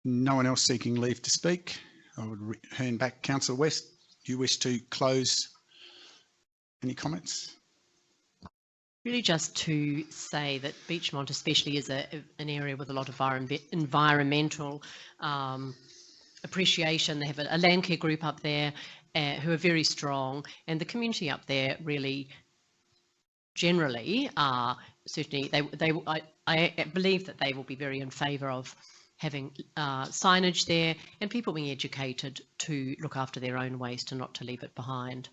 No one else seeking leave to speak. I would hand back. Councillor West, do you wish to close? Any comments? Really just to say that Beechmont especially is an area with a lot of environmental appreciation. They have a land care group up there who are very strong, and the community up there really generally are certainly, I believe that they will be very in favour of having signage there and people being educated to look after their own waste and not to leave it behind.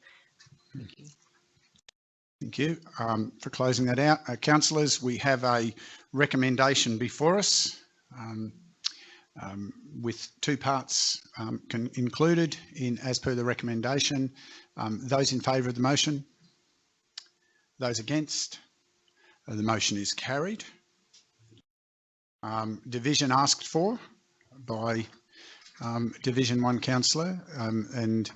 Thank you. Thank you for closing that out. Councillors, we have a recommendation before us with two parts included in as per the recommendation. Those in favour of the motion? Those against? The motion is carried. Division asked for by Division 1 Councillor, and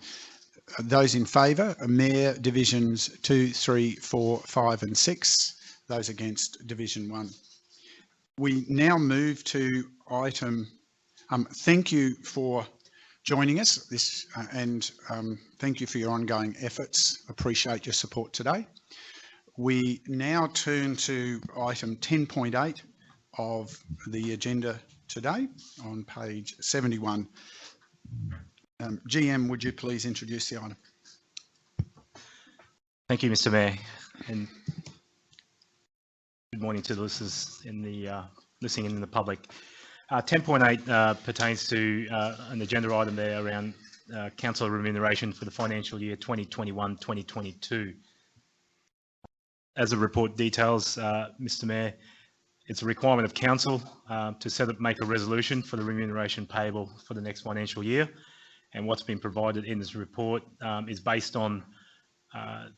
those in favour are Mayor Divisions 2, 3, 4, 5 and 6. Those against Division 1. We now move to item, thank you for joining us and thank you for your ongoing efforts. Appreciate your support today. We now turn to item 10.8 of the agenda today on page 71. GM, would you please introduce the item? Thank you, Mr. Mayor, and good morning to the listeners in the listening in the public. 10.8 pertains to an agenda item there around council remuneration for the financial year 2021-2022. As the report details, Mr. Mayor, it's a requirement of council to make a resolution for the remuneration payable for the next financial year. And what's been provided in this report is based on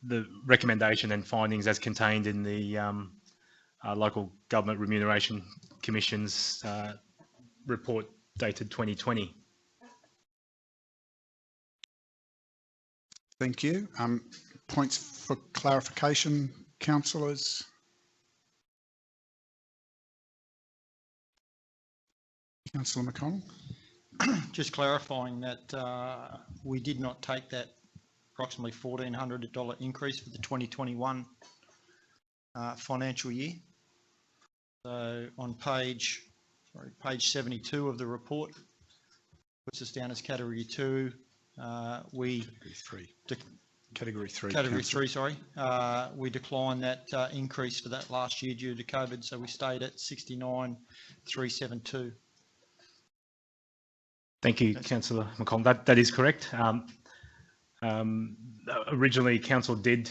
the recommendation and findings as contained in the Local Government Remuneration Commission's report dated 2020. Thank you. Points for clarification, councillors? Councillor McConnell? Just clarifying that we did not take that approximately $1,400 increase for the 2021 financial year. So on page 72 of the report, puts us down as category 2. Category 3. Category 3, sorry. We declined that increase for that last year due to COVID, so we stayed at 69,372. Thank you, Councillor McConnell. That is correct. Originally, Council did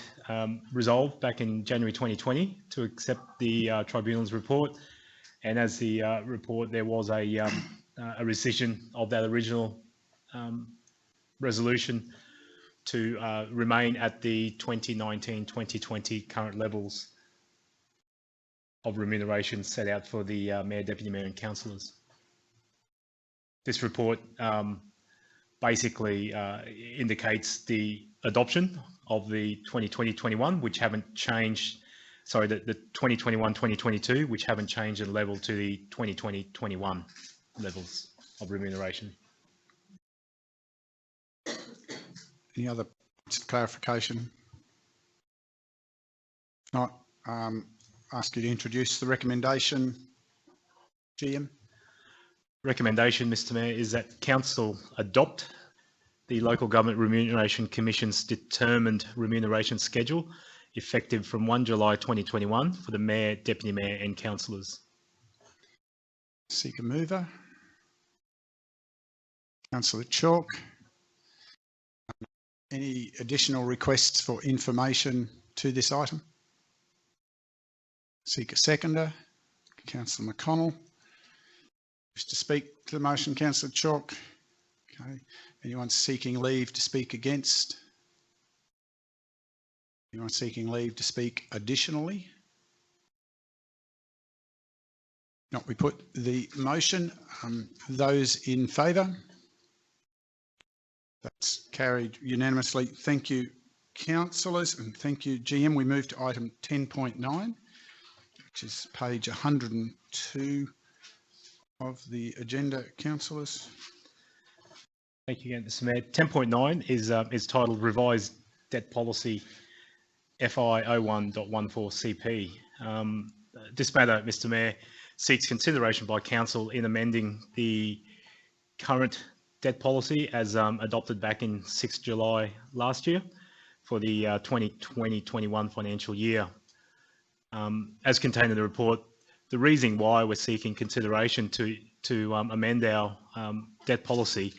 resolve back in January 2020 to accept the Tribunal's report, and as the report, there was a rescission of that original resolution to remain at the 2019-2020 current levels of remuneration set out for the Mayor, Deputy Mayor and Councillors. This report basically indicates the adoption of the 2020-21, which haven't changed, sorry, the 2021-2022, which haven't changed in level to the 2020-21 levels of remuneration. Any other points of clarification? If not, ask you to introduce the recommendation. GM. Recommendation, Mr. Mayor, is that Council adopt the Local Government Remuneration Commission's determined remuneration schedule effective from 1 July 2021 for the Mayor, Deputy Mayor and Councillors. Seek a mover. Councillor Chalk. Any additional requests for information to this item? Seek a seconder. Councillor McConnell. Wish to speak to the motion, Councillor Chalk? Okay. Anyone seeking leave to speak against? Anyone seeking leave to speak additionally? No, we put the motion. Those in favour? That's carried unanimously. Thank you, councillors, and thank you, GM. We move to item 10.9, which is page 102 of the agenda, councillors. Thank you again, Mr. Mayor. 10.9 is titled Revised Debt Policy FI 01.14 CP. This matter, Mr. Mayor, seeks consideration by Council in amending the current debt policy as adopted back in 6 July last year for the 2020-21 financial year. As contained in the report, the reason why we're seeking consideration to amend our debt policy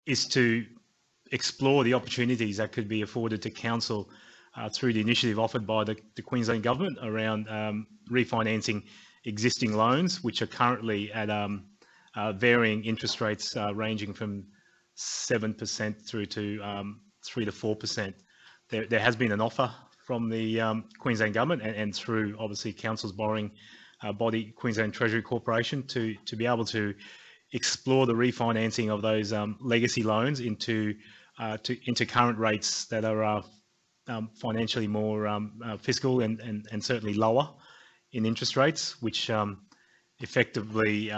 is to explore the opportunities that could be afforded to Council through the initiative offered by the Queensland Government around refinancing existing loans, which are currently at varying interest rates ranging from 7% through to 3 to 4%. There has been an offer from the Queensland Government and through obviously Council's borrowing body, Queensland Treasury Corporation, to be able to explore the refinancing of those legacy loans into current rates that are financially more fiscal and certainly lower in interest rates, which effectively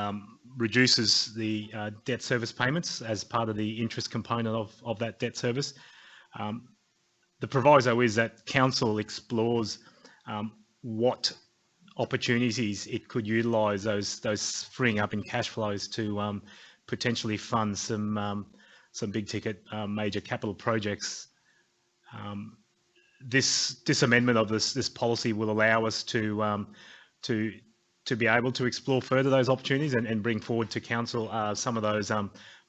reduces the debt service payments as part of the interest component of that debt service. The proviso is that Council explores what opportunities it could utilise those freeing up in cash flows to potentially fund some big ticket major capital projects. This amendment of this policy will allow us to be able to explore further those opportunities and bring forward to Council some of those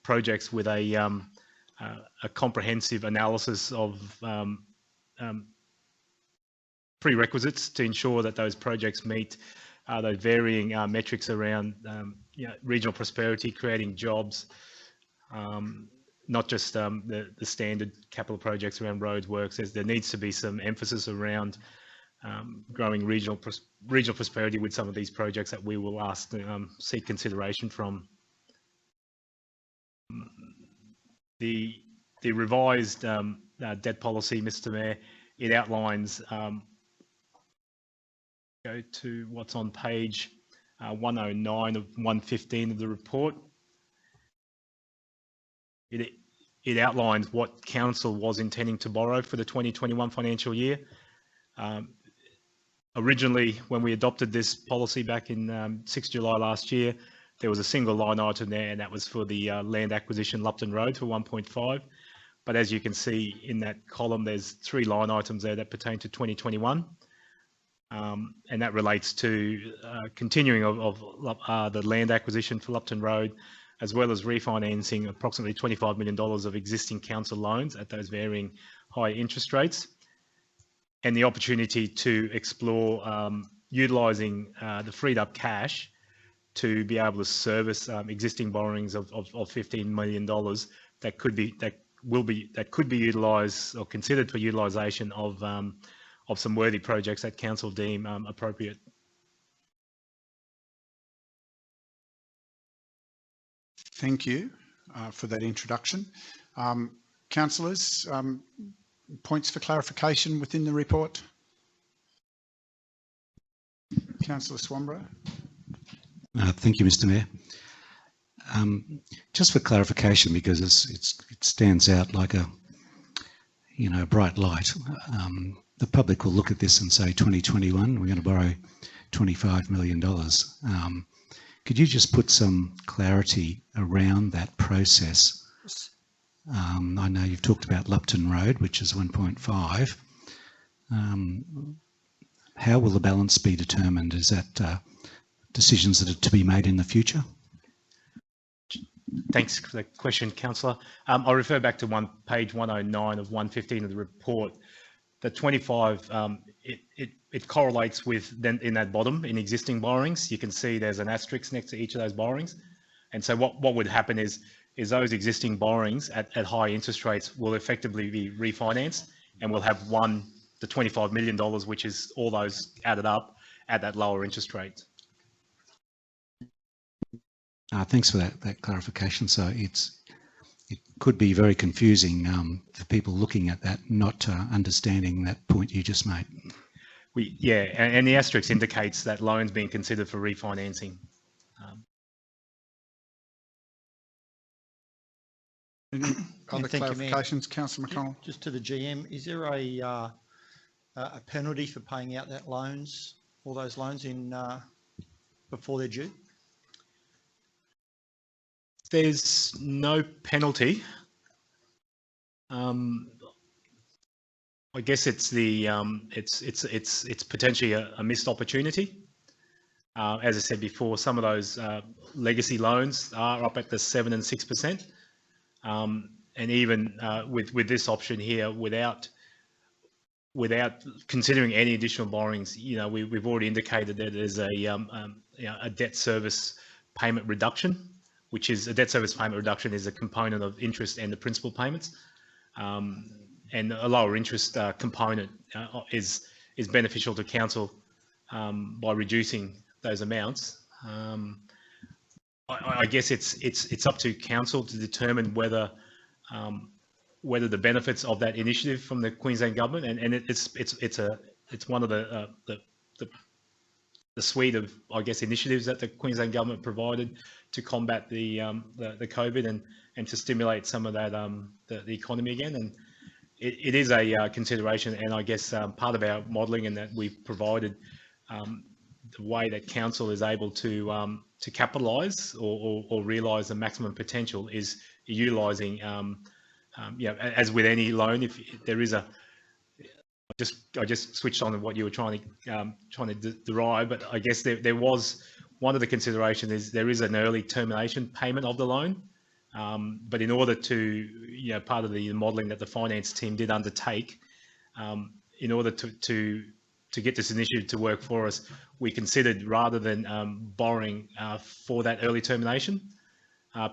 projects with a comprehensive analysis of prerequisites to ensure that those projects meet those varying metrics around regional prosperity, creating jobs, not just the standard capital projects around roads, works. There needs to be some emphasis around growing regional prosperity with some of these projects that we will ask to seek consideration from. The revised debt policy, Mr. Mayor, it outlines, go to what's on page 109 of 115 of the report. It outlines what council was intending to borrow for the 2021 financial year. Originally, when we adopted this policy back in 6 July last year, there was a single line item there, and that was for the land acquisition Lupton Road for 1.5. But as you can see in that column, there's 3 line items there that pertain to 2021. And that relates to continuing of the land acquisition for Lupton Road, as well as refinancing approximately $25 million of existing council loans at those varying high interest rates, and the opportunity to explore utilising the freed up cash to be able to service existing borrowings of $15 million that could be utilised or considered for utilisation of some worthy projects that council deem appropriate. Thank you for that introduction. Councillors, points for clarification within the report? Councillor Swanborough. Thank you, Mr. Mayor. Just for clarification, because it stands out like a bright light. The public will look at this and say 2021, we're going to borrow $25 million. Could you just put some clarity around that process? I know you've talked about Lupton Road, which is 1.5. How will the balance be determined? Is that decisions that are to be made in the future? Thanks for the question, Councillor. I'll refer back to page 109 of 115 of the report. The 25, it correlates with then in that bottom in existing borrowings. You can see there's an asterisk next to each of those borrowings. And so what would happen is those existing borrowings at high interest rates will effectively be refinanced, and we'll have the $25 million, which is all those added up at that lower interest rate. Thanks for that clarification. So it could be very confusing for people looking at that, not understanding that point you just made. And the asterisk indicates that loans being considered for refinancing. Any other clarifications, Councillor McConnell? Just to the GM, is there a penalty for paying out that loans, all those loans in before they're due? There's no penalty. I guess it's it's potentially a missed opportunity. As I said before, some of those legacy loans are up at the 7% and 6%, and even with this option here, without considering any additional borrowings, we've already indicated that there's a debt service payment reduction, which is a debt service payment reduction is a component of interest and the principal payments. And a lower interest component is beneficial to council by reducing those amounts. I guess it's up to council to determine whether the benefits of that initiative from the Queensland government, and it's one of the suite of, I guess, initiatives that the Queensland government provided to combat the COVID and to stimulate some of that the economy again. And it is a consideration, and I guess part of our modelling, and that we've provided the way that council is able to capitalise or realise the maximum potential is utilising, as with any loan, if there is I just switched on to what you were trying to derive, but I guess there was one of the considerations is there is an early termination payment of the loan, but in order to part of the modelling that the finance team did undertake, in order to get this initiative to work for us, we considered, rather than borrowing for that early termination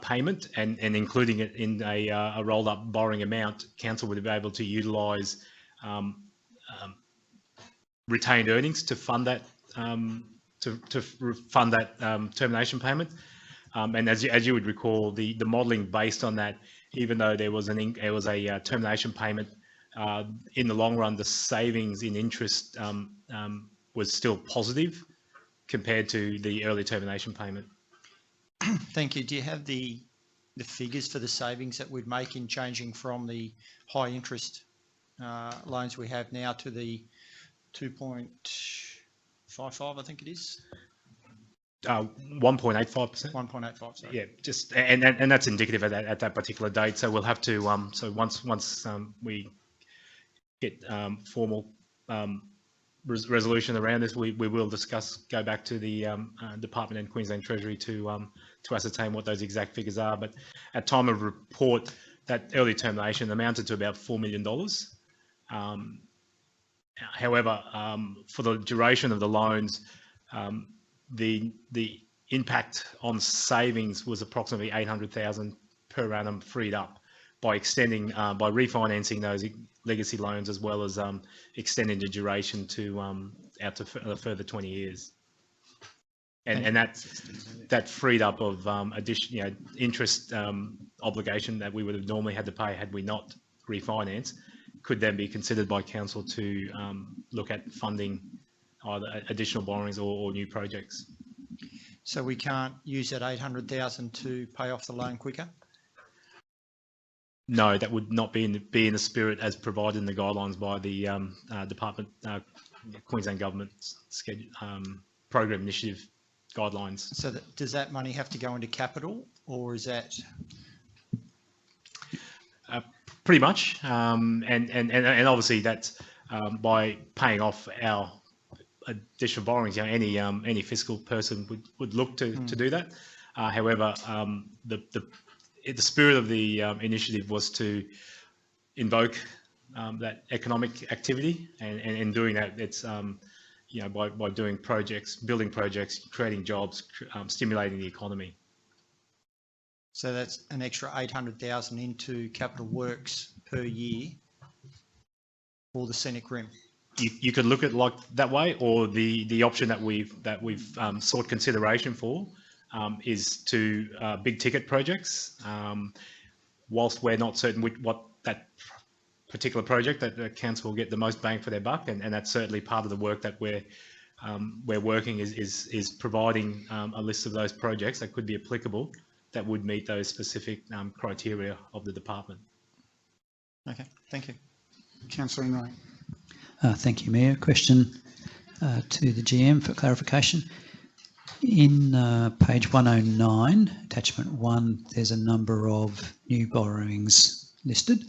payment and including it in a rolled up borrowing amount, council would be able to utilise retained earnings to fund that fund that termination payment. And as you would recall, the modelling based on that, even though there was a termination payment, in the long run, the savings in interest was still positive compared to the early termination payment. Thank you. Do you have the figures for the savings that we'd make in changing from the high interest loans we have now to the 2.55, I think it is? 1.85%. 1.85. Sorry. Yeah, just and that's indicative at that particular date. So we'll have to so once we get formal resolution around this, we will go back to the Department and Queensland Treasury to ascertain what those exact figures are. But at time of report, that early termination amounted to about $4 million. However, for the duration of the loans, the impact on savings was approximately $800,000 per annum freed up by by refinancing those legacy loans, as well as extending the duration to out to a further 20 years. And that freed up of additional interest obligation that we would have normally had to pay had we not refinanced could then be considered by council to look at funding either additional borrowings or new projects. So we can't use that 800,000 to pay off the loan quicker? No, that would not be in the spirit as provided in the guidelines by the Department, Queensland Government's program initiative guidelines. So does that money have to go into capital, or is that? Pretty much, and obviously that's by paying off our additional borrowings. Any fiscal person would look to do that. However, the spirit of the initiative was to invoke that economic activity, and in doing that, it's by doing projects, building projects, creating jobs, stimulating the economy. So that's an extra 800,000 into capital works per year for the Scenic Rim. You could look at it like that way, or the option that we've sought consideration for is to big ticket projects. Whilst we're not certain what that particular project that the council will get the most bang for their buck, and that's certainly part of the work that we're working is providing a list of those projects that could be applicable that would meet those specific criteria of the department. Okay, thank you. Councillor Enright. Thank you, Mayor. Question to the GM for clarification. In page 109, attachment 1, there's a number of new borrowings listed.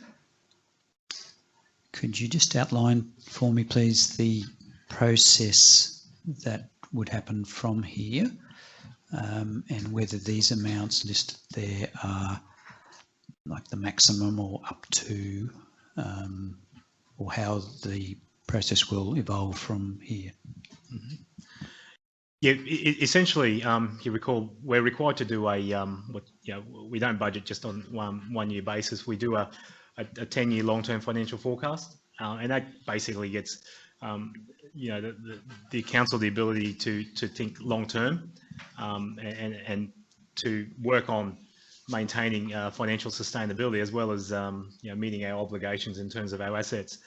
Could you just outline for me, please, the process that would happen from here, and whether these amounts listed there are like the maximum or up to, or how the process will evolve from here? Mm-hmm. Yeah, essentially, you recall we're required to do we don't budget just on one year basis. We do a 10-year long-term financial forecast, and that basically gets the council the ability to think long-term and to work on maintaining financial sustainability, as well as meeting our obligations in terms of our assets.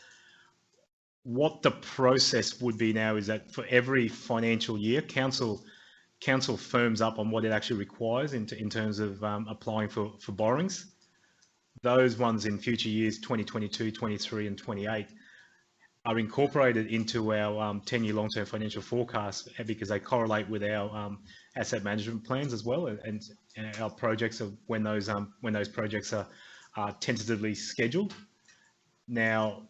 What the process would be now is that for every financial year, council firms up on what it actually requires in terms of applying for borrowings. Those ones in future years, 2022, 23 and 28, are incorporated into our 10-year long-term financial forecast because they correlate with our asset management plans as well, and our projects of when those projects are tentatively scheduled. Now,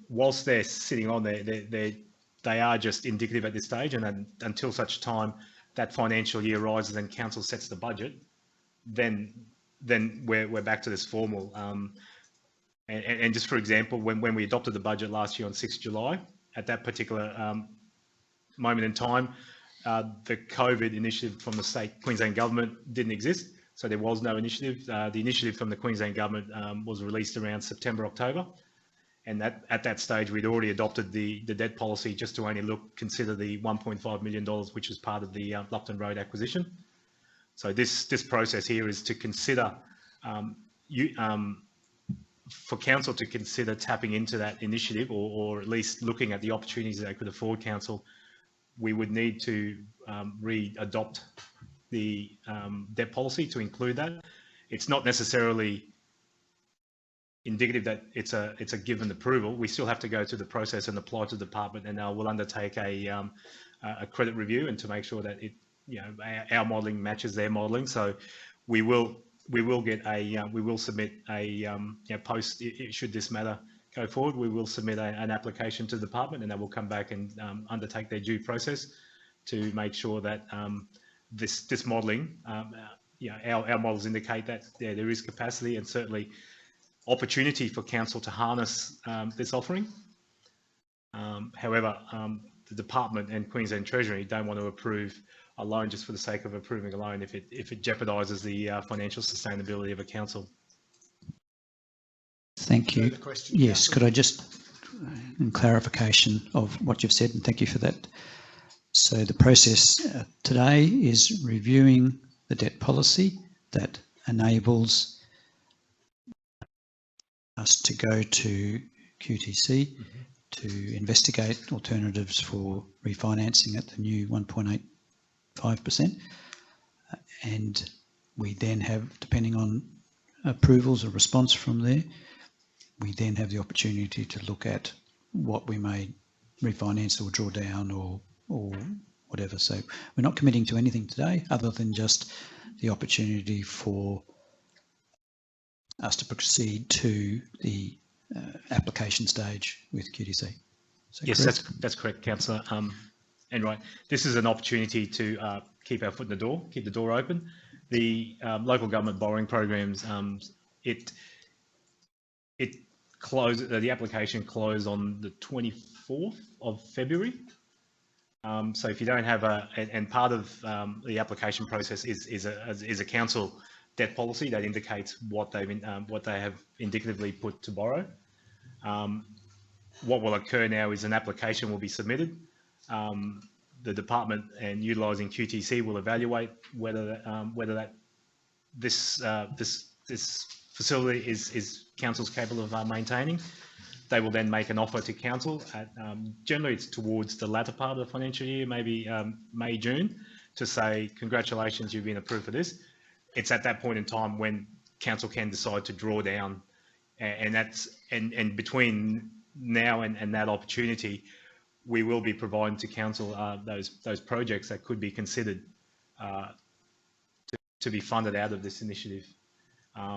whilst they're sitting on there, they are just indicative at this stage, and until such time that financial year arises and council sets the budget, then we're back to this formal. And just for example, when we adopted the budget last year on 6th July, at that particular moment in time, the COVID initiative from the state Queensland government didn't exist, so there was no initiative. The initiative from the Queensland government was released around September, October. And at that stage, we'd already adopted the debt policy just to only consider the $1.5 million, which was part of the Lupton Road acquisition. So this process here is to consider, for council to consider tapping into that initiative, or at least looking at the opportunities that they could afford council. We would need to re-adopt the debt policy to include that. It's not necessarily indicative that it's a given approval. We still have to go through the process and apply to the department, and we'll undertake a credit review and to make sure that our modelling matches their modelling. So we will submit a post, should this matter go forward, we will submit an application to the department, and they will come back and undertake their due process to make sure that this modelling, our models indicate that there is capacity and certainly opportunity for council to harness this offering. However, the department and Queensland Treasury don't want to approve a loan just for the sake of approving a loan if it jeopardises the financial sustainability of a council. Thank you. Yes, could I just, in clarification of what you've said, and thank you for that. So the process today is reviewing the debt policy that enables us to go to QTC to investigate alternatives for refinancing at the new 1.85%. And we then have, depending on approvals or response from there, we then have the opportunity to look at what we may refinance or draw down or whatever. So we're not committing to anything today other than just the opportunity for us to proceed to the application stage with QTC. Yes, that's correct, Councillor. And right, this is an opportunity to keep our foot in the door, keep the door open. The local government borrowing programs, the application closed on the 24th of February. So if you don't have and part of the application process is a council debt policy that indicates what they have indicatively put to borrow. What will occur now is an application will be submitted. The department and utilising QTC will evaluate whether this facility is council's capable of maintaining. They will then make an offer to council. Generally, it's towards the latter part of the financial year, maybe May, June, to say, congratulations, you've been approved for this. It's at that point in time when council can decide to draw down, and between now and that opportunity, we will be providing to council those projects that could be considered to be funded out of this initiative.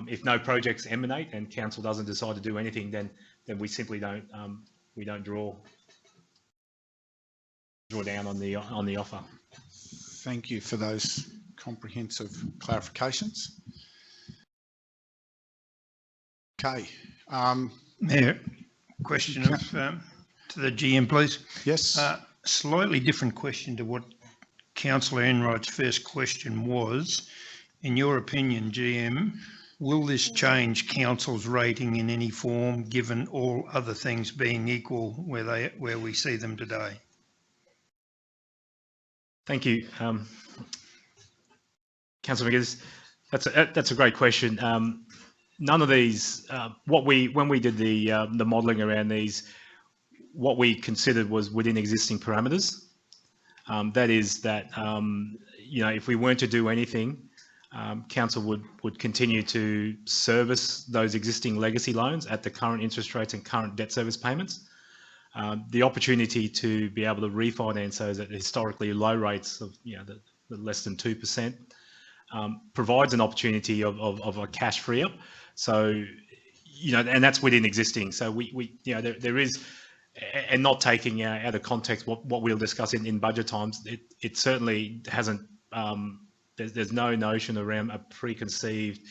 If no projects emanate and council doesn't decide to do anything, then we simply don't draw down on the offer. Thank you for those comprehensive clarifications. Okay. Mayor, question to the GM, please. Yes. Slightly different question to what Councillor Enright's first question was. In your opinion, GM, will this change council's rating in any form, given all other things being equal where we see them today? Thank you, Councillor McGuinness. That's a great question. None of these, when we did the modelling around these, what we considered was within existing parameters. That is that if we weren't to do anything, council would continue to service those existing legacy loans at the current interest rates and current debt service payments. The opportunity to be able to refinance those at historically low rates of the less than 2% provides an opportunity of a cash free up. So and that's within existing. So there is, and not taking out of context what we'll discuss in budget times, it certainly hasn't. There's no notion around a preconceived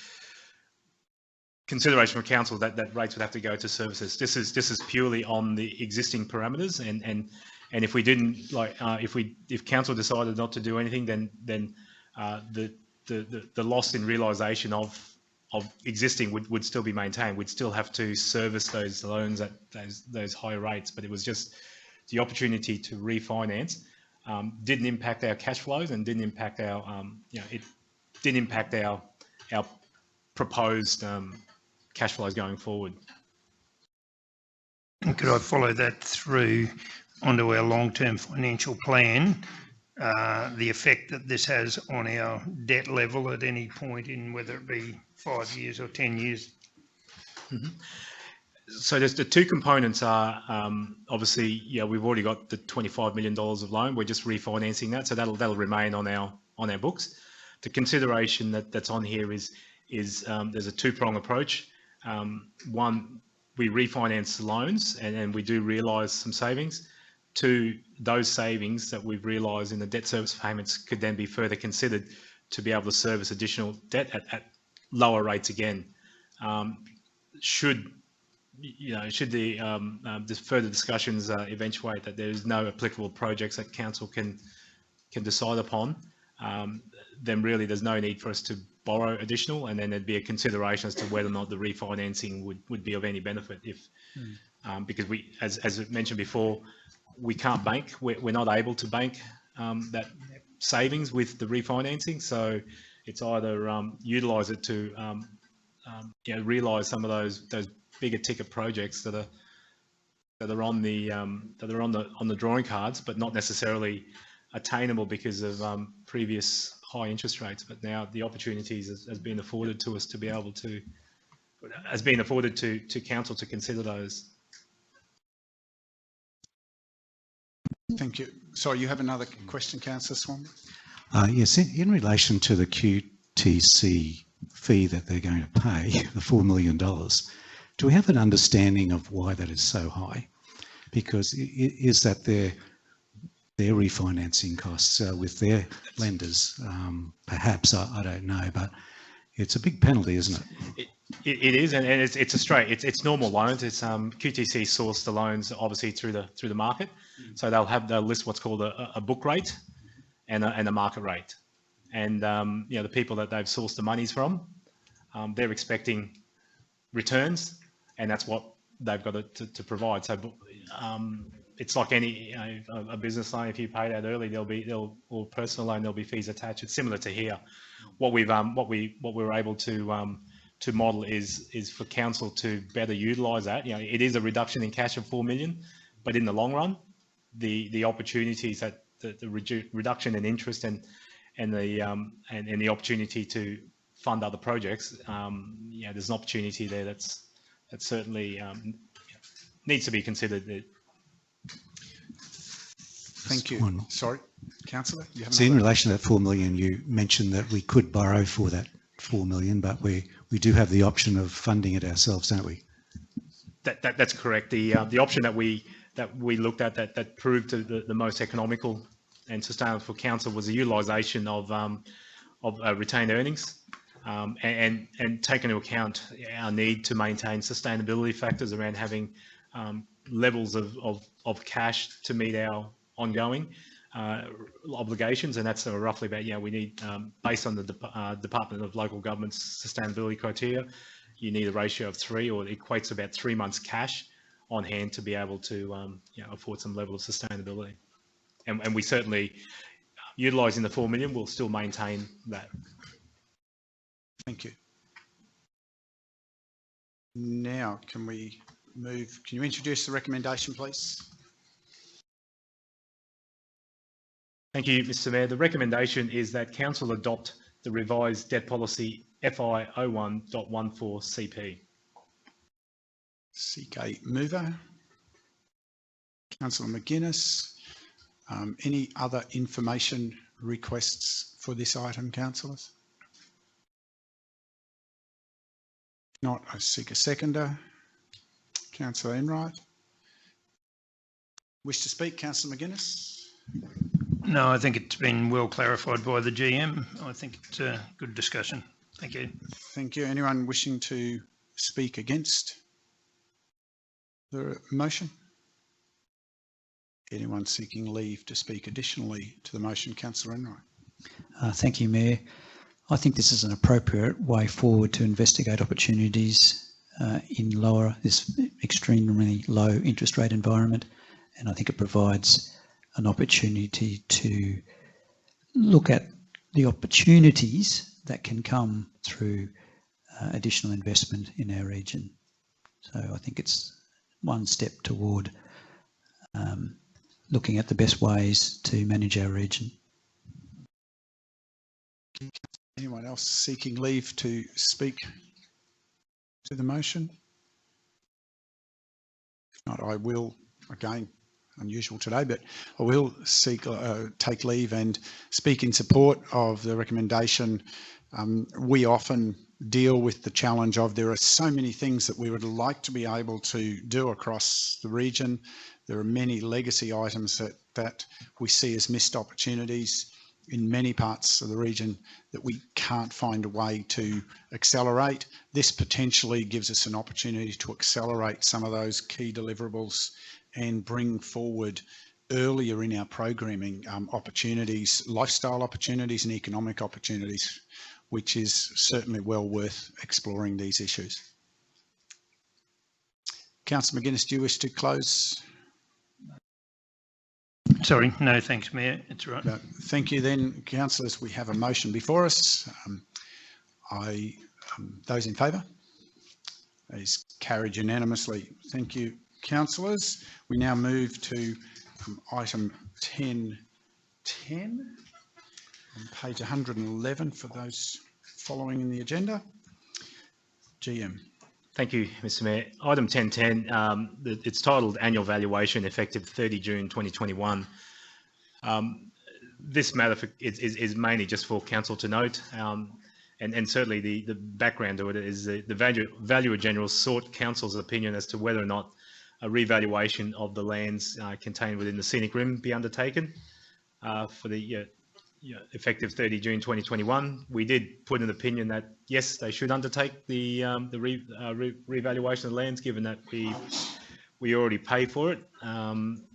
consideration from council that rates would have to go to services. This is purely on the existing parameters, and if we didn't if council decided not to do anything, then the loss in realisation of existing would still be maintained. We'd still have to service those loans at those higher rates, but it was just the opportunity to refinance. Didn't impact our cash flows and didn't impact our, it didn't impact our proposed cash flows going forward. And could I follow that through onto our long-term financial plan, the effect that this has on our debt level at any point in whether it be 5 years or 10 years? Mm-hmm. So there's the two components are obviously, we've already got the $25 million of loan. We're just refinancing that, so that'll remain on our books. The consideration that's on here is there's a two-prong approach. One, we refinance the loans and we do realise some savings. Two, those savings that we've realised in the debt service payments could then be further considered to be able to service additional debt at lower rates again. Should the further discussions eventuate that there is no applicable projects that council can decide upon, then really there's no need for us to borrow additional, and then there'd be a consideration as to whether or not the refinancing would be of any benefit because we, as I mentioned before, we can't bank. We're not able to bank that savings with the refinancing, so it's either utilise it to realise some of those bigger ticket projects that are on the drawing cards, but not necessarily attainable because of previous high interest rates. But now the opportunities has been afforded to us to be able to, has been afforded to council to consider those. Thank you. Sorry, you have another question, Councillor Swan? Yes, in relation to the QTC fee that they're going to pay, the $4 million, do we have an understanding of why that is so high? Because is that their refinancing costs with their lenders? Perhaps, I don't know, but it's a big penalty, isn't it? It is, and it's a straight. It's normal loans. It's QTC source the loans obviously through the market, so they'll list what's called a book rate and a market rate, and the people that they've sourced the monies from, they're expecting returns, and that's what they've got to provide. So it's like any a business loan. If you pay that early, or personal loan, there'll be fees attached. It's similar to here. What we were able to model is for council to better utilise that. It is a reduction in cash of $4 million, but in the long run, the opportunities that the reduction in interest and the opportunity to fund other projects, there's an opportunity there that certainly needs to be considered. Thank you. Sorry, Councillor. So in relation to that $4 million, you mentioned that we could borrow for that $4 million, but we do have the option of funding it ourselves, don't we? That's correct. The option that we looked at that proved the most economical and sustainable for council was the utilisation of retained earnings, and take into account our need to maintain sustainability factors around having levels of cash to meet our ongoing obligations, and that's roughly about, we need, based on the Department of Local Government's sustainability criteria, you need a ratio of 3, or it equates to about 3 months cash on hand to be able to afford some level of sustainability. And we certainly, utilising the $4 million, will still maintain that. Thank you. Now, can you introduce the recommendation, please? Thank you, Mr. Mayor. The recommendation is that council adopt the revised debt policy FI 01.14 CP. CK mover. Councillor McGuinness. Any other information requests for this item, councillors? Not, I seek a seconder. Councillor Enright. Wish to speak, Councillor McGuinness? No, I think it's been well clarified by the GM. I think it's a good discussion. Thank you. Thank you. Anyone wishing to speak against the motion? Anyone seeking leave to speak additionally to the motion? Councillor Enright. Thank you, Mayor. I think this is an appropriate way forward to investigate opportunities in this extremely low interest rate environment, and I think it provides an opportunity to look at the opportunities that can come through additional investment in our region. So I think it's one step toward looking at the best ways to manage our region. Anyone else seeking leave to speak to the motion? If not, I will, again, unusual today, but I will take leave and speak in support of the recommendation. We often deal with the challenge of there are so many things that we would like to be able to do across the region. There are many legacy items that we see as missed opportunities in many parts of the region that we can't find a way to accelerate. This potentially gives us an opportunity to accelerate some of those key deliverables and bring forward earlier in our programming opportunities, lifestyle opportunities and economic opportunities, which is certainly well worth exploring these issues. Councillor McGuinness, do you wish to close? Sorry, no, thanks, Mayor. It's right. No, thank you then, councillors. We have a motion before us. Those in favour? That is carried unanimously. Thank you, councillors. We now move to item 10.10 on page 111 for those following in the agenda. GM. Thank you, Mr. Mayor. Item 10.10, it's titled Annual Valuation effective 30 June 2021. This matter is mainly just for council to note, and certainly the background to it is the Valuer General sought council's opinion as to whether or not a revaluation of the lands contained within the Scenic Rim be undertaken for the effective 30 June 2021. We did put an opinion that yes, they should undertake the revaluation of the lands, given that we already pay for it.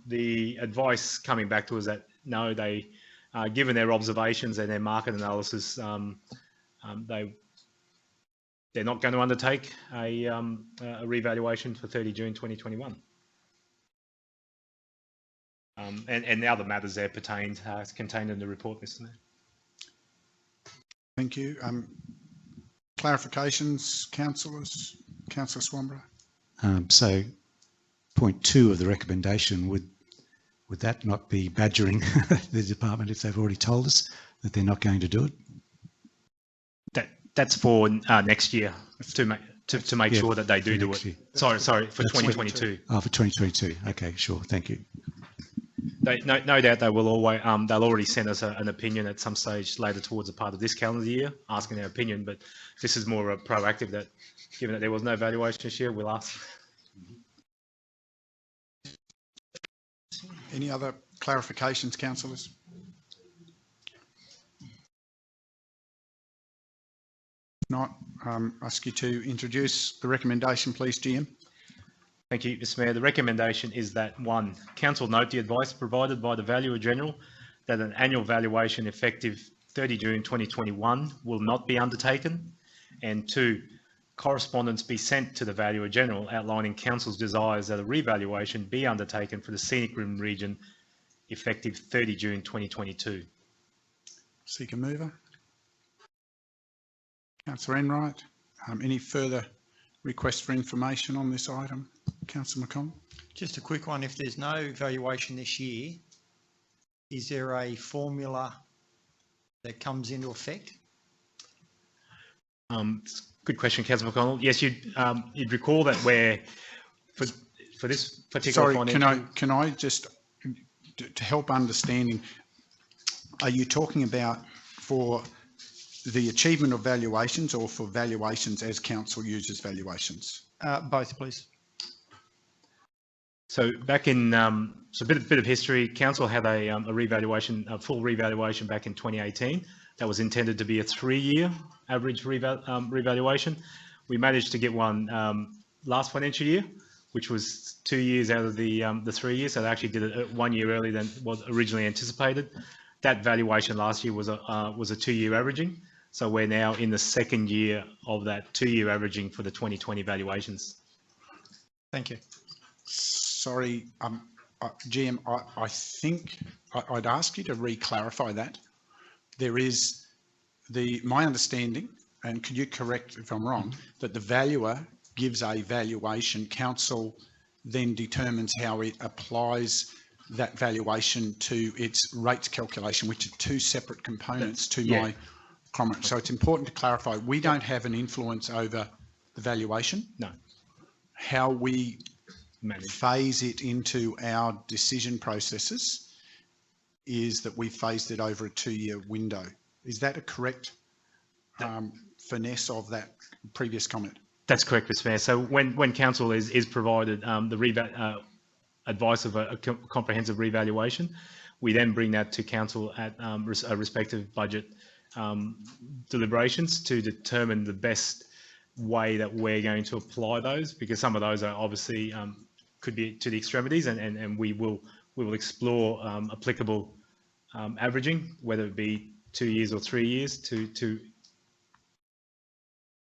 The advice coming back to us that no, they, given their observations and their market analysis, they're not going to undertake a revaluation for 30 June 2021. And now the matters there pertained is contained in the report, Mr. Mayor. Thank you. Clarifications, councillors? Councillor Swanborough. So point 2 of the recommendation, would that not be badgering the department if they've already told us that they're not going to do it? That's for next year to make sure that they do it. Year. Sorry, for 2022. Oh, for 2022. Okay, sure. Thank you. No doubt they will always. They'll already send us an opinion at some stage later towards a part of this calendar year, asking their opinion. But this is more a proactive that, given that there was no valuation this year, we'll ask. Any other clarifications, councillors? Not, ask you to introduce the recommendation, please, GM. Thank you, Mr. Mayor. The recommendation is that 1, council note the advice provided by the Valuer General that an annual valuation effective 30 June 2021 will not be undertaken, and 2, correspondence be sent to the Valuer General outlining council's desires that a revaluation be undertaken for the Scenic Rim region effective 30 June 2022. Seeker mover. Councillor Enright. Any further requests for information on this item? Councillor McConnell. Just a quick one. If there's no valuation this year, is there a formula that comes into effect? Good question, Councillor McConnell. Yes, you'd recall that where for this particular financial... Sorry, can I just, to help understanding, are you talking about for the achievement of valuations or for valuations as council uses valuations? Both, please. So back in, so a bit of history, council had a revaluation, a full revaluation back in 2018. That was intended to be a 3-year average revaluation. We managed to get one last financial year, which was 2 years out of the 3 years. So they actually did it 1 year earlier than was originally anticipated. That valuation last year was a 2-year averaging. So we're now in the second year of that 2-year averaging for the 2020 valuations. Thank you. Sorry, GM, I think I'd ask you to re-clarify that. There is my understanding, and could you correct if I'm wrong, that the valuer gives a valuation, council then determines how it applies that valuation to its rates calculation, which are two separate components to my comment. So it's important to clarify, we don't have an influence over the valuation. No. How we manage, phase it into our decision processes is that we phased it over a 2-year window. Is that a correct finesse of that previous comment? That's correct, Mr. Mayor. So when council is provided the advice of a comprehensive revaluation, we then bring that to council at a respective budget deliberations to determine the best way that we're going to apply those, because some of those are obviously could be to the extremities, and we will explore applicable averaging, whether it be 2 years or 3 years, to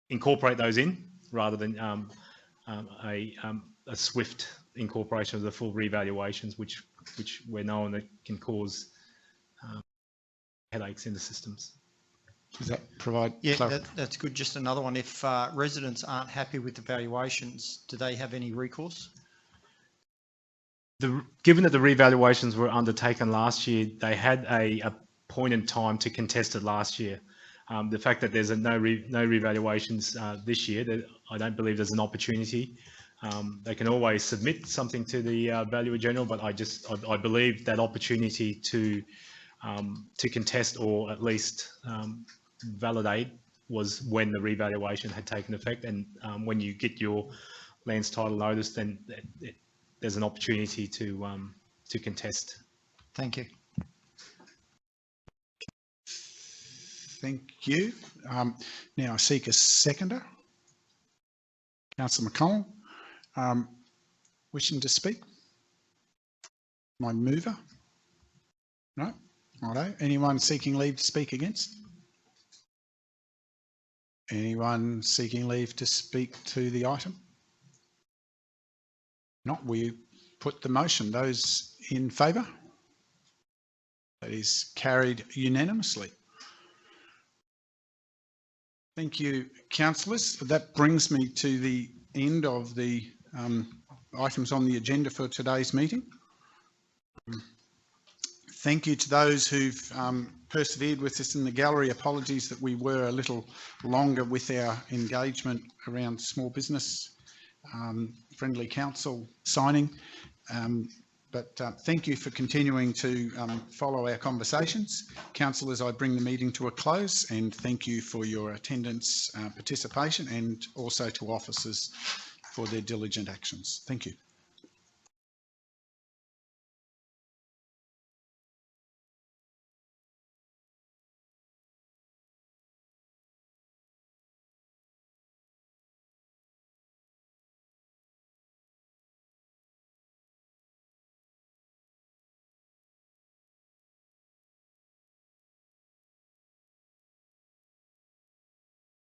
incorporate those in, rather than a swift incorporation of the full revaluations, which we're knowing that can cause headaches in the systems. Does that provide? Yeah, that's good. Just another one. If residents aren't happy with the valuations, do they have any recourse? Given that the revaluations were undertaken last year, they had a point in time to contest it last year. The fact that there's no revaluations this year, I don't believe there's an opportunity. They can always submit something to the Valuer General, but I believe that opportunity to contest or at least validate was when the revaluation had taken effect, and when you get your lands title notice, then there's an opportunity to contest. Thank you. Thank you. Now I seek a seconder. Councillor McConnell, wishing to speak? My mover? No? Righto. Anyone seeking leave to speak against? Anyone seeking leave to speak to the item? Not, we put the motion. Those in favour? That is carried unanimously. Thank you, councillors. That brings me to the end of the items on the agenda for today's meeting. Thank you to those who've persevered with us in the gallery. Apologies that we were a little longer with our engagement around small business friendly council signing. But thank you for continuing to follow our conversations. Councillors, I bring the meeting to a close, and thank you for your attendance, participation, and also to officers for their diligent actions. Thank you.